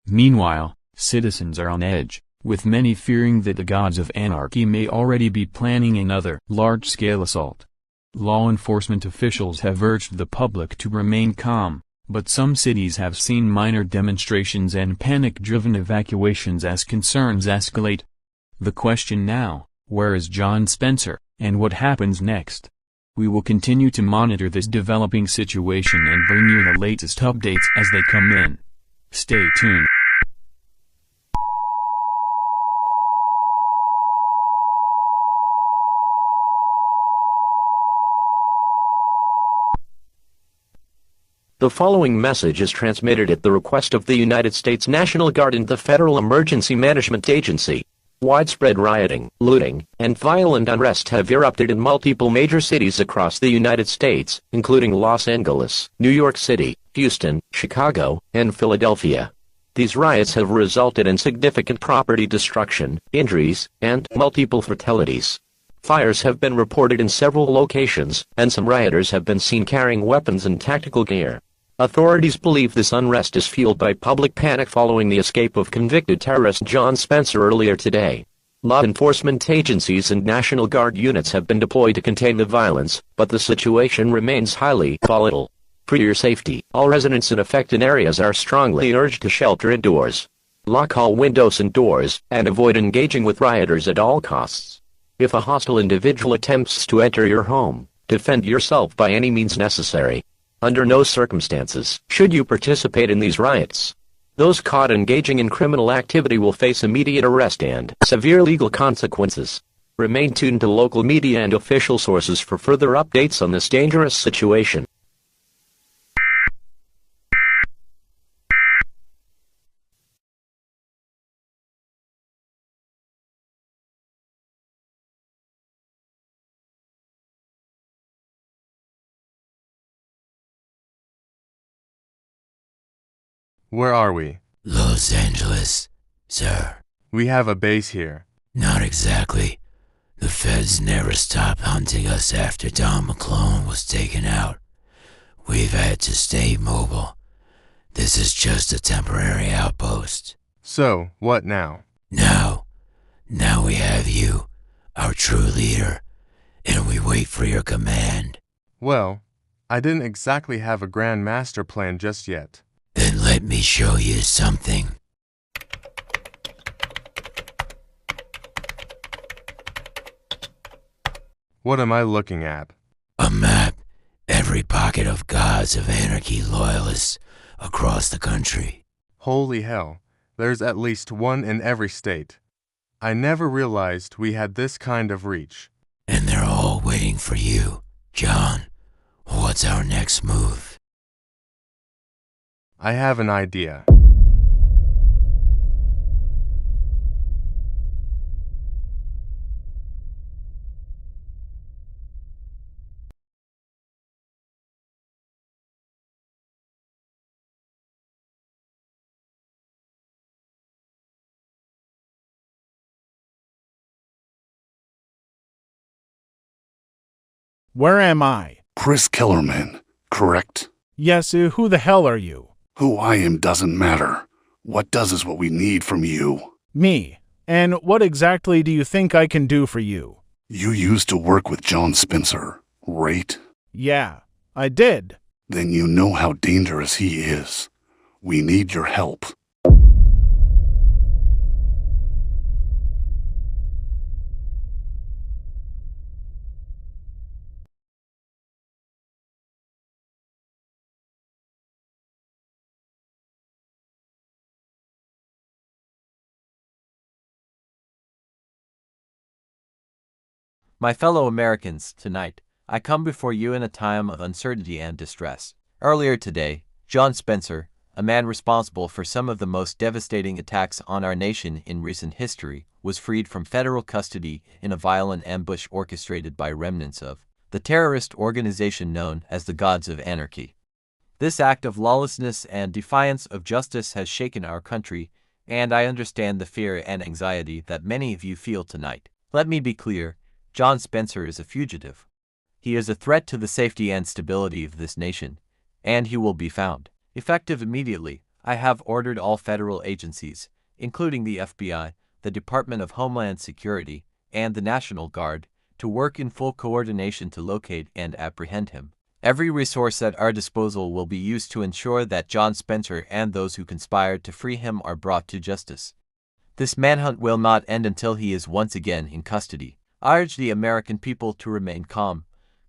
Meanwhile, citizens are on edge, with many fearing that the Gods of Anarchy may already be planning another large-scale assault. Law enforcement officials have urged the public to remain calm, but some cities have seen minor demonstrations and panic-driven evacuations as concerns escalate. The question now, where is John Spencer? and what happens next. We will continue to monitor this developing situation and bring you the latest updates as they come in. Stay tuned. The following message is transmitted at the request of the United States National Guard and the Federal Emergency Management Agency. Widespread rioting, looting, and violent unrest have erupted in multiple major cities across the United States, including Los Angeles, New York City, Houston, Chicago, and Philadelphia. These riots have resulted in significant property destruction, injuries, and multiple fatalities. Fires have been reported in several locations, and some rioters have been seen carrying weapons and tactical gear. Authorities believe this unrest is fueled by public panic following the escape of convicted terrorist John Spencer earlier today. Law enforcement agencies and National Guard units have been deployed to contain the violence, but the situation remains highly volatile. For your safety, all residents in affected areas are strongly urged to shelter indoors. Lock all windows and doors, and avoid engaging with rioters at all costs. If a hostile individual attempts to enter your home, defend yourself by any means necessary. Under no circumstances should you participate in these riots. Those caught engaging in criminal activity will face immediate arrest and severe legal consequences. Remain tuned to local media and official sources for further updates on this dangerous situation. Where are we? Los Angeles, sir. We have a base here. Not exactly. The feds never stopped hunting us after Don McClone was taken out. We've had to stay mobile. This is just a temporary outpost. So, what now? Now we have you, our true leader, and we wait for your command. Well, I didn't exactly have a grand master plan just yet. Then let me show you something. What am I looking at? A map. Every pocket of Gods of Anarchy loyalists across the country. Holy hell, there's at least one in every state. I never realized we had this kind of reach. And they're all waiting for you, John. What's our next move? I have an idea. Where am I? Chris Kellerman, correct? Yes, who the hell are you? Who I am doesn't matter. What does is what we need from you. Me. And what exactly do you think I can do for you? You used to work with John Spencer, right? Yeah, I did. Then you know how dangerous he is. We need your help. My fellow Americans, tonight, I come before you in a time of uncertainty and distress. Earlier today, John Spencer, a man responsible for some of the most devastating attacks on our nation in recent history, was freed from federal custody in a violent ambush orchestrated by remnants of the terrorist organization known as the Gods of Anarchy. This act of lawlessness and defiance of justice has shaken our country, and I understand the fear and anxiety that many of you feel tonight. Let me be clear. John Spencer is a fugitive. He is a threat to the safety and stability of this nation, and he will be found. Effective immediately, I have ordered all federal agencies, including the FBI, the Department of Homeland Security, and the National Guard, to work in full coordination to locate and apprehend him. Every resource at our disposal will be used to ensure that John Spencer and those who conspired to free him are brought to justice. This manhunt will not end until he is once again in custody. I urge the American people to remain calm.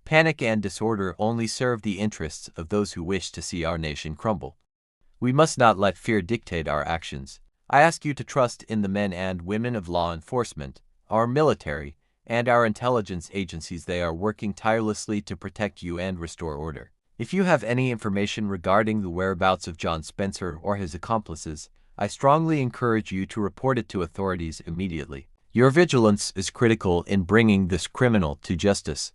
Panic and disorder only serve the interests of those who wish to see our nation crumble. We must not let fear dictate our actions. I ask you to trust in the men and women of law enforcement, our military, and our intelligence agencies. They are working tirelessly to protect you and restore order. If you have any information regarding the whereabouts of John Spencer or his accomplices, I strongly encourage you to report it to authorities immediately. Your vigilance is critical in bringing this criminal to justice.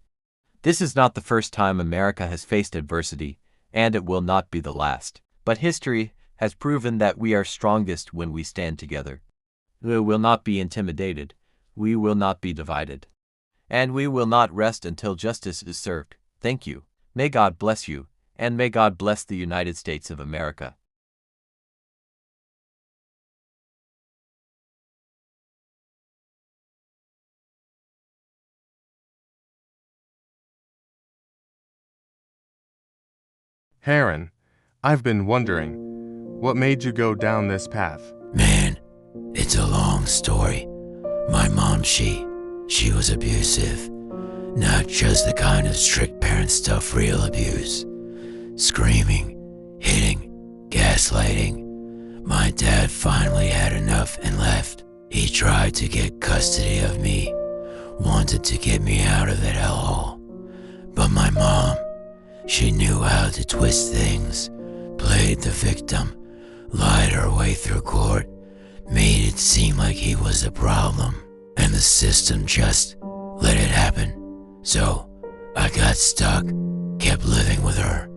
This is not the first time America has faced adversity, and it will not be the last. But history has proven that we are strongest when we stand together. We will not be intimidated. We will not be divided. And we will not rest until justice is served. Thank you. May God bless you, and may God bless the United States of America. Heron, I've been wondering, what made you go down this path? Man, it's a long story. My mom, she was abusive. Not just the kind of strict parent stuff, real abuse. Screaming, hitting, gaslighting. My dad finally had enough and left. He tried to get custody of me, wanted to get me out of that hellhole. But my mom, she knew how to twist things, played the victim, lied her way through court, made it seem like he was the problem, and the system just let it happen. So I got stuck, kept living with her,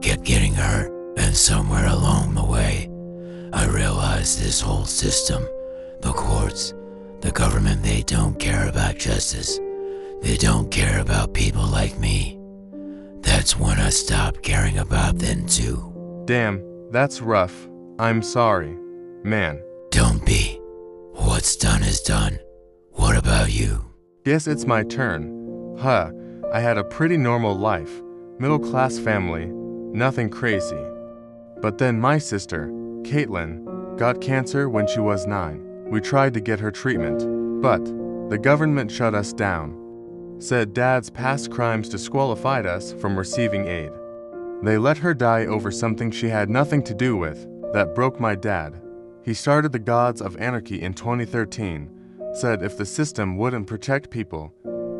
kept getting hurt, and somewhere along the way, I realized this whole system, the courts, the government, they don't care about justice. They don't care about people like me. That's when I stopped caring about them too. Damn, that's rough. I'm sorry. Man. Don't be. What's done is done. What about you? Guess it's my turn. I had a pretty normal life. Middle-class family. Nothing crazy. But then my sister, Caitlin, got cancer when she was 9. We tried to get her treatment, but the government shut us down. Said Dad's past crimes disqualified us from receiving aid. They let her die over something she had nothing to do with. That broke my dad. He started the Gods of Anarchy in 2013. Said if the system wouldn't protect people,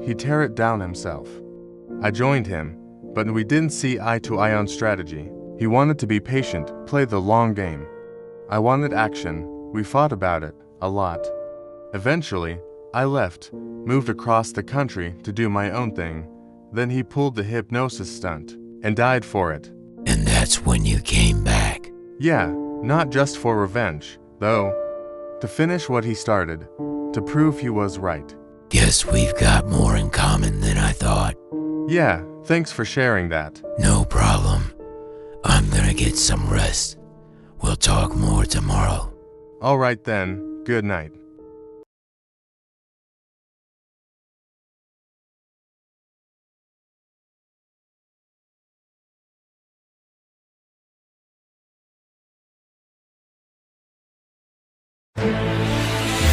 he'd tear it down himself. I joined him, but we didn't see eye to eye on strategy. He wanted to be patient, play the long game. I wanted action. We fought about it a lot. Eventually, I left, moved across the country to do my own thing. Then he pulled the hypnosis stunt and died for it. And that's when you came back? Yeah, not just for revenge, though. To finish what he started, to prove he was right. Guess we've got more in common than I thought. Yeah, thanks for sharing that. No problem. I'm gonna get some rest. We'll talk more tomorrow. All right then, good night.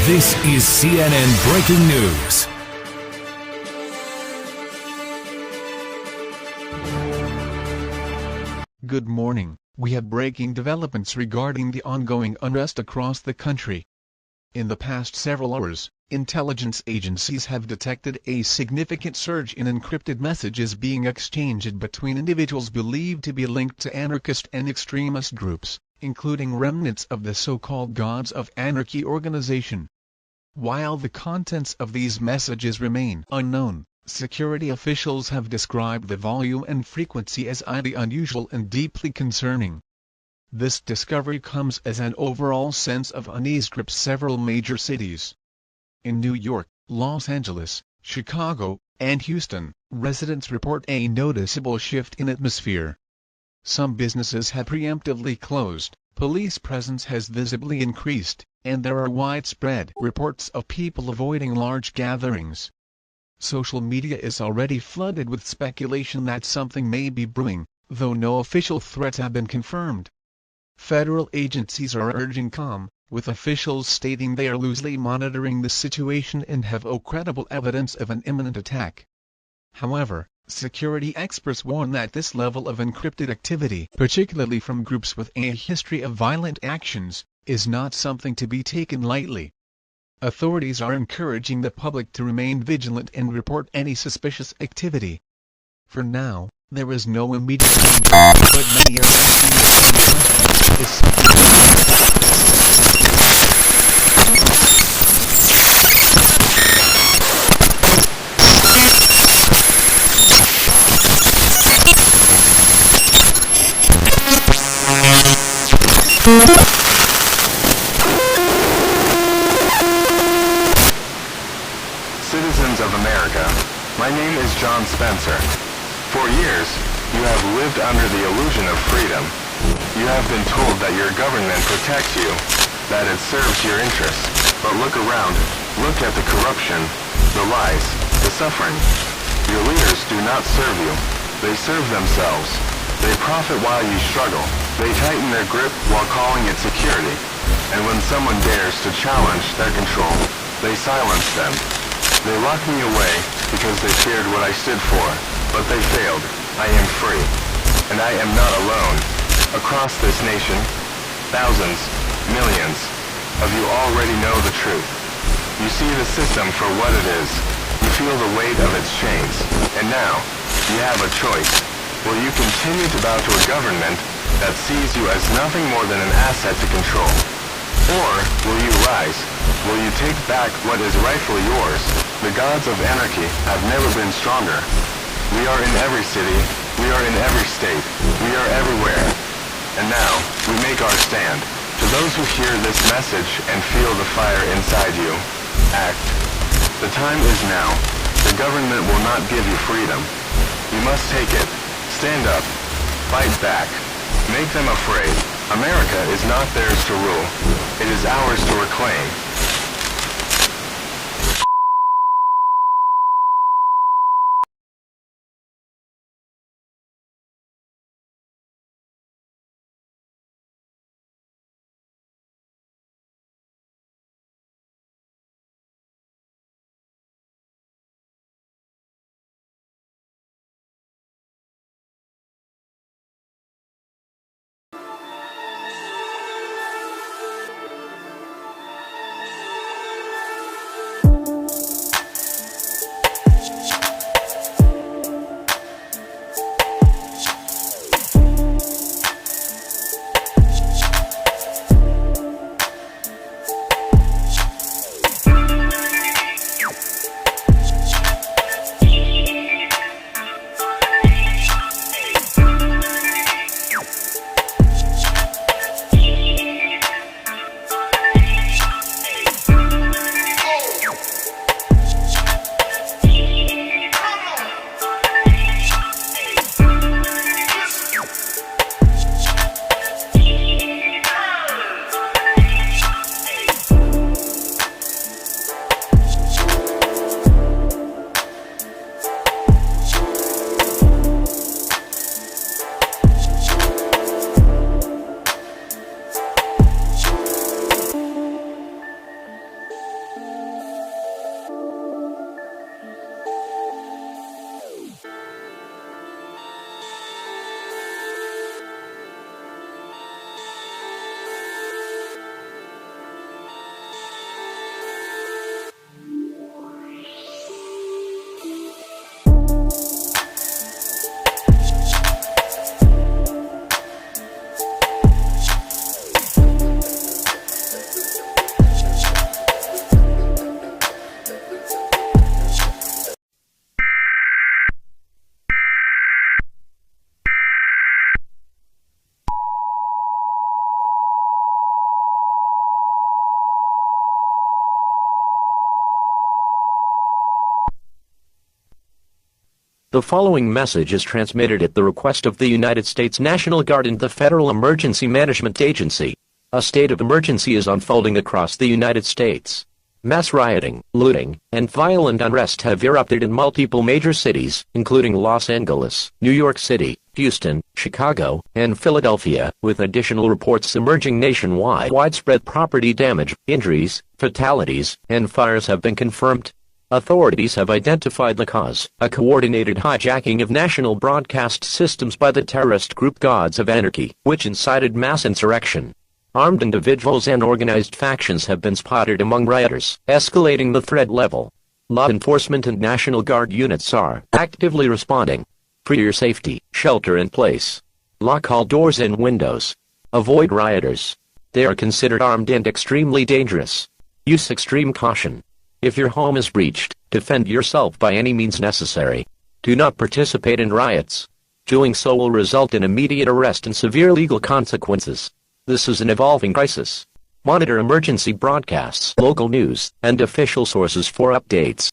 This is CNN Breaking News. Good morning. We have breaking developments regarding the ongoing unrest across the country. In the past several hours, intelligence agencies have detected a significant surge in encrypted messages being exchanged between individuals believed to be linked to anarchist and extremist groups, including remnants of the so-called Gods of Anarchy organization. While the contents of these messages remain unknown, security officials have described the volume and frequency as highly unusual and deeply concerning. This discovery comes as an overall sense of unease grips several major cities. In New York, Los Angeles, Chicago, and Houston, residents report a noticeable shift in atmosphere. Some businesses have preemptively closed, police presence has visibly increased, and there are widespread reports of people avoiding large gatherings. Social media is already flooded with speculation that something may be brewing, though no official threats have been confirmed. Federal agencies are urging calm, with officials stating they are loosely monitoring the situation and have no credible evidence of an imminent attack. However, security experts warn that this level of encrypted activity, particularly from groups with a history of violent actions, is not something to be taken lightly. Authorities are encouraging the public to remain vigilant and report any suspicious activity. For now, there is no immediate danger, but many are asking the same question: is something Citizens of America, my name is John Spencer. For years, you have lived under the illusion of freedom. You have been told that your government protects you, that it serves your interests. But look around, look at the corruption, the lies, the suffering. Your leaders do not serve you. They serve themselves. They profit while you struggle. They tighten their grip while calling it security. And when someone dares to challenge their control, they silence them. They locked me away because they feared what I stood for, but they failed. I am free, and I am not alone. Across this nation, thousands, millions of you already know the truth. You see the system for what it is. You feel the weight of its chains, and now you have a choice. Will you continue to bow to a government that sees you as nothing more than an asset to control? Or will you rise? Will you take back what is rightfully yours? The gods of anarchy have never been stronger. We are in every city. We are in every state. We are everywhere. And now, we make our stand. To those who hear this message and feel the fire inside you, act. The time is now. The government will not give you freedom. You must take it. Stand up. Fight back. Make them afraid. America is not theirs to rule. It is ours to reclaim. The following message is transmitted at the request of the United States National Guard and the Federal Emergency Management Agency. A state of emergency is unfolding across the United States. Mass rioting, looting, and violent unrest have erupted in multiple major cities, including Los Angeles, New York City, Houston, Chicago, and Philadelphia, with additional reports emerging nationwide. Widespread property damage, injuries, fatalities, and fires have been confirmed. Authorities have identified the cause, a coordinated hijacking of national broadcast systems by the terrorist group Gods of Anarchy, which incited mass insurrection. Armed individuals and organized factions have been spotted among rioters, escalating the threat level. Law enforcement and National Guard units are actively responding. For your safety, shelter in place. Lock all doors and windows. Avoid rioters. They are considered armed and extremely dangerous. Use extreme caution. If your home is breached, defend yourself by any means necessary. Do not participate in riots. Doing so will result in immediate arrest and severe legal consequences. This is an evolving crisis. Monitor emergency broadcasts, local news, and official sources for updates.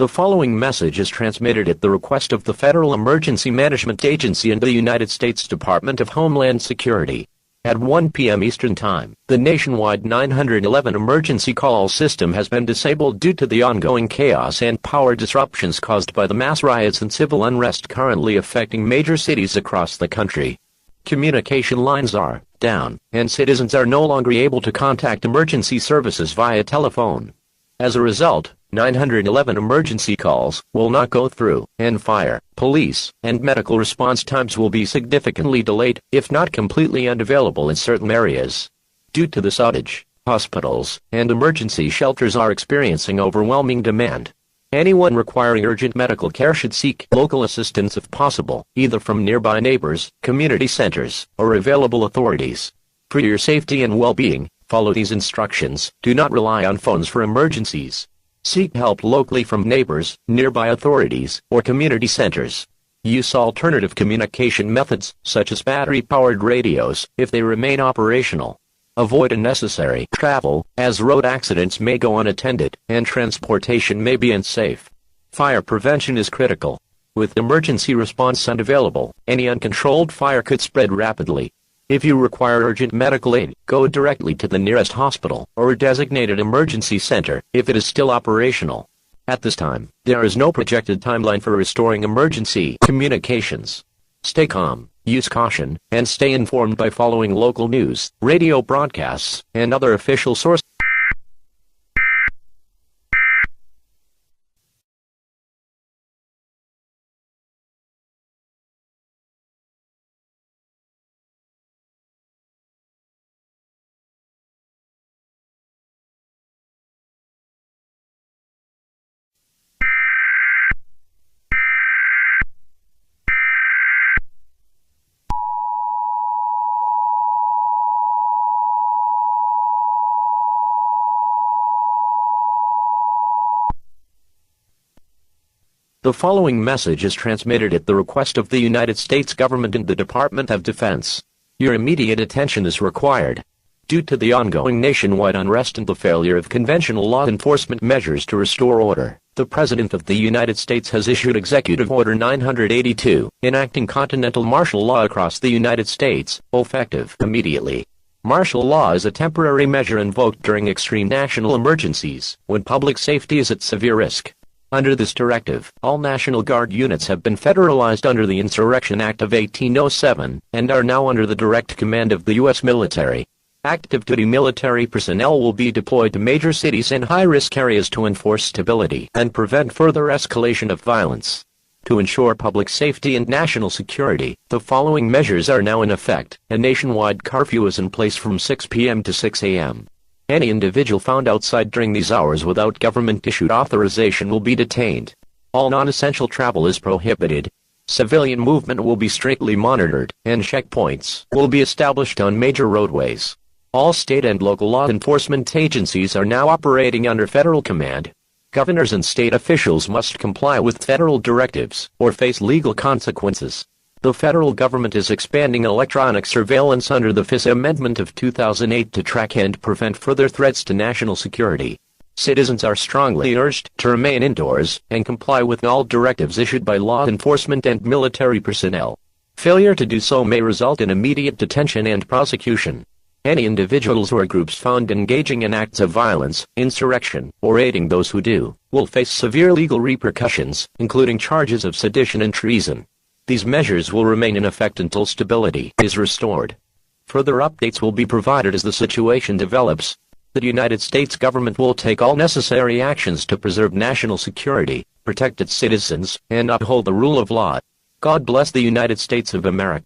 The following message is transmitted at the request of the Federal Emergency Management Agency and the United States Department of Homeland Security. At 1 p.m. Eastern Time, the nationwide 911 emergency call system has been disabled due to the ongoing chaos and power disruptions caused by the mass riots and civil unrest currently affecting major cities across the country. Communication lines are down, and citizens are no longer able to contact emergency services via telephone. As a result, 911 emergency calls will not go through, and fire, police, and medical response times will be significantly delayed, if not completely unavailable in certain areas. Due to this outage, hospitals and emergency shelters are experiencing overwhelming demand. Anyone requiring urgent medical care should seek local assistance if possible, either from nearby neighbors, community centers, or available authorities. For your safety and well-being, follow these instructions. Do not rely on phones for emergencies. Seek help locally from neighbors, nearby authorities, or community centers. Use alternative communication methods, such as battery-powered radios, if they remain operational. Avoid unnecessary travel, as road accidents may go unattended, and transportation may be unsafe. Fire prevention is critical. With emergency response unavailable, any uncontrolled fire could spread rapidly. If you require urgent medical aid, go directly to the nearest hospital or designated emergency center if it is still operational. At this time, there is no projected timeline for restoring emergency communications. Stay calm, use caution, and stay informed by following local news, radio broadcasts, and other official sources. The following message is transmitted at the request of the United States government and the Department of Defense. Your immediate attention is required. Due to the ongoing nationwide unrest and the failure of conventional law enforcement measures to restore order, the President of the United States has issued Executive Order 982, enacting continental martial law across the United States, effective immediately. Martial law is a temporary measure invoked during extreme national emergencies, when public safety is at severe risk. Under this directive, all National Guard units have been federalized under the Insurrection Act of 1807, and are now under the direct command of the U.S. military. Active-duty military personnel will be deployed to major cities and high-risk areas to enforce stability and prevent further escalation of violence. To ensure public safety and national security, the following measures are now in effect. A nationwide curfew is in place from 6 p.m. to 6 a.m. Any individual found outside during these hours without government-issued authorization will be detained. All non-essential travel is prohibited. Civilian movement will be strictly monitored, and checkpoints will be established on major roadways. All state and local law enforcement agencies are now operating under federal command. Governors and state officials must comply with federal directives or face legal consequences. The federal government is expanding electronic surveillance under the FISA Amendment of 2008 to track and prevent further threats to national security. Citizens are strongly urged to remain indoors and comply with all directives issued by law enforcement and military personnel. Failure to do so may result in immediate detention and prosecution. Any individuals or groups found engaging in acts of violence, insurrection, or aiding those who do, will face severe legal repercussions, including charges of sedition and treason. These measures will remain in effect until stability is restored. Further updates will be provided as the situation develops. The United States government will take all necessary actions to preserve national security, protect its citizens, and uphold the rule of law. God bless the United States of America.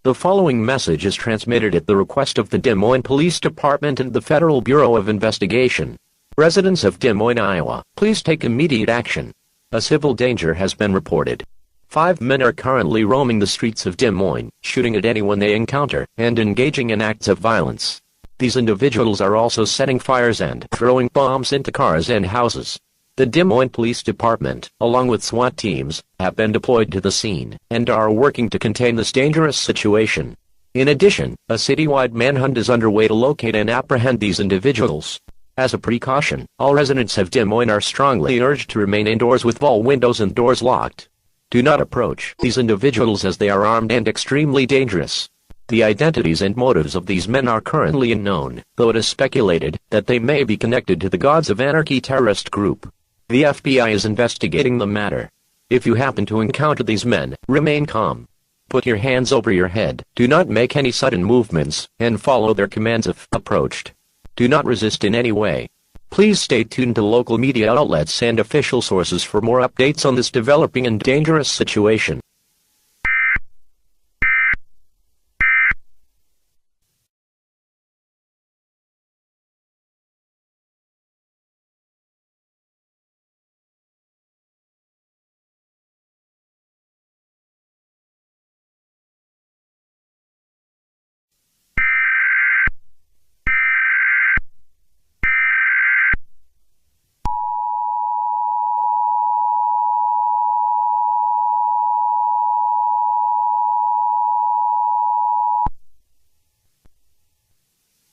The following message is transmitted at the request of the Des Moines Police Department and the Federal Bureau of Investigation. Residents of Des Moines, Iowa, please take immediate action. A civil danger has been reported. 5 men are currently roaming the streets of Des Moines, shooting at anyone they encounter, and engaging in acts of violence. These individuals are also setting fires and throwing bombs into cars and houses. The Des Moines Police Department, along with SWAT teams, have been deployed to the scene and are working to contain this dangerous situation. In addition, a citywide manhunt is underway to locate and apprehend these individuals. As a precaution, all residents of Des Moines are strongly urged to remain indoors with all windows and doors locked. Do not approach these individuals as they are armed and extremely dangerous. The identities and motives of these men are currently unknown, though it is speculated that they may be connected to the Gods of Anarchy terrorist group. The FBI is investigating the matter. If you happen to encounter these men, remain calm. Put your hands over your head, do not make any sudden movements, and follow their commands if approached. Do not resist in any way. Please stay tuned to local media outlets and official sources for more updates on this developing and dangerous situation.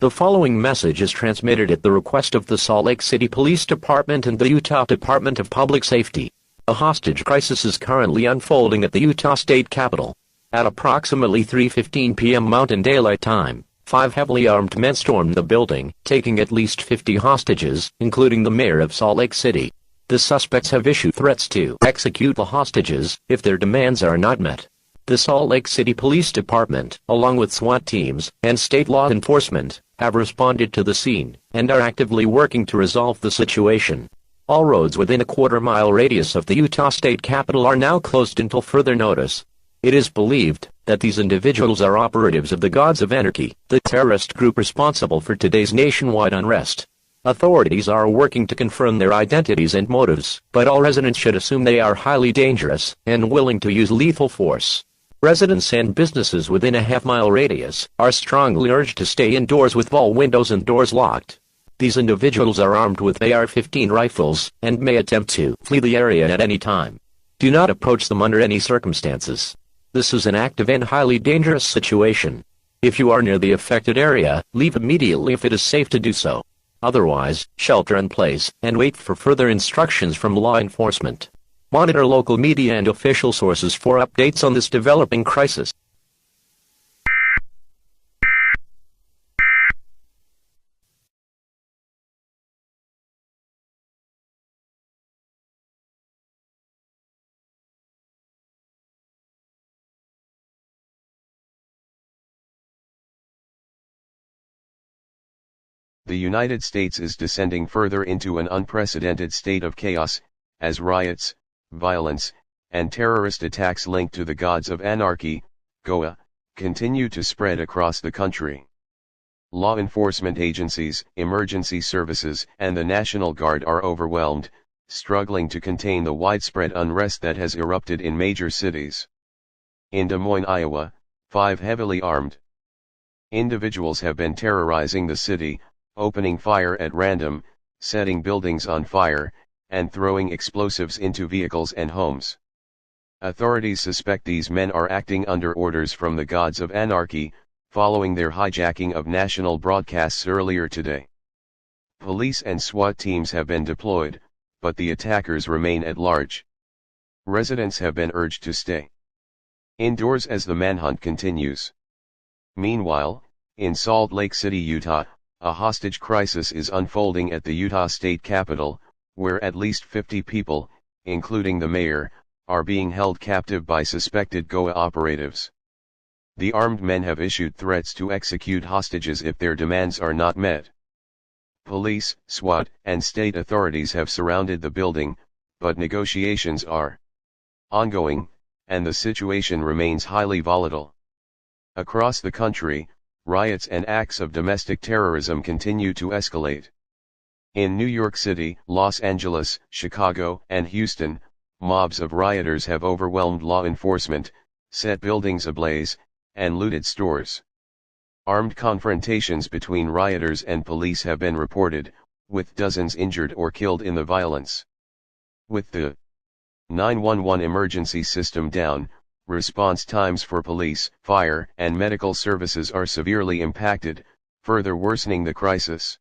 The following message is transmitted at the request of the Salt Lake City Police Department and the Utah Department of Public Safety. A hostage crisis is currently unfolding at the Utah State Capitol. At approximately 3:15 p.m. Mountain Daylight Time, 5 heavily armed men stormed the building, taking at least 50 hostages, including the mayor of Salt Lake City. The suspects have issued threats to execute the hostages if their demands are not met. The Salt Lake City Police Department, along with SWAT teams and state law enforcement, have responded to the scene and are actively working to resolve the situation. All roads within a quarter-mile radius of the Utah State Capitol are now closed until further notice. It is believed that these individuals are operatives of the Gods of Anarchy, the terrorist group responsible for today's nationwide unrest. Authorities are working to confirm their identities and motives, but all residents should assume they are highly dangerous and willing to use lethal force. Residents and businesses within a half-mile radius are strongly urged to stay indoors with all windows and doors locked. These individuals are armed with AR-15 rifles and may attempt to flee the area at any time. Do not approach them under any circumstances. This is an active and highly dangerous situation. If you are near the affected area, leave immediately if it is safe to do so. Otherwise, shelter in place and wait for further instructions from law enforcement. Monitor local media and official sources for updates on this developing crisis. The United States is descending further into an unprecedented state of chaos, as riots, violence, and terrorist attacks linked to the Gods of Anarchy, GOA, continue to spread across the country. Law enforcement agencies, emergency services, and the National Guard are overwhelmed, struggling to contain the widespread unrest that has erupted in major cities. In Des Moines, Iowa, 5 heavily armed individuals have been terrorizing the city, opening fire at random, setting buildings on fire, and throwing explosives into vehicles and homes. Authorities suspect these men are acting under orders from the Gods of Anarchy, following their hijacking of national broadcasts earlier today. Police and SWAT teams have been deployed, but the attackers remain at large. Residents have been urged to stay indoors as the manhunt continues. Meanwhile, in Salt Lake City, Utah, a hostage crisis is unfolding at the Utah State Capitol, where at least 50 people, including the mayor, are being held captive by suspected GOA operatives. The armed men have issued threats to execute hostages if their demands are not met. Police, SWAT, and state authorities have surrounded the building, but negotiations are ongoing, and the situation remains highly volatile. Across the country, riots and acts of domestic terrorism continue to escalate. In New York City, Los Angeles, Chicago, and Houston, mobs of rioters have overwhelmed law enforcement, set buildings ablaze, and looted stores. Armed confrontations between rioters and police have been reported, with dozens injured or killed in the violence. With the 911 emergency system down, response times for police, fire, and medical services are severely impacted, further worsening the crisis.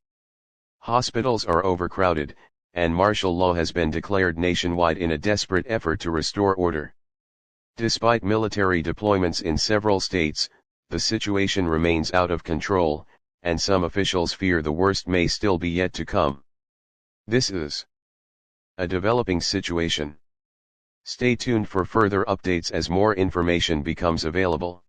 Hospitals are overcrowded, and martial law has been declared nationwide in a desperate effort to restore order. Despite military deployments in several states, the situation remains out of control, and some officials fear the worst may still be yet to come. This is a developing situation. Stay tuned for further updates as more information becomes available.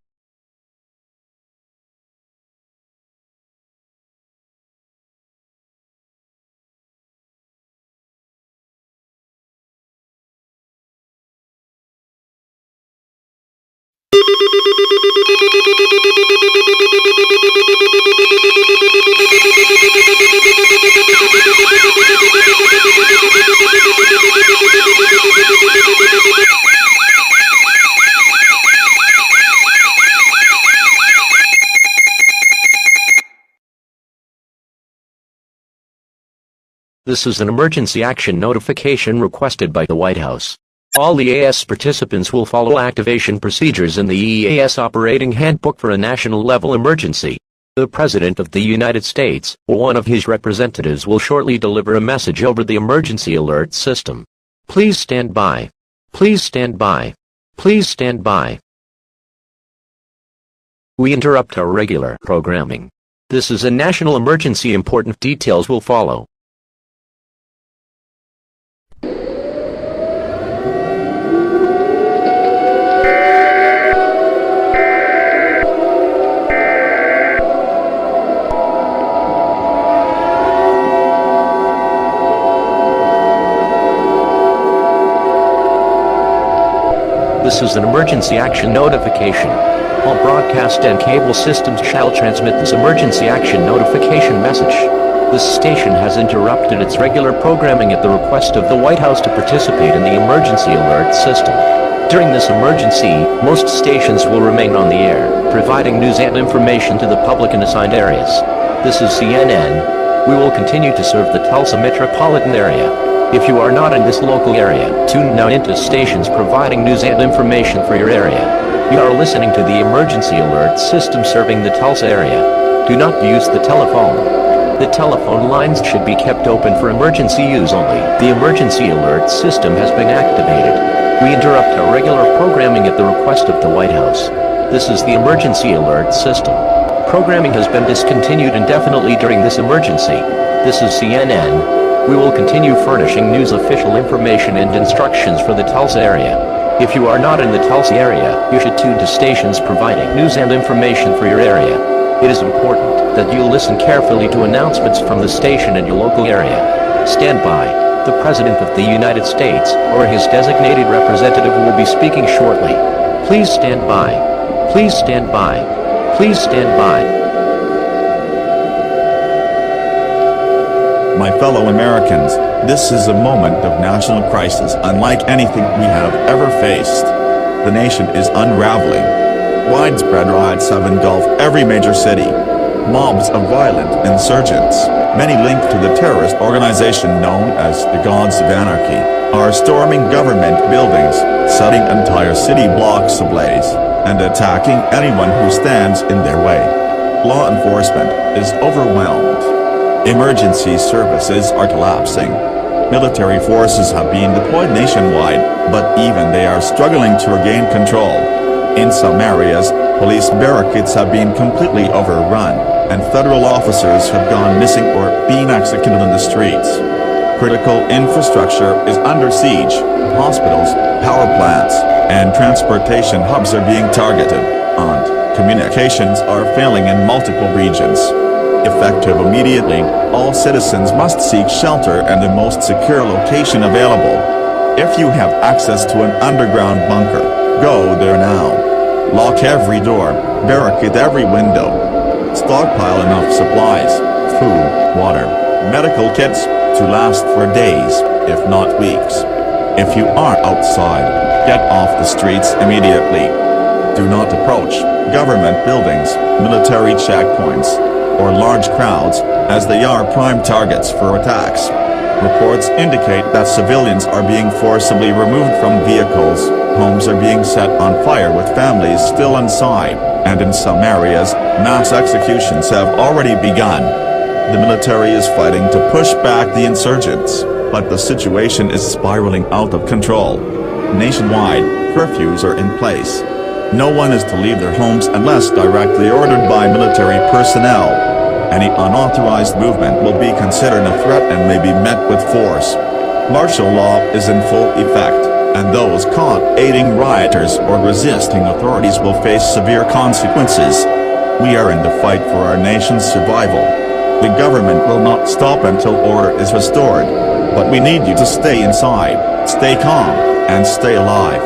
This is an emergency action notification requested by the White House. All EAS participants will follow activation procedures in the EAS Operating Handbook for a national-level emergency. The President of the United States, or one of his representatives, will shortly deliver a message over the emergency alert system. Please stand by. Please stand by. Please stand by. We interrupt our regular programming. This is a national emergency. Important details will follow. This is an emergency action notification. All broadcast and cable systems shall transmit this emergency action notification message. This station has interrupted its regular programming at the request of the White House to participate in the emergency alert system. During this emergency, most stations will remain on the air, providing news and information to the public in assigned areas. This is CNN. We will continue to serve the Tulsa metropolitan area. If you are not in this local area, tune now into stations providing news and information for your area. You are listening to the emergency alert system serving the Tulsa area. Do not use the telephone. The telephone lines should be kept open for emergency use only. The emergency alert system has been activated. We interrupt our regular programming at the request of the White House. This is the emergency alert system. Programming has been discontinued indefinitely during this emergency. This is CNN. We will continue furnishing news, official information, and instructions for the Tulsa area. If you are not in the Tulsa area, you should tune to stations providing news and information for your area. It is important that you listen carefully to announcements from the station in your local area. Stand by. The President of the United States, or his designated representative, will be speaking shortly. Please stand by. Please stand by. Please stand by. My fellow Americans, this is a moment of national crisis unlike anything we have ever faced. The nation is unraveling. Widespread riots have engulfed every major city. Mobs of violent insurgents, many linked to the terrorist organization known as the Gods of Anarchy, are storming government buildings, setting entire city blocks ablaze, and attacking anyone who stands in their way. Law enforcement is overwhelmed. Emergency services are collapsing. Military forces have been deployed nationwide, but even they are struggling to regain control. In some areas, police barricades have been completely overrun, and federal officers have gone missing or been executed in the streets. Critical infrastructure is under siege. Hospitals, power plants, and transportation hubs are being targeted, and communications are failing in multiple regions. Effective immediately, all citizens must seek shelter in the most secure location available. If you have access to an underground bunker, go there now. Lock every door, barricade every window. Stockpile enough supplies, food, water, medical kits to last for days, if not weeks. If you are outside, get off the streets immediately. Do not approach government buildings, military checkpoints, or large crowds, as they are prime targets for attacks. Reports indicate that civilians are being forcibly removed from vehicles, homes are being set on fire with families still inside, and in some areas, mass executions have already begun. The military is fighting to push back the insurgents, but the situation is spiraling out of control. Nationwide, curfews are in place. No one is to leave their homes unless directly ordered by military personnel. Any unauthorized movement will be considered a threat and may be met with force. Martial law is in full effect, and those caught aiding rioters or resisting authorities will face severe consequences. We are in the fight for our nation's survival. The government will not stop until order is restored, but we need you to stay inside, stay calm, and stay alive.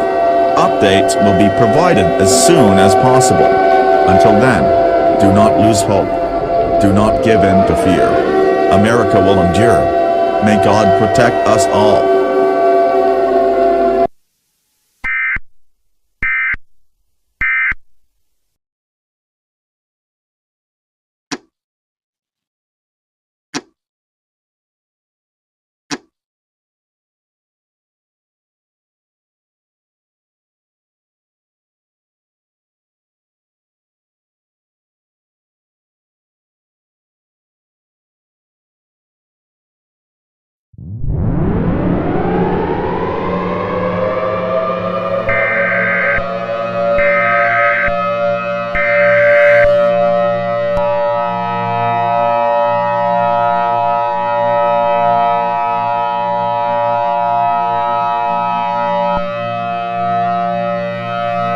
Updates will be provided as soon as possible. Until then, do not lose hope. Do not give in to fear. America will endure. May God protect us all.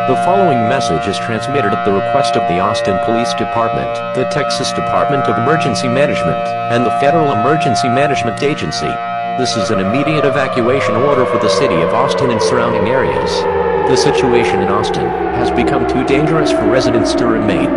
The following message is transmitted at the request of the Austin Police Department, the Texas Department of Emergency Management, and the Federal Emergency Management Agency. This is an immediate evacuation order for the city of Austin and surrounding areas. The situation in Austin has become too dangerous for residents to remain.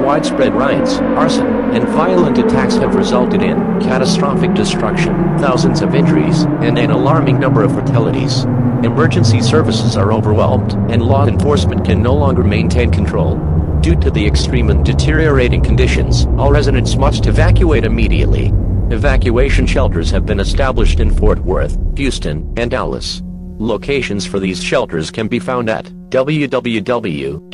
Widespread riots, arson, and violent attacks have resulted in catastrophic destruction, thousands of injuries, and an alarming number of fatalities. Emergency services are overwhelmed, and law enforcement can no longer maintain control. Due to the extreme and deteriorating conditions, all residents must evacuate immediately. Evacuation shelters have been established in Fort Worth, Houston, and Dallas. Locations for these shelters can be found at www.fema.gov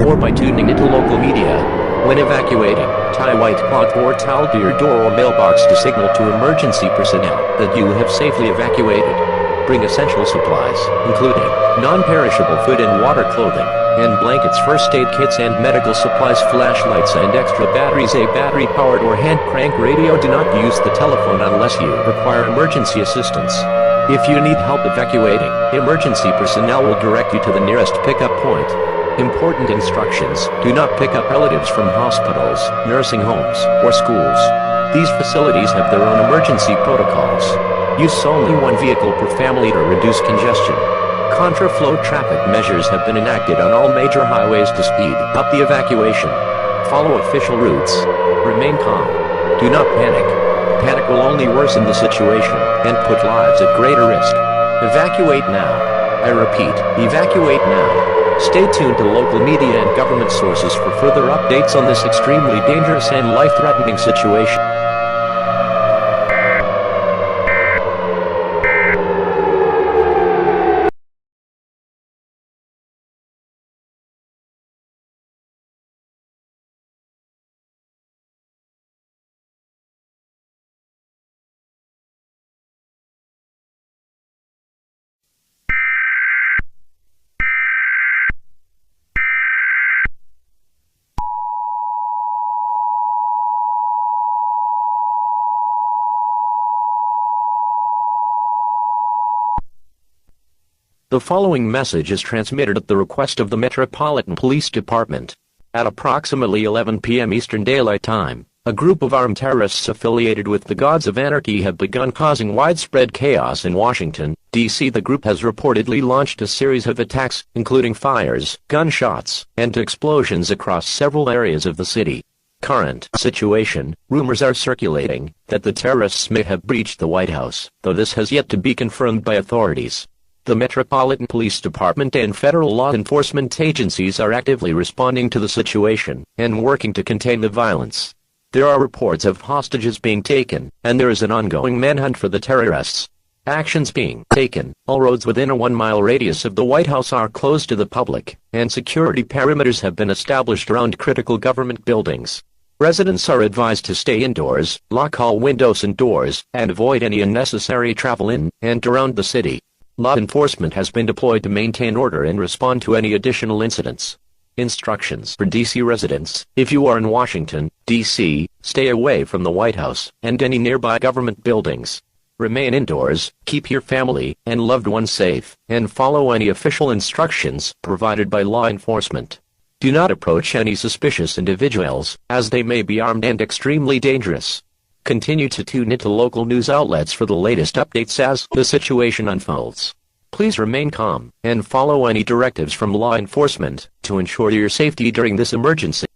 or by tuning into local media. When evacuating, tie a white cloth or towel to your door or mailbox to signal to emergency personnel that you have safely evacuated. Bring essential supplies, including non-perishable food and water, clothing, and blankets, first aid kits and medical supplies, flashlights and extra batteries. A battery-powered or hand crank radio. Do not use the telephone unless you require emergency assistance. If you need help evacuating, emergency personnel will direct you to the nearest pickup point. Important instructions: do not pick up relatives from hospitals, nursing homes, or schools. These facilities have their own emergency protocols. Use only one vehicle per family to reduce congestion. Contraflow traffic measures have been enacted on all major highways to speed up the evacuation. Follow official routes. Remain calm. Do not panic. Panic will only worsen the situation and put lives at greater risk. Evacuate now. I repeat, evacuate now. Stay tuned to local media and government sources for further updates on this extremely dangerous and life-threatening situation. The following message is transmitted at the request of the Metropolitan Police Department. At approximately 11 p.m. Eastern Daylight Time, a group of armed terrorists affiliated with the Gods of Anarchy have begun causing widespread chaos in Washington, D.C. The group has reportedly launched a series of attacks, including fires, gunshots, and explosions across several areas of the city. Current situation: rumors are circulating that the terrorists may have breached the White House, though this has yet to be confirmed by authorities. The Metropolitan Police Department and federal law enforcement agencies are actively responding to the situation and working to contain the violence. There are reports of hostages being taken, and there is an ongoing manhunt for the terrorists. Actions being taken: all roads within a 1-mile radius of the White House are closed to the public, and security perimeters have been established around critical government buildings. Residents are advised to stay indoors, lock all windows and doors, and avoid any unnecessary travel in and around the city. Law enforcement has been deployed to maintain order and respond to any additional incidents. Instructions for D.C. residents: if you are in Washington, D.C., stay away from the White House and any nearby government buildings. Remain indoors, keep your family and loved ones safe, and follow any official instructions provided by law enforcement. Do not approach any suspicious individuals, as they may be armed and extremely dangerous. Continue to tune into local news outlets for the latest updates as the situation unfolds. Please remain calm and follow any directives from law enforcement to ensure your safety during this emergency.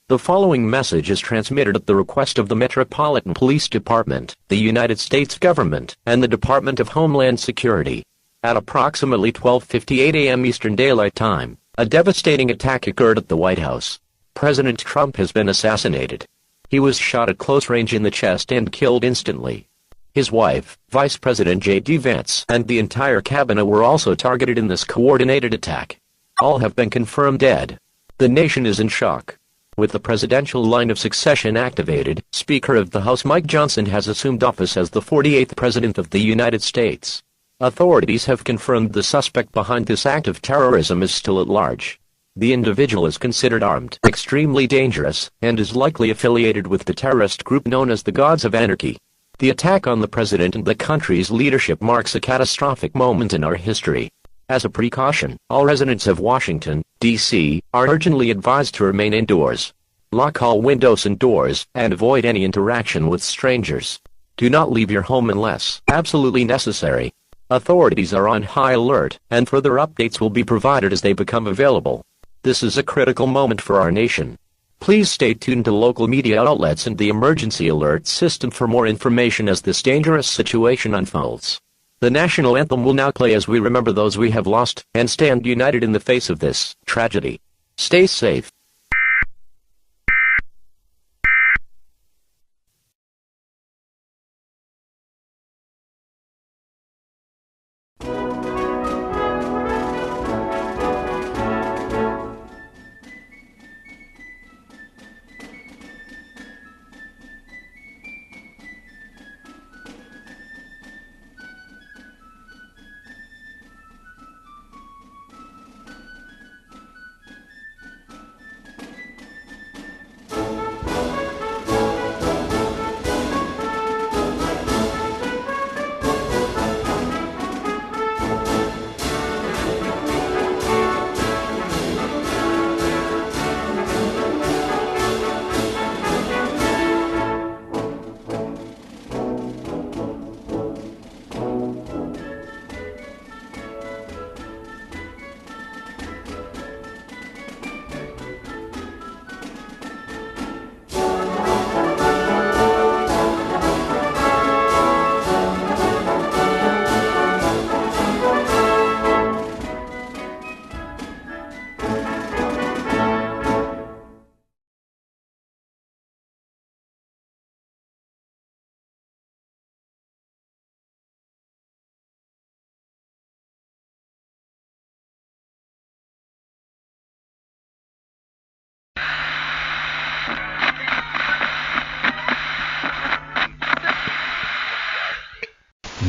The following message is transmitted at the request of the Metropolitan Police Department, the United States government, and the Department of Homeland Security. At approximately 12:58 a.m. Eastern Daylight Time, a devastating attack occurred at the White House. President Trump has been assassinated. He was shot at close range in the chest and killed instantly. His wife, Vice President J.D. Vance, and the entire cabinet were also targeted in this coordinated attack. All have been confirmed dead. The nation is in shock. With the presidential line of succession activated, Speaker of the House Mike Johnson has assumed office as the 48th President of the United States. Authorities have confirmed the suspect behind this act of terrorism is still at large. The individual is considered armed, extremely dangerous, and is likely affiliated with the terrorist group known as the Gods of Anarchy. The attack on the president and the country's leadership marks a catastrophic moment in our history. As a precaution, all residents of Washington, D.C., are urgently advised to remain indoors. Lock all windows and doors, and avoid any interaction with strangers. Do not leave your home unless absolutely necessary. Authorities are on high alert, and further updates will be provided as they become available. This is a critical moment for our nation. Please stay tuned to local media outlets and the emergency alert system for more information as this dangerous situation unfolds. The national anthem will now play as we remember those we have lost, and stand united in the face of this tragedy. Stay safe.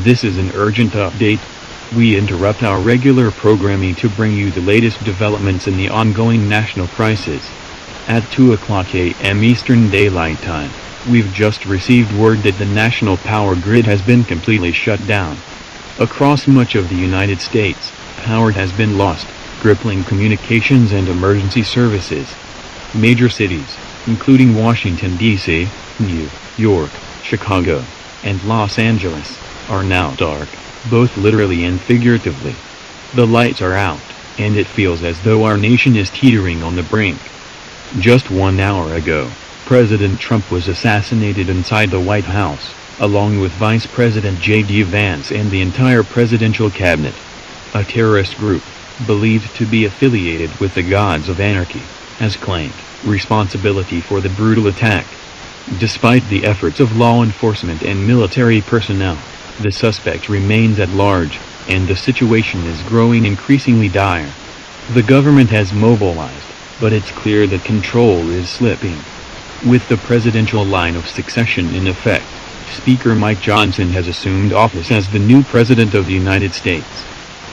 This is an urgent update. We interrupt our regular programming to bring you the latest developments in the ongoing national crisis. At 2:00 a.m. Eastern Daylight Time, we've just received word that the national power grid has been completely shut down. Across much of the United States, power has been lost, crippling communications and emergency services. Major cities, including Washington, D.C., New York, Chicago, and Los Angeles, are now dark, both literally and figuratively. The lights are out, and it feels as though our nation is teetering on the brink. Just 1 hour ago, President Trump was assassinated inside the White House, along with Vice President J.D. Vance and the entire presidential cabinet. A terrorist group, believed to be affiliated with the Gods of Anarchy, has claimed responsibility for the brutal attack. Despite the efforts of law enforcement and military personnel, the suspect remains at large, and the situation is growing increasingly dire. The government has mobilized, but it's clear that control is slipping. With the presidential line of succession in effect, Speaker Mike Johnson has assumed office as the new President of the United States.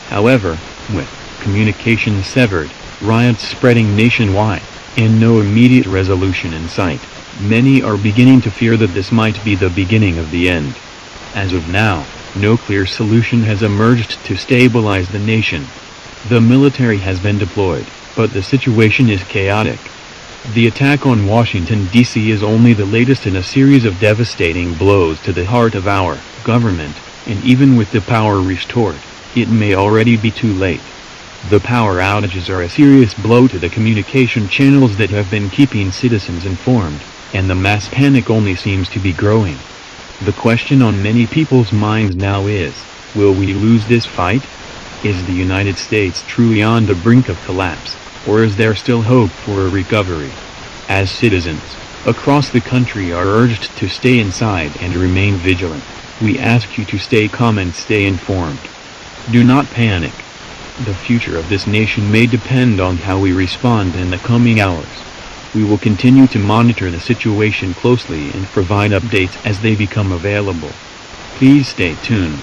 However, with communications severed, riots spreading nationwide, and no immediate resolution in sight, many are beginning to fear that this might be the beginning of the end. As of now, no clear solution has emerged to stabilize the nation. The military has been deployed, but the situation is chaotic. The attack on Washington, D.C. is only the latest in a series of devastating blows to the heart of our government, and even with the power restored, it may already be too late. The power outages are a serious blow to the communication channels that have been keeping citizens informed, and the mass panic only seems to be growing. The question on many people's minds now is, will we lose this fight? Is the United States truly on the brink of collapse, or is there still hope for a recovery? As citizens across the country are urged to stay inside and remain vigilant, we ask you to stay calm and stay informed. Do not panic. The future of this nation may depend on how we respond in the coming hours. We will continue to monitor the situation closely and provide updates as they become available. Please stay tuned.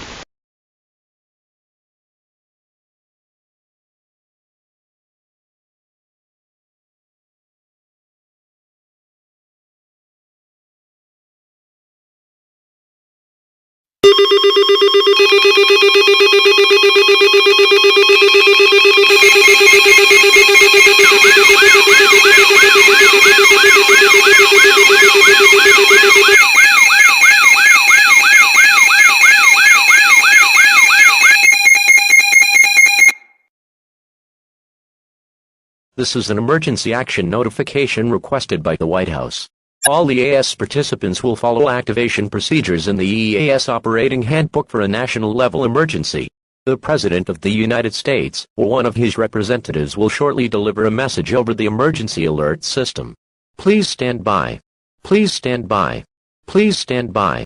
This is an emergency action notification requested by the White House. All EAS participants will follow activation procedures in the EAS Operating Handbook for a national-level emergency. The President of the United States, or one of his representatives, will shortly deliver a message over the emergency alert system. Please stand by. Please stand by. Please stand by.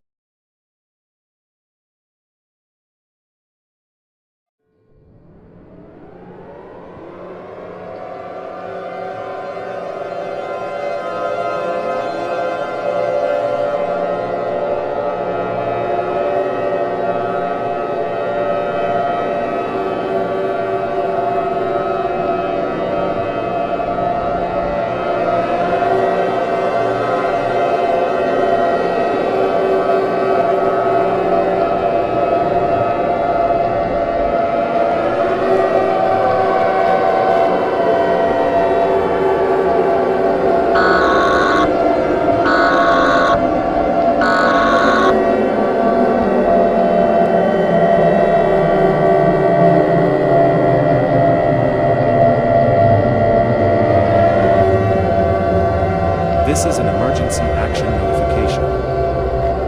This is an emergency action notification.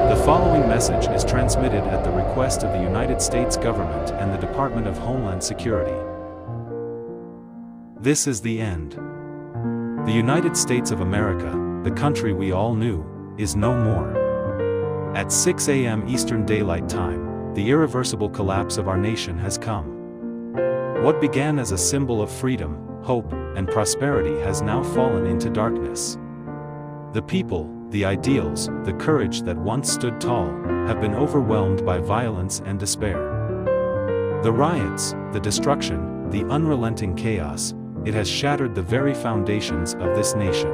The following message is transmitted at the request of the United States government and the Department of Homeland Security. This is the end. The United States of America, the country we all knew, is no more. At 6 a.m. Eastern Daylight Time, the irreversible collapse of our nation has come. What began as a symbol of freedom, hope, and prosperity has now fallen into darkness. The people, the ideals, the courage that once stood tall, have been overwhelmed by violence and despair. The riots, the destruction, the unrelenting chaos, it has shattered the very foundations of this nation.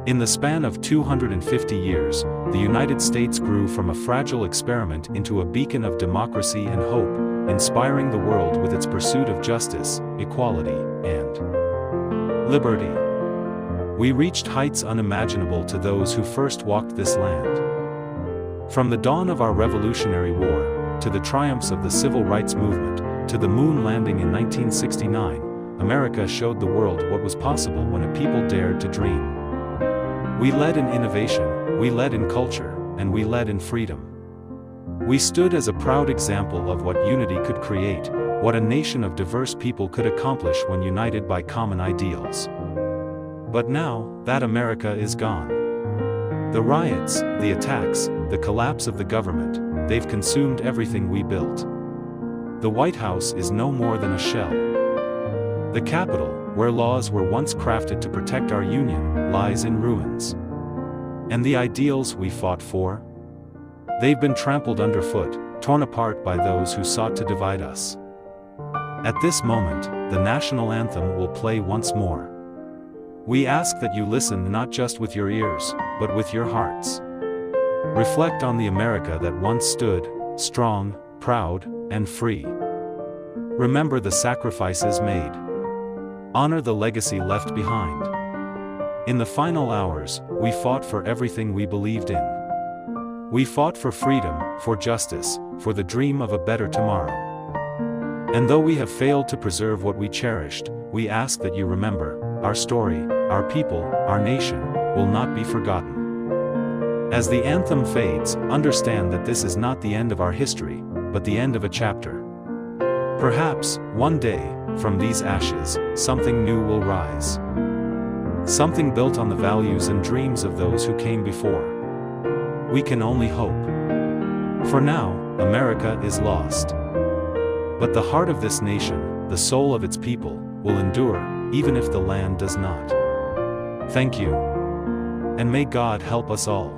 In the span of 250 years, the United States grew from a fragile experiment into a beacon of democracy and hope, inspiring the world with its pursuit of justice, equality, and liberty. We reached heights unimaginable to those who first walked this land. From the dawn of our Revolutionary War, to the triumphs of the Civil Rights Movement, to the moon landing in 1969, America showed the world what was possible when a people dared to dream. We led in innovation, we led in culture, and we led in freedom. We stood as a proud example of what unity could create, what a nation of diverse people could accomplish when united by common ideals. But now, that America is gone. The riots, the attacks, the collapse of the government, they've consumed everything we built. The White House is no more than a shell. The Capitol, where laws were once crafted to protect our Union, lies in ruins. And the ideals we fought for? They've been trampled underfoot, torn apart by those who sought to divide us. At this moment, the national anthem will play once more. We ask that you listen not just with your ears, but with your hearts. Reflect on the America that once stood, strong, proud, and free. Remember the sacrifices made. Honor the legacy left behind. In the final hours, we fought for everything we believed in. We fought for freedom, for justice, for the dream of a better tomorrow. And though we have failed to preserve what we cherished, we ask that you remember, our story, our people, our nation, will not be forgotten. As the anthem fades, understand that this is not the end of our history, but the end of a chapter. Perhaps, one day, from these ashes, something new will rise. Something built on the values and dreams of those who came before. We can only hope. For now, America is lost. But the heart of this nation, the soul of its people, will endure, even if the land does not. Thank you. And may God help us all.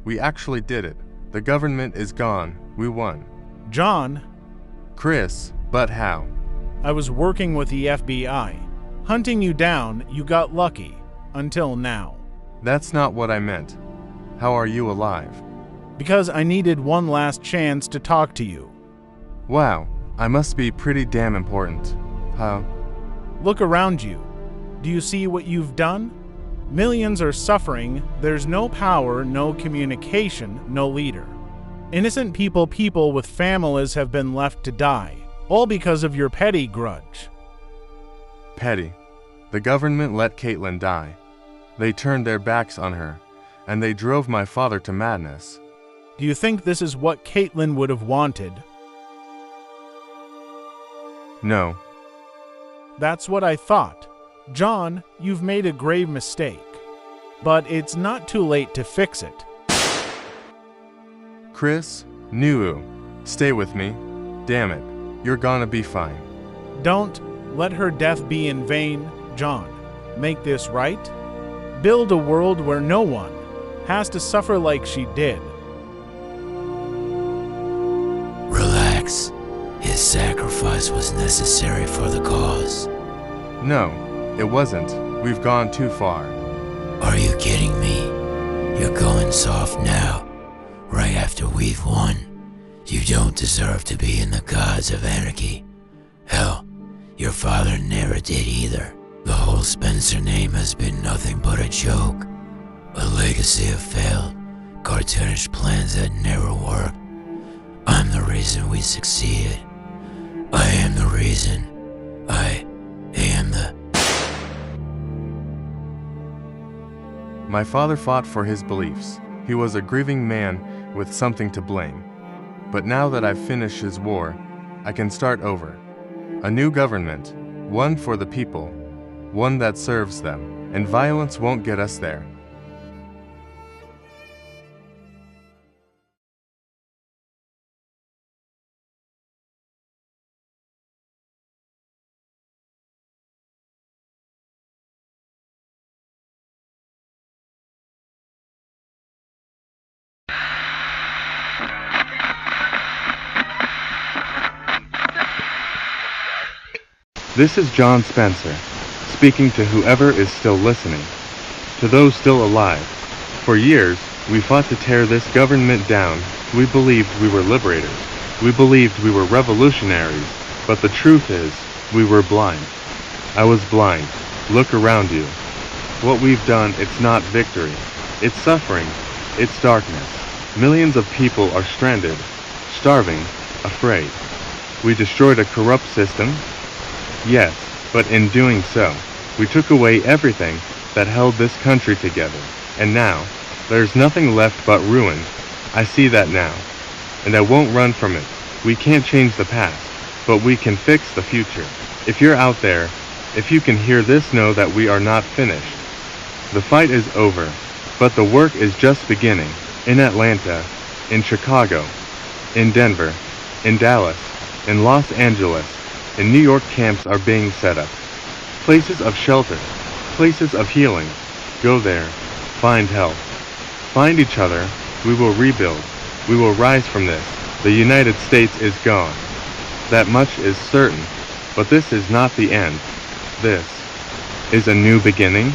We actually did it. The government is gone. We won. John? Chris, but how? I was working with the FBI. Hunting you down, you got lucky. Until now. That's not what I meant. How are you alive? Because I needed one last chance to talk to you. Wow, I must be pretty damn important. How? Look around you. Do you see what you've done? Millions are suffering, there's no power, no communication, no leader. Innocent people with families have been left to die, all because of your petty grudge. Petty. The government let Caitlin die. They turned their backs on her, and they drove my father to madness. Do you think this is what Caitlin would have wanted? No. That's what I thought. John, you've made a grave mistake. But it's not too late to fix it. Chris, Nuu, stay with me. Damn it, you're gonna be fine. Don't let her death be in vain, John. Make this right. Build a world where no one has to suffer like she did. Relax. His sacrifice was necessary for the cause. No, it wasn't. We've gone too far. Are you kidding me? You're going soft now, right after we've won. You don't deserve to be in the gods of anarchy. Hell, your father never did either. The whole Spencer name has been nothing but a joke. A legacy of failed, cartoonish plans that never worked. I'm the reason we succeeded. I am the reason. I am the... My father fought for his beliefs. He was a grieving man with something to blame. But now that I've finished his war, I can start over. A new government, one for the people, one that serves them, and violence won't get us there. This is John Spencer, speaking to whoever is still listening. To those still alive. For years, we fought to tear this government down. We believed we were liberators. We believed we were revolutionaries. But the truth is, we were blind. I was blind. Look around you. What we've done, it's not victory. It's suffering. It's darkness. Millions of people are stranded, starving, afraid. We destroyed a corrupt system. Yes, but in doing so, we took away everything that held this country together, and now, there's nothing left but ruin. I see that now. And I won't run from it. We can't change the past, but we can fix the future. If you're out there, if you can hear this, know that we are not finished. The fight is over, but the work is just beginning. In Atlanta, in Chicago, in Denver, in Dallas, in Los Angeles, in New York, camps are being set up. Places of shelter, places of healing. Go there, find help, find each other. We will rebuild, we will rise from this. The United States is gone. That much is certain, but this is not the end. This is a new beginning.